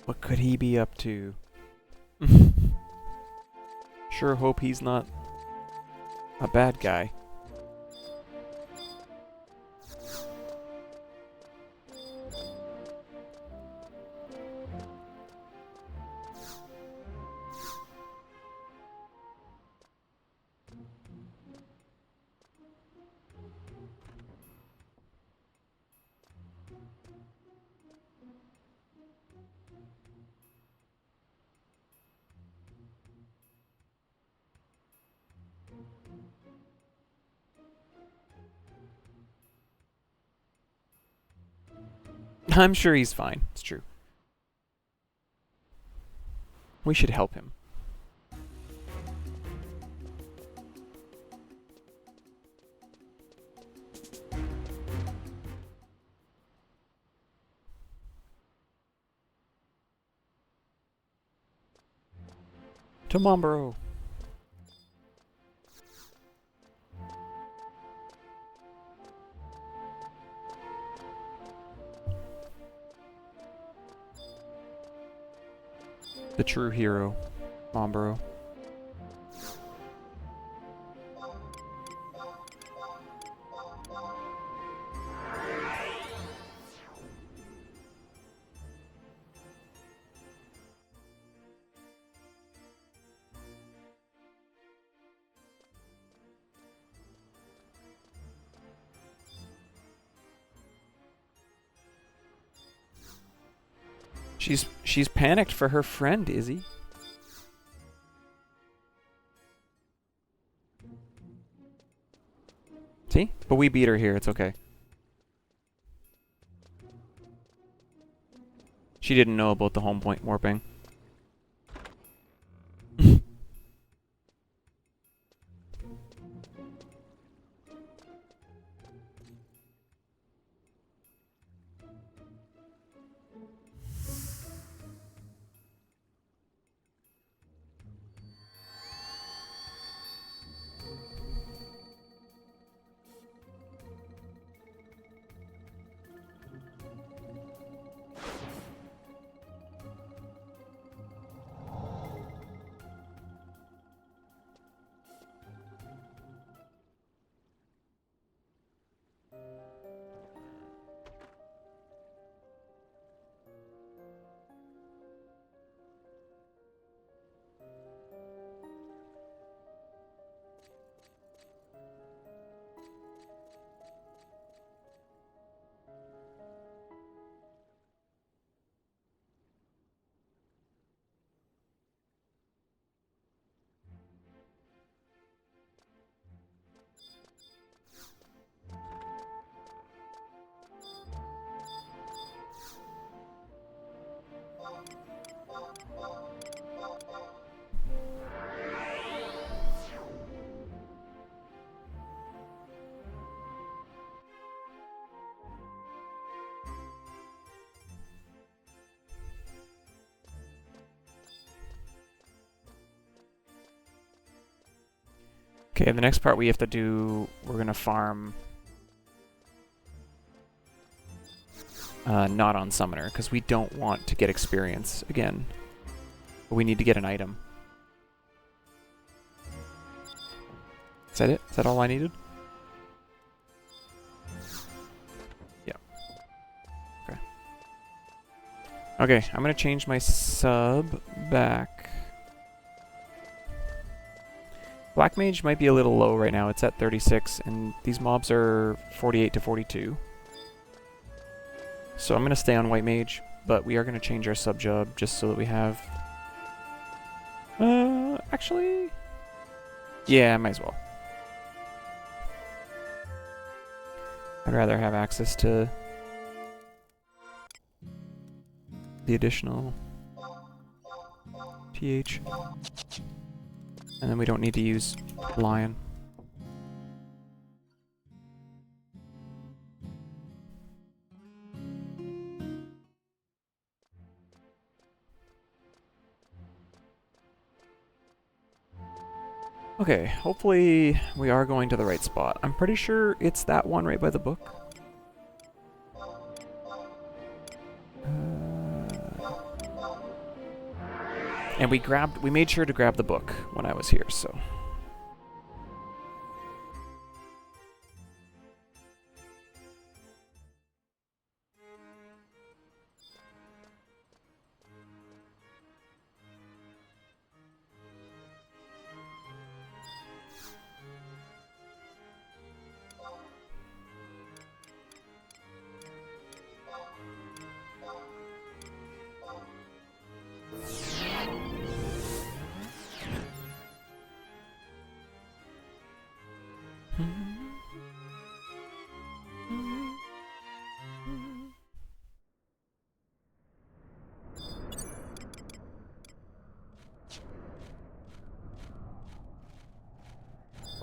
What could he be up to? Sure hope he's not a bad guy. I'm sure he's fine. It's true. We should help him. To Mombro. The true hero, Mombro. She's panicked for her friend, Izzy. See? But we beat her here, it's okay. She didn't know about the home point warping. Okay, the next part we have to do, we're going to farm not on Summoner, because we don't want to get experience again. But we need to get an item. Is that it? Is that all I needed? Yeah. Okay. Okay, I'm going to change my sub back. Black Mage might be a little low right now. It's at 36, and these mobs are 48 to 42. So I'm going to stay on White Mage, but we are going to change our sub job just so that we have... actually... Yeah, might as well. I'd rather have access to the additional TH. And then we don't need to use Lion. Okay, hopefully we are going to the right spot. I'm pretty sure it's that one right by the book. And we made sure to grab the book when I was here, so.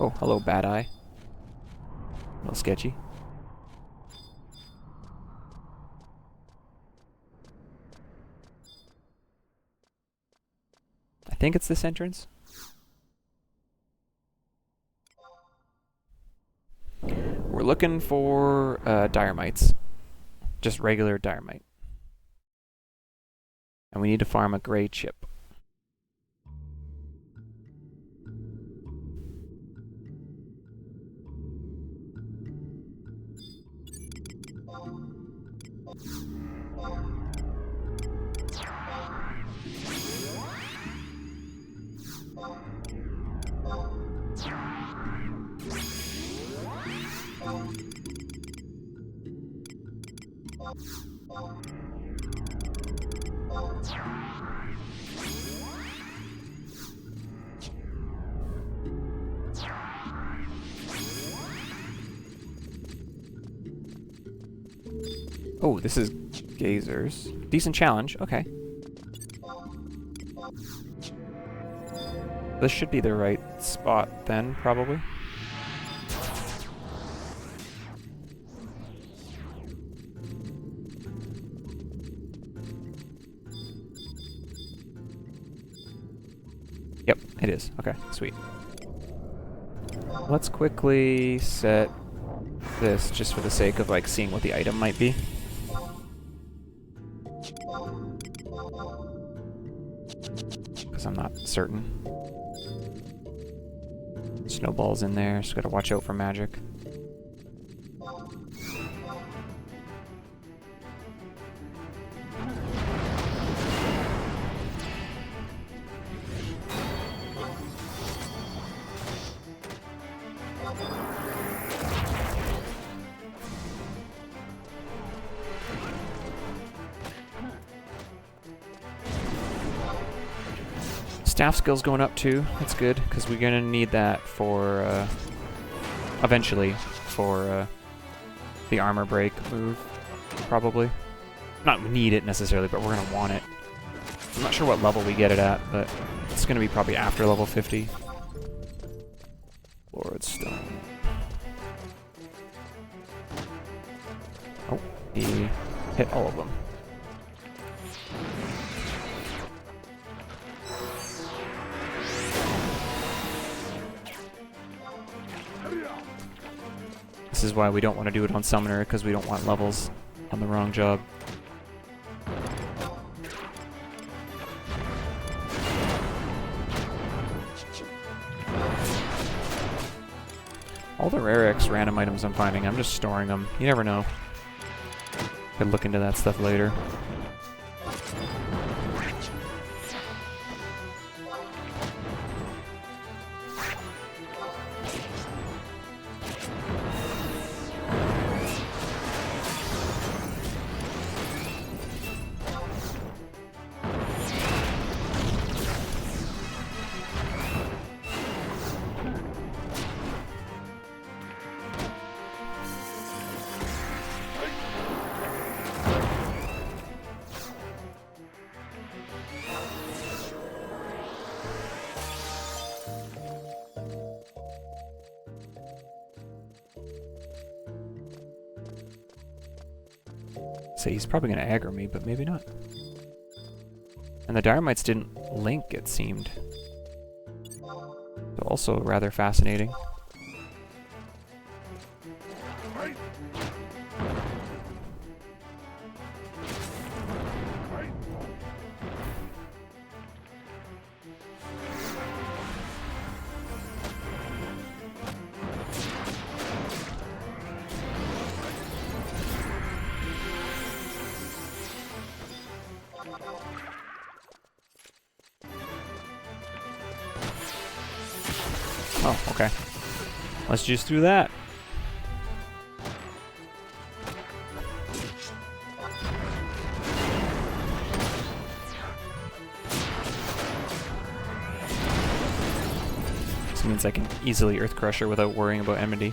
Oh, hello, Bad Eye. A little sketchy. I think it's this entrance. We're looking for dire mites. Just regular dire mite. And we need to farm a gray chip. Oh, this is Gazers. Decent challenge, okay. This should be the right spot then, probably. Yep, it is. Okay, sweet. Let's quickly set this just for the sake of like seeing what the item might be. Because I'm not certain. Snowball's in there, so gotta watch out for magic. Staff skill's going up too. That's good, because we're gonna need that for eventually for the armor break move, probably. Not need it necessarily, but we're gonna want it. I'm not sure what level we get it at, but it's gonna be probably after level 50. Lordstone. Oh, he hit all of them. This is why we don't want to do it on Summoner, because we don't want levels on the wrong job. All the rare X random items I'm finding, I'm just storing them. You never know. Could look into that stuff later. So he's probably going to aggro me, but maybe not. And the Dynamites didn't link, it seemed. So also rather fascinating. Oh, okay. Let's just do that. This means I can easily Earth Crusher without worrying about enmity.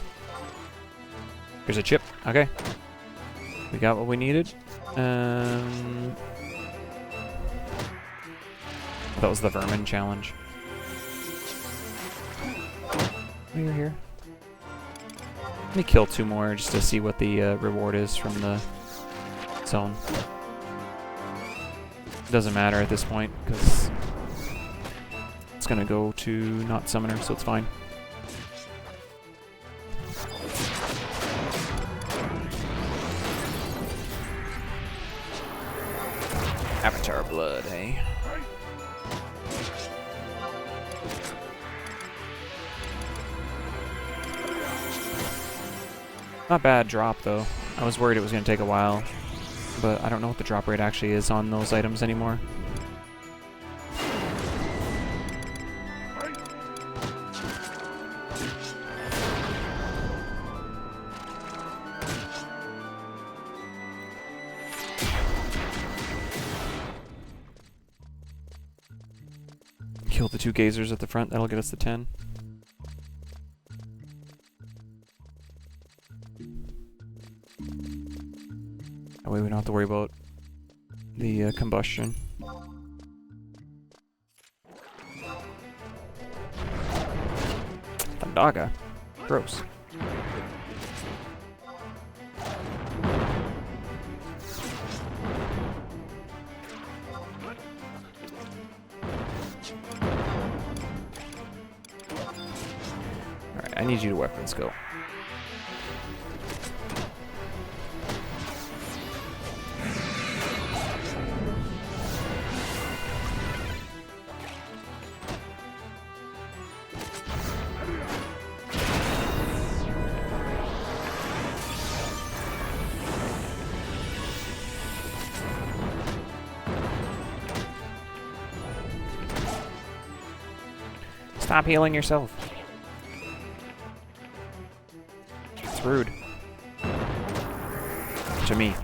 Here's a chip. Okay. We got what we needed. That was the Vermin challenge. You're here. Let me kill 2 more just to see what the reward is from the zone. It doesn't matter at this point because it's gonna go to not summoner, so it's fine. Avatar blood, hey? Not bad drop, though. I was worried it was going to take a while, but I don't know what the drop rate actually is on those items anymore. Kill the 2 gazers at the front, that'll get us to 10. That way we don't have to worry about the combustion. Thundaga. Gross. Alright, I need you to weapons go. Stop healing yourself. It's rude. To me.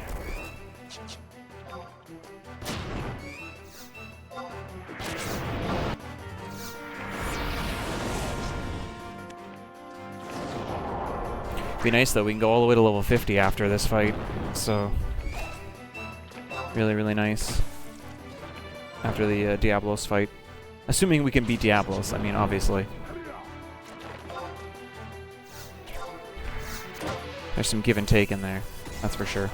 Be nice though, we can go all the way to level 50 after this fight, so really, really nice. After the Diablos fight. Assuming we can beat Diablos, I mean, obviously. There's some give and take in there, that's for sure.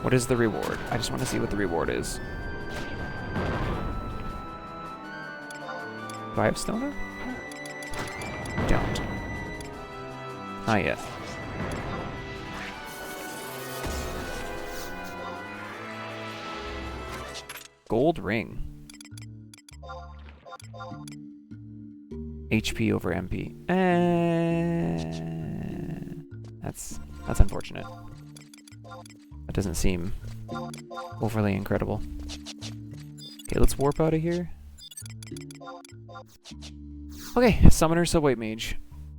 What is the reward? I just want to see what the reward is. Do I have stoner? Don't. Not yet. Gold ring. HP over MP. That's unfortunate. That doesn't seem overly incredible. Okay, let's warp out of here. Okay, Summoner Subweight Mage,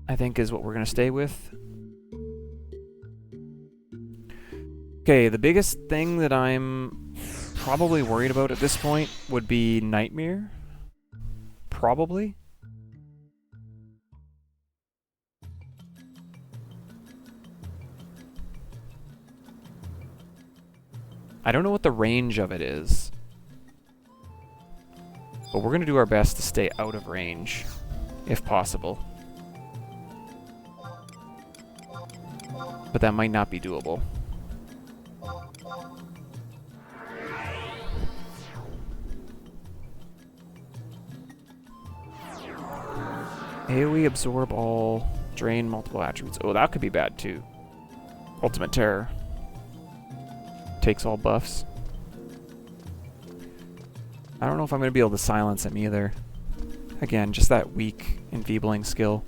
I think is what we're gonna stay with. Okay, the biggest thing that I'm probably worried about at this point would be Nightmare. Probably. I don't know what the range of it is, but we're going to do our best to stay out of range, if possible. But that might not be doable. AoE absorb all, drain multiple attributes. Oh, that could be bad too. Ultimate Terror. Takes all buffs. I don't know if I'm going to be able to silence him either. Again, just that weak, enfeebling skill.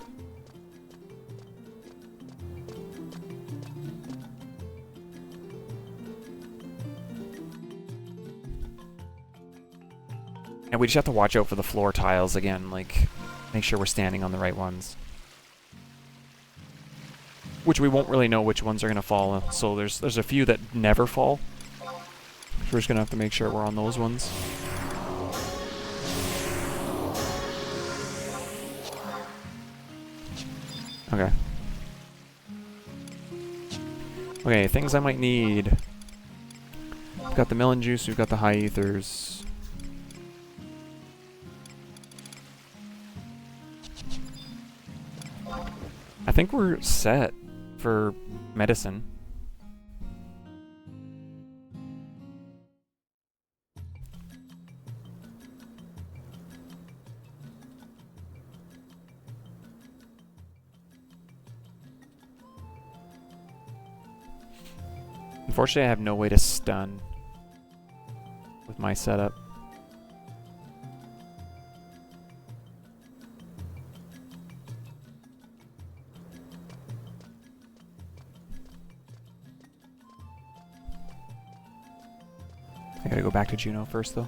And we just have to watch out for the floor tiles again, like, make sure we're standing on the right ones. Which we won't really know which ones are going to fall, so there's a few that never fall. So we're just going to have to make sure we're on those ones. Okay. Okay, things I might need. We've got the melon juice, we've got the high ethers. I think we're set for medicine. Unfortunately, I have no way to stun with my setup. I gotta go back to Juno first, though.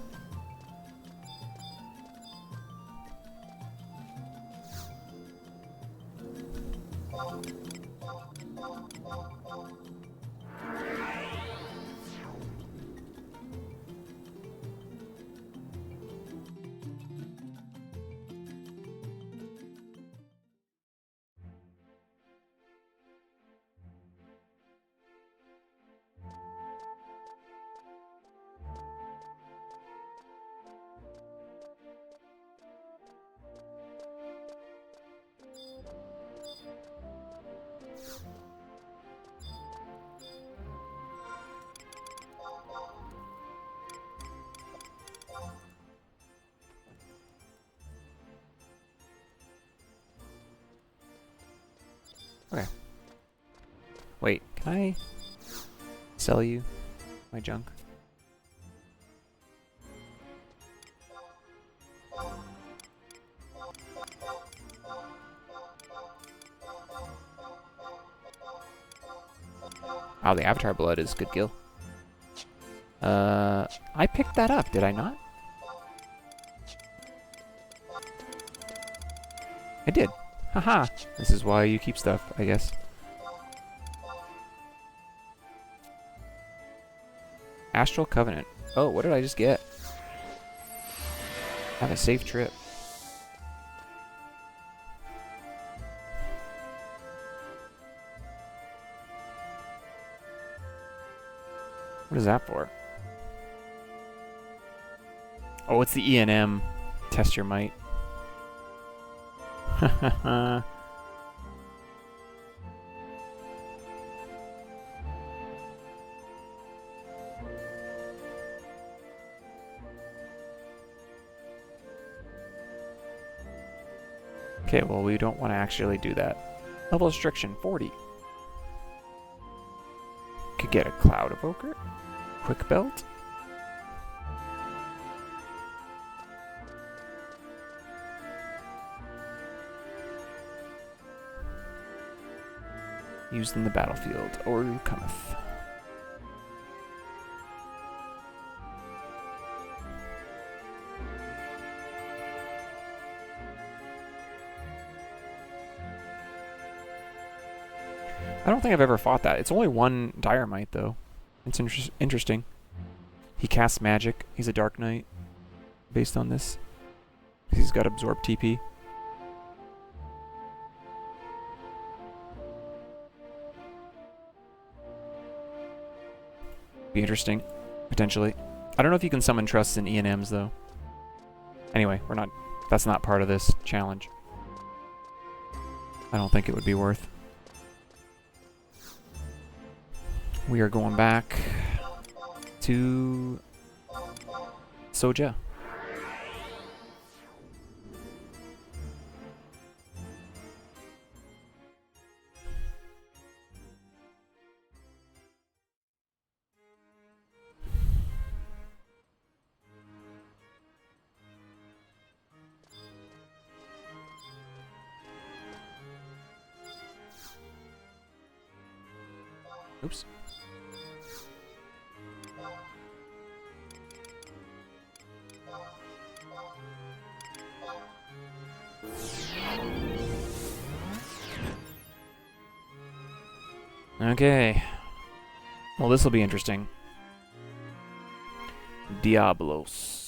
Okay. Wait, can I sell you my junk? Oh, the Avatar Blood is good gil. I picked that up, did I not? I did. Haha. This is why you keep stuff, I guess. Astral Covenant. Oh, what did I just get? Have a safe trip. What is that for? Oh, it's the E&M. Test your might. Okay, well, we don't want to actually do that. Level restriction, 40. Could get a Cloud Evoker. Quick Belt. Used in the battlefield. Oru cometh. I don't think I've ever fought that. It's only one Dynamite, though. It's interesting. He casts magic. He's a Dark Knight. Based on this. He's got Absorb TP. Be interesting. Potentially. I don't know if you can summon trusts in E&Ms, though. Anyway, we're not... That's not part of this challenge. I don't think it would be worth. We are going back to Soja. Oops. Okay. Well, this will be interesting. Diablos.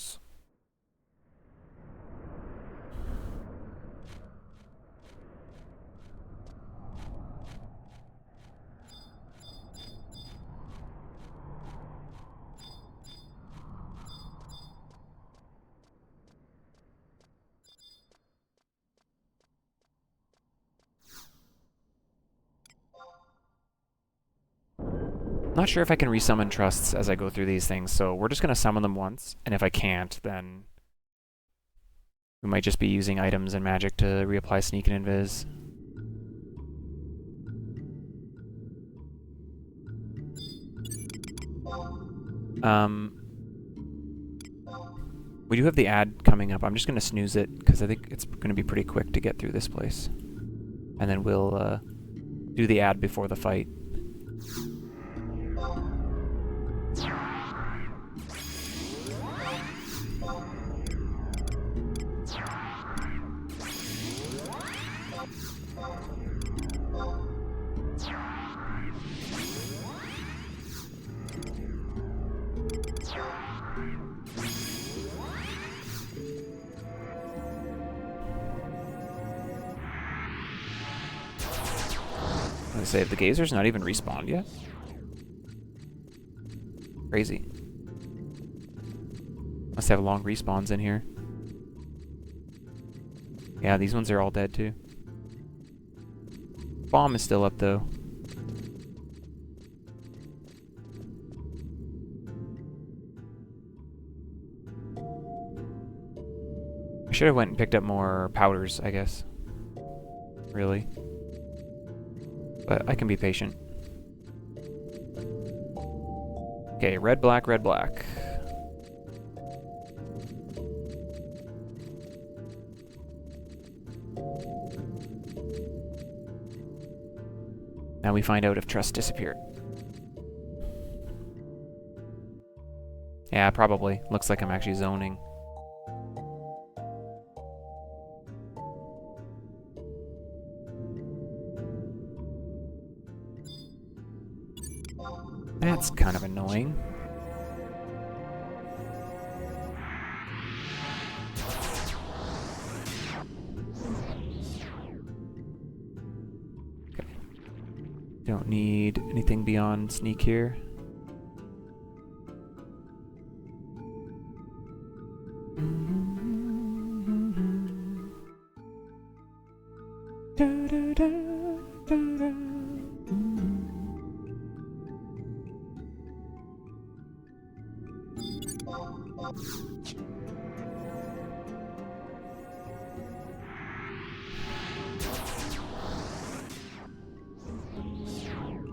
Not sure if I can resummon trusts as I go through these things, so we're just going to summon them once, and if I can't, then we might just be using items and magic to reapply Sneak and Invis. We do have the ad coming up. I'm just going to snooze it, because I think it's going to be pretty quick to get through this place. And then we'll do the ad before the fight. Say, the Gazer's not even respawned yet? Crazy. Must have long respawns in here. Yeah, these ones are all dead too. Bomb is still up though. I should have went and picked up more powders, I guess. Really. But I can be patient. Okay, red, black, red, black. Now we find out if trust disappeared. Yeah, probably. Looks like I'm actually zoning. That's kind of annoying. Okay. Don't need anything beyond sneak here.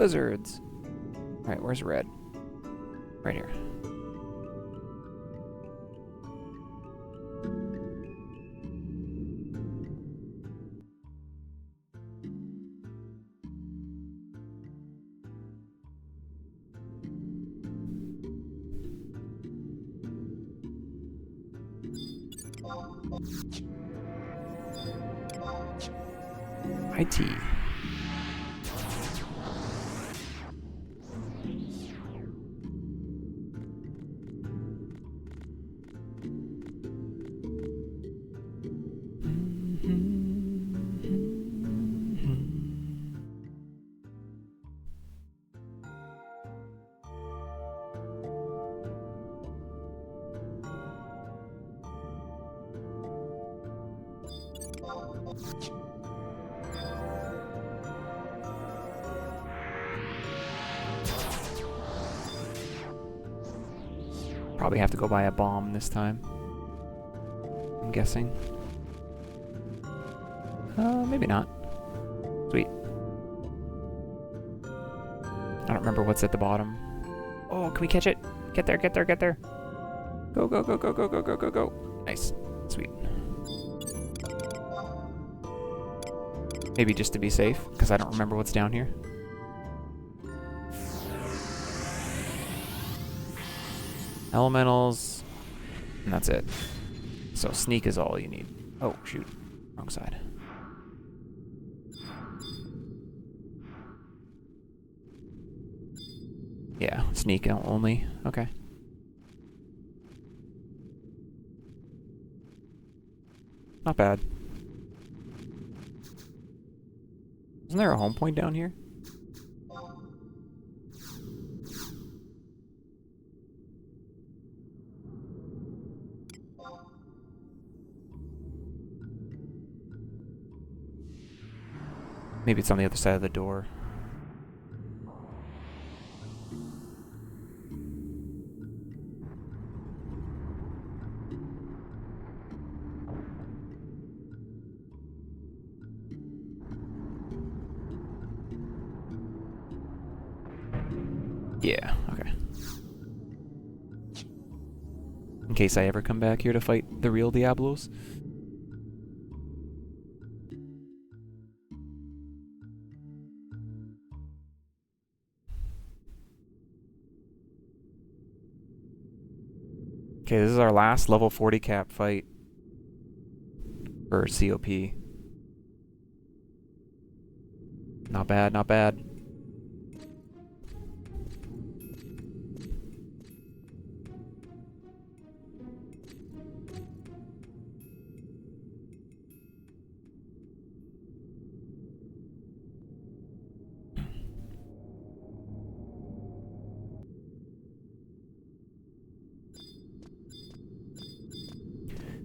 lizards. All right, where's red? Right here. IT. Probably have to go buy a bomb this time, I'm guessing. Maybe not. Sweet. I don't remember what's at the bottom. Oh, can we catch it? Get there, get there, get there. Go, go, go, go, go, go, go, go, go. Nice. Sweet. Maybe just to be safe, because I don't remember what's down here. Elementals, and that's it. So sneak is all you need. Oh, shoot. Wrong side. Yeah, sneak only. Okay. Not bad. Isn't there a home point down here? Maybe it's on the other side of the door. Yeah, okay. In case I ever come back here to fight the real Diablos. Okay, this is our last level 40 cap fight for COP. Not bad, not bad.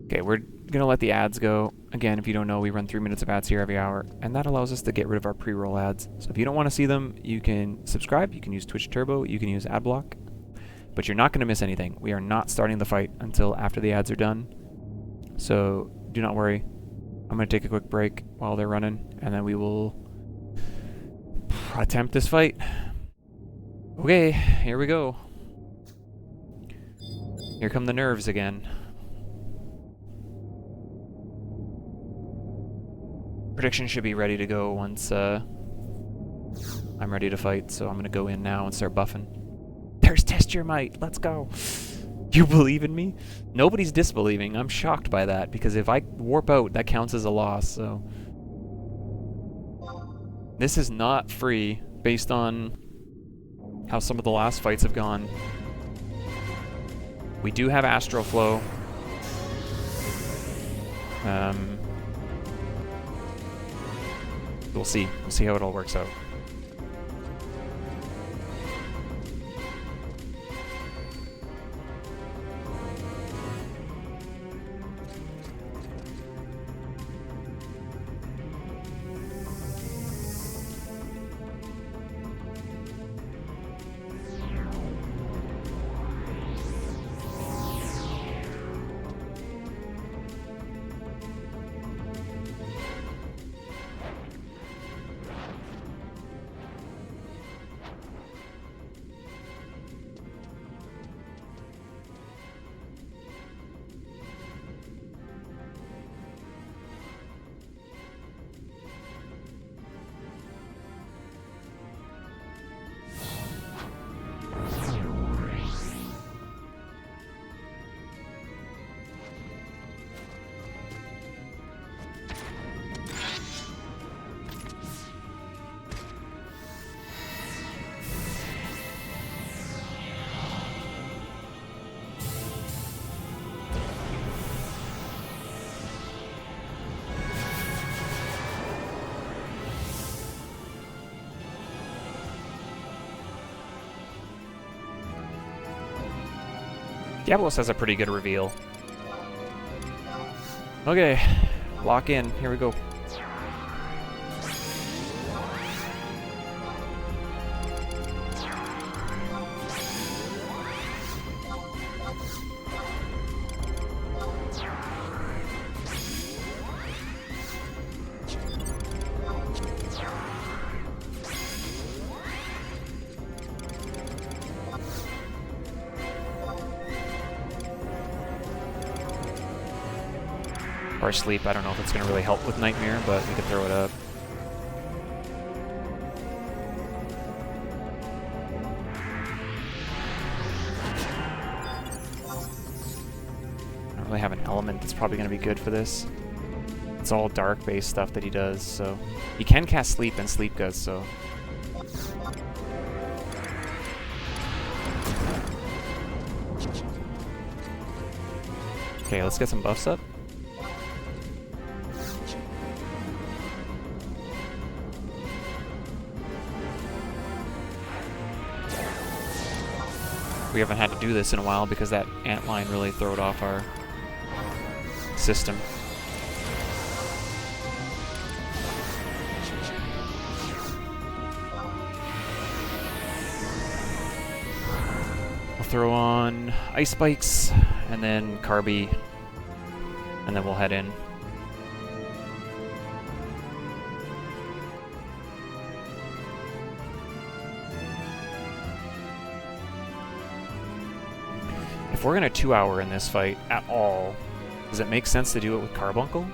Okay, we're gonna let the ads go. Again, if you don't know, we run 3 minutes of ads here every hour, and that allows us to get rid of our pre-roll ads. So if you don't want to see them, you can subscribe, you can use Twitch Turbo, you can use Adblock, but you're not gonna miss anything. We are not starting the fight until after the ads are done. So do not worry. I'm gonna take a quick break while they're running, and then we will attempt this fight. Okay, here we go. Here come the nerves again. Prediction should be ready to go once I'm ready to fight, so I'm gonna go in now and start buffing. There's Test Your Might, let's go! You believe in me? Nobody's disbelieving. I'm shocked by that, because if I warp out, that counts as a loss, so... This is not free, based on how some of the last fights have gone. We do have Astral Flow. We'll see. We'll see how it all works out. Diablos has a pretty good reveal. Okay, lock in. Here we go. Or sleep. I don't know if it's going to really help with Nightmare, but we could throw it up. I don't really have an element that's probably going to be good for this. It's all dark-based stuff that he does, so... He can cast Sleep, and Sleep goes, so... Okay, let's get some buffs up. We haven't had to do this in a while because that antline really throwed off our system. We'll throw on Ice Spikes and then Carby, and then we'll head in. If we're gonna 2-hour in this fight at all, does it make sense to do it with Carbuncle?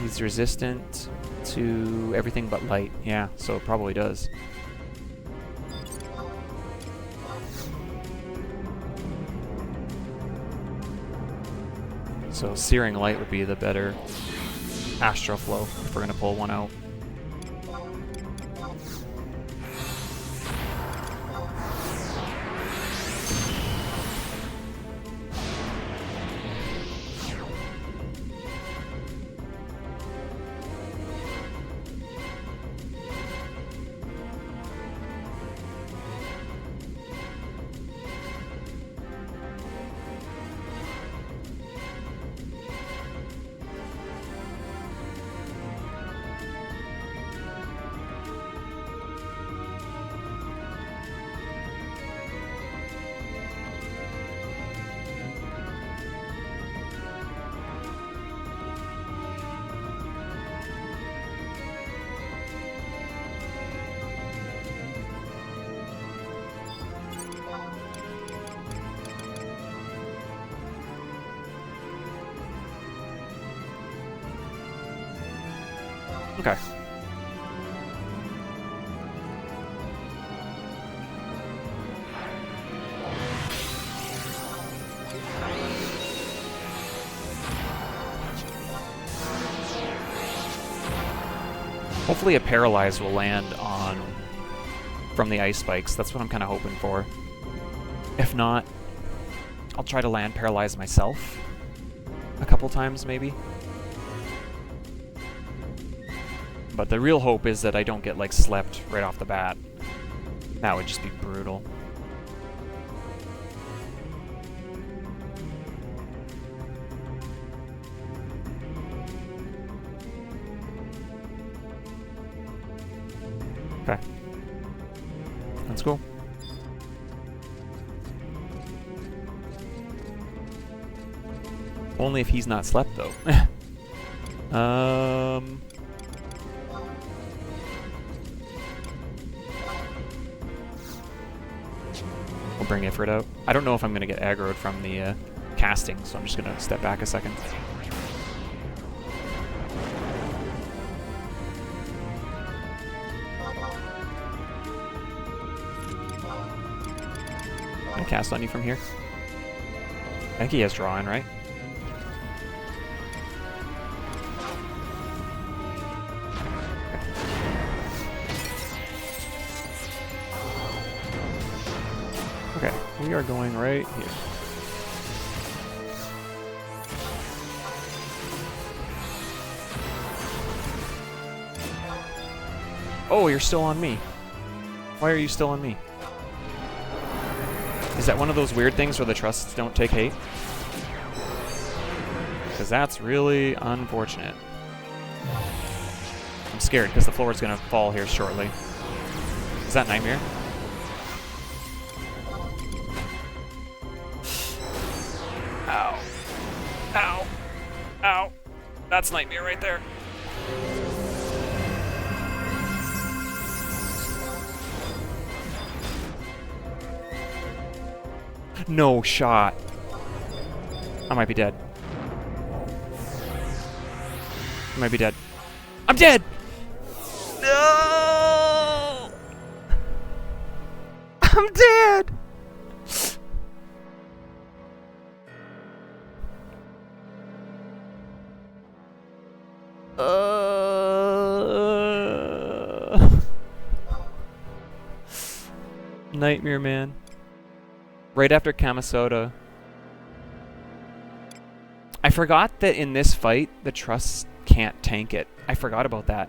He's resistant to everything but light. Yeah, so it probably does. So Searing Light would be the better Astral Flow if we're going to pull one out. Okay. Hopefully a Paralyze will land on from the Ice Spikes. That's what I'm kind of hoping for. If not, I'll try to land Paralyze myself a couple times maybe. But the real hope is that I don't get, like, slept right off the bat. That would just be brutal. Okay. Let's go. Only if he's not slept, though. We'll bring Ifrit out. I don't know if I'm going to get aggroed from the casting, so I'm just going to step back a second. Can I cast on you from here? I think he has draw in, right? We are going right here. Oh, you're still on me. Why are you still on me? Is that one of those weird things where the trusts don't take hate? Because that's really unfortunate. I'm scared because the floor is going to fall here shortly. Is that Nightmare? Ow. Ow. Ow. That's Nightmare right there. No shot. I might be dead. I might be dead. I'm dead! No! I'm dead! Nightmare, man. Right after Kamisoda. I forgot that in this fight, the trusts can't tank it. I forgot about that.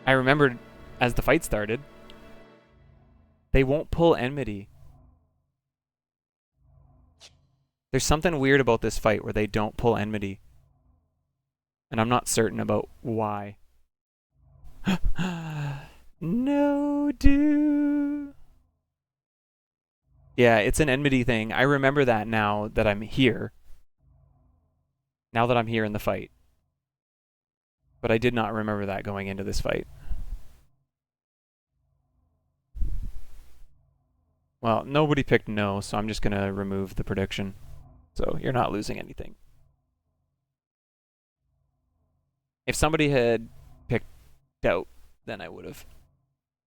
I remembered as the fight started. They won't pull Enmity. There's something weird about this fight where they don't pull Enmity. And I'm not certain about why. No, dude. Yeah, it's an Enmity thing. I remember that now that I'm here. Now that I'm here in the fight. But I did not remember that going into this fight. Well, nobody picked no, so I'm just going to remove the prediction. So you're not losing anything. If somebody had picked doubt, then I would have.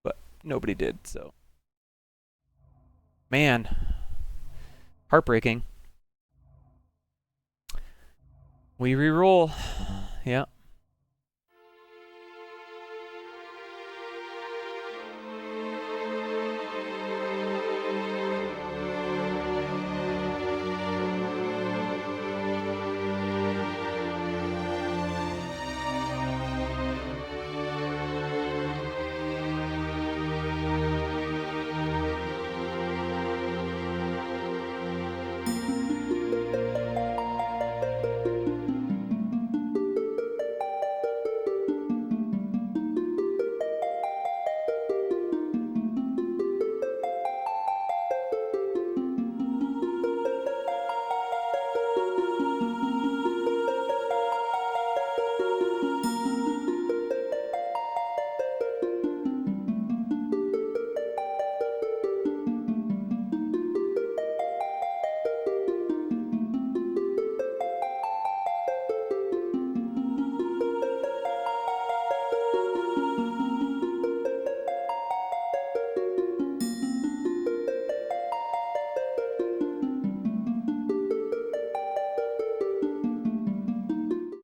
But nobody did, so. Man. Heartbreaking. We re-roll. Yeah.